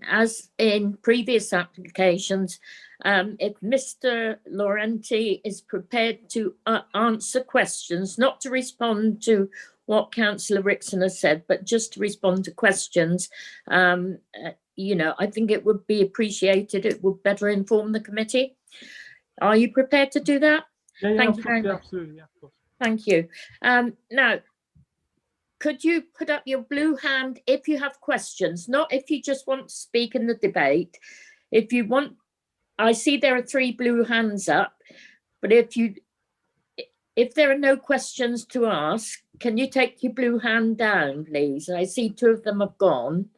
as in previous applications, if Mr. Laurenti is prepared to answer questions, not to respond to what Councillor Rickson has said, but just to respond to questions, you know, I think it would be appreciated. It would better inform the committee. Are you prepared to do that? Yeah, Thank you very much. Absolutely, yeah, of course. Thank you. Now, could you put up your blue hand if you have questions, not if you just want to speak in the debate. If you want, I see there are 3 blue hands up, but if there are no questions to ask, can you take your blue hand down, please? I see 2 of them have gone.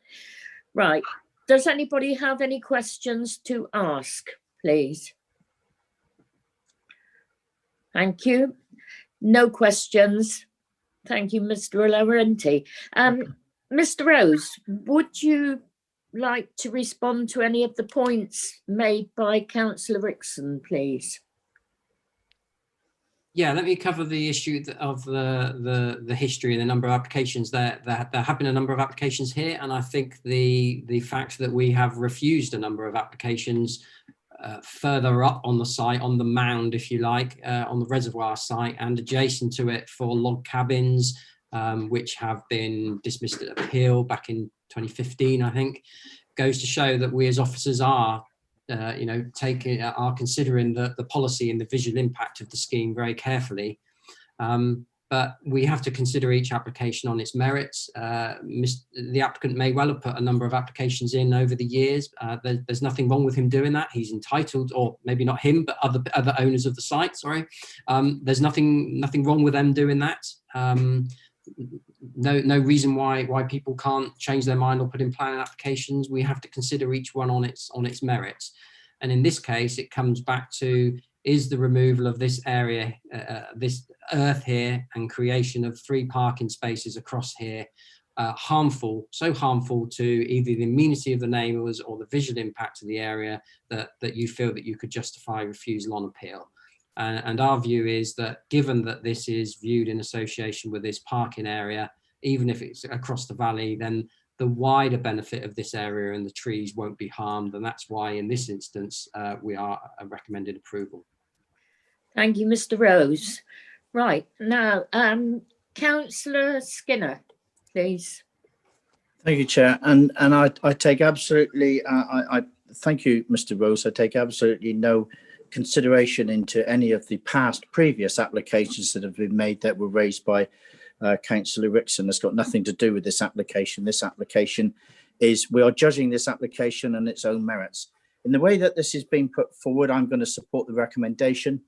Right. Does anybody have any questions to ask, please? Thank you. No questions. Thank you, Mr. Laurenti. Mr. Rose, would you like to respond to any of the points made by Councillor Rickson, please? Yeah, let me cover the issue of the history and the number of applications. There have been a number of applications here, and I think the fact that we have refused a number of applications further up on the site, on the mound, if you like, on the reservoir site and adjacent to it for log cabins, which have been dismissed at appeal back in 2015, I think, goes to show that we as officers are considering the policy and the visual impact of the scheme very carefully. But we have to consider each application on its merits. The applicant may well have put a number of applications in over the years. There's nothing wrong with him doing that. He's entitled, or maybe not him, but other owners of the site, sorry. There's nothing wrong with them doing that. No reason why people can't change their mind or put in planning applications. We have to consider each one on its merits. And in this case, it comes back to, is the removal of this area, this earth here, and creation of 3 parking spaces across here harmful, so harmful to either the amenity of the neighbours or the visual impact of the area that you feel that you could justify refusal on appeal. And our view is that given that this is viewed in association with this parking area, even if it's across the valley, then the wider benefit of this area and the trees won't be harmed. And that's why in this instance, we are recommended approval. Thank you, Mr. Rose. Right, now, Councillor Skinner, please. Thank you, Chair. And I take absolutely, I thank you, Mr. Rose. I take absolutely no consideration into any of the previous applications that have been made that were raised by Councillor Rickson. It's got nothing to do with this application. This application is, we are judging this application on its own merits. In the way that this is being put forward, I'm going to support the recommendation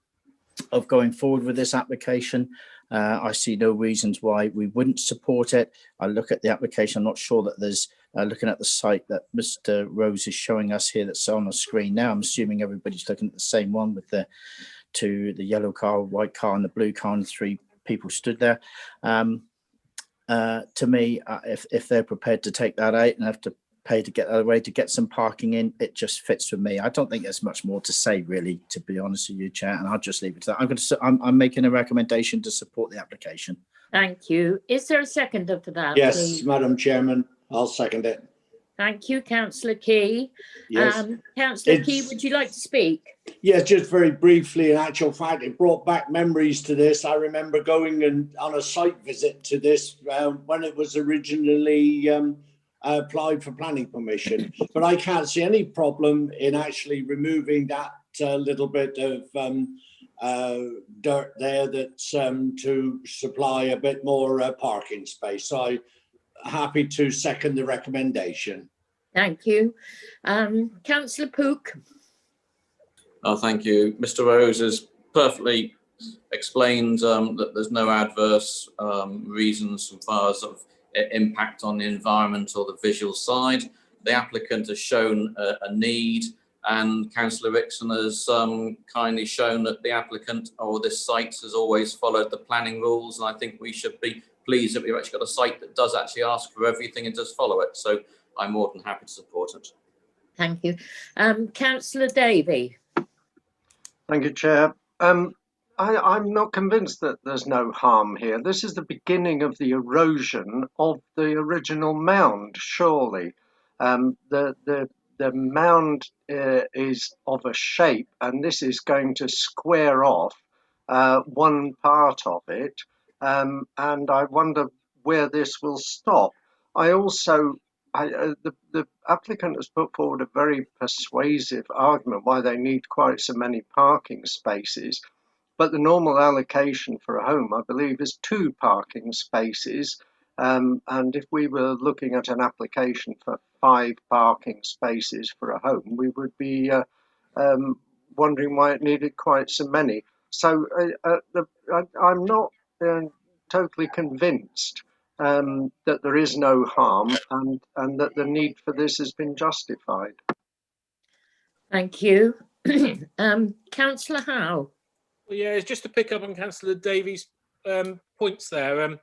of going forward with this application. I see no reasons why we wouldn't support it. I look at the application, I'm not sure that there's, looking at the site that Mr. Rose is showing us here that's on the screen now, I'm assuming everybody's looking at the same one with the yellow car, white car and the blue car and 3 people stood there. To me, if they're prepared to take that out and have to pay to get out of the way to get some parking in, it just fits for me. I don't think there's much more to say, really, to be honest with you, Chair, and I'll just leave it to that. I'm making a recommendation to support the application. Thank you. Is there a seconder for that? Yes, please? Madam Chairman, I'll second it. Thank you, Councillor Key. Yes. Councillor Key, would you like to speak? Yes, just very briefly. In actual fact, it brought back memories to this. I remember going on a site visit to this when it was originally applied for planning permission, but I can't see any problem in actually removing that little bit of dirt there that's to supply a bit more parking space. So I'm happy to second the recommendation. Thank you. Councillor Pook. Oh, thank you. Mr. Rose has perfectly explained that there's no adverse reasons as far as sort of impact on the environment or the visual side. The applicant has shown a need, and Councillor Rickson has kindly shown that the applicant or this site has always followed the planning rules, and I think we should be pleased that we've actually got a site that does actually ask for everything and does follow it. So I'm more than happy to support it. Thank you. Councillor Davey. Thank you, Chair. I'm not convinced that there's no harm here. This is the beginning of the erosion of the original mound, surely. The mound is of a shape, and this is going to square off one part of it, and I wonder where this will stop. I also, the applicant has put forward a very persuasive argument why they need quite so many parking spaces. But the normal allocation for a home, I believe, is 2 parking spaces. And if we were looking at an application for 5 parking spaces for a home, we would be wondering why it needed quite so many. So I'm not totally convinced that there is no harm and that the need for this has been justified. Thank you. Councillor Howe. Well, yeah, it's just to pick up on Councillor Davies' points there.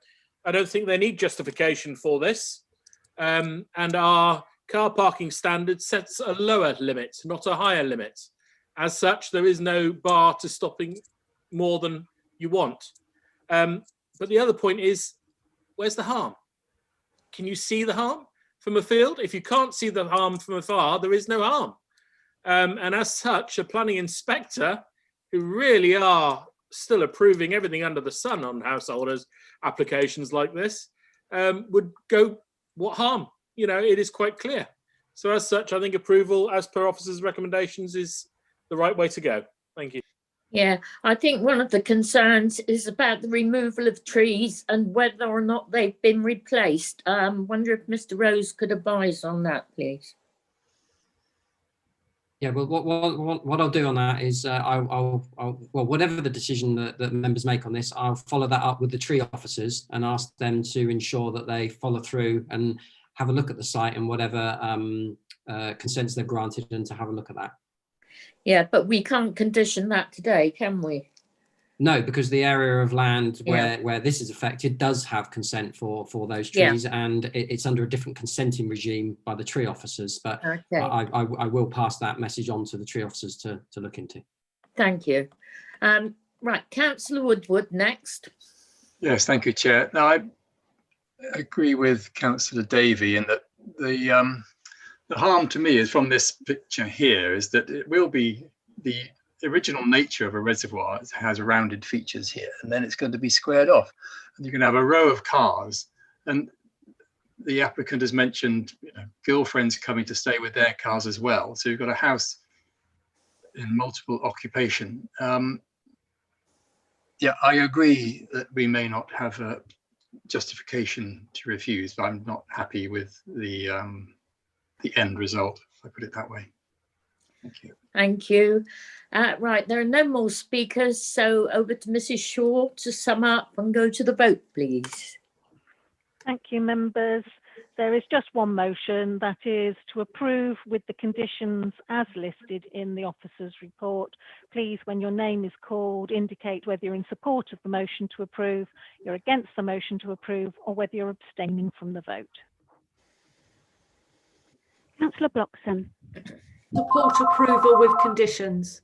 I don't think they need justification for this. And our car parking standard sets a lower limit, not a higher limit. As such, there is no bar to stopping more than you want. But the other point is, where's the harm? Can you see the harm from a field? If you can't see the harm from afar, there is no harm. And as such, a planning inspector, who really are still approving everything under the sun on householders applications like this, would go, what harm? You know, it is quite clear. So as such, I think approval as per officers' recommendations is the right way to go. Thank you. Yeah, I think one of the concerns is about the removal of trees and whether or not they've been replaced. Wonder if Mr. Rose could advise on that, please. Yeah, well, what I'll do on that is I'll whatever the decision that members make on this, I'll follow that up with the tree officers and ask them to ensure that they follow through and have a look at the site and whatever consents they've granted, and to have a look at that. Yeah, but we can't condition that today, can we? No, because the area of land Yeah. where this is affected does have consent for those Yeah. trees, and it's under a different consenting regime by the tree officers. But Okay. I will pass that message on to the tree officers to look into. Thank you. Right, Councillor Woodward next. Yes, thank you, Chair. Now, I agree with Councillor Davey in that the harm to me is from this picture here is that it will be the original nature of a reservoir. It has rounded features here, and then it's going to be squared off. And you're going to have a row of cars. And the applicant has mentioned girlfriends coming to stay with their cars as well. So you've got a house in multiple occupation. Yeah, I agree that we may not have a justification to refuse, but I'm not happy with the end result, if I put it that way. Thank you. Thank you. Right, there are no more speakers, so over to Mrs. Shaw to sum up and go to the vote, please. Thank you, members. There is just one motion, that is to approve with the conditions as listed in the officer's report. Please, when your name is called, indicate whether you're in support of the motion to approve, you're against the motion to approve, or whether you're abstaining from the vote. Councillor Bloxham. Support approval with conditions.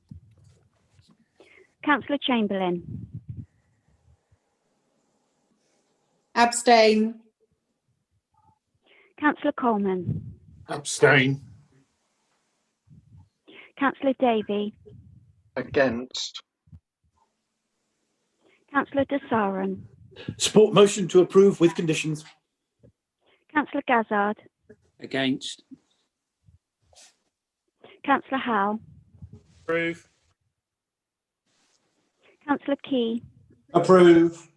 Councillor Chamberlain. Abstain. Councillor Coleman. Abstain. Councillor Davey. Against. Councillor De Saran. Support motion to approve with conditions. Councillor Gazzard. Against. Councillor Howell. Approve. Councillor Key. Approve.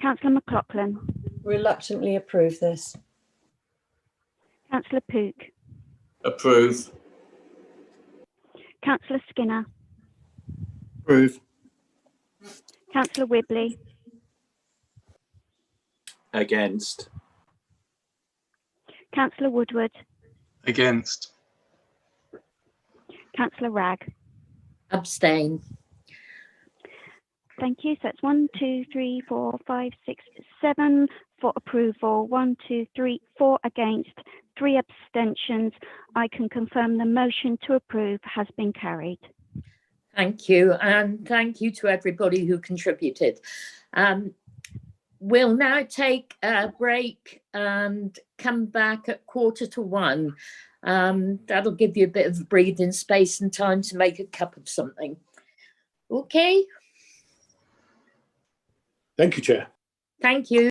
Councillor McLaughlin. Reluctantly approve this. Councillor Pook. Approve. Councillor Skinner. Approve. Councillor Whibley. Against. Councillor Woodward. Against. Councillor Ragg. Abstain. Thank you. So it's 1, 2, 3, 4, 5, 6, 7 for approval, 1, 2, 3, 4 against, 3 abstentions. I can confirm the motion to approve has been carried. Thank you, and thank you to everybody who contributed. We'll now take a break and come back at 1:45. That'll give you a bit of breathing space and time to make a cup of something. Okay. Thank you, Chair. Thank you.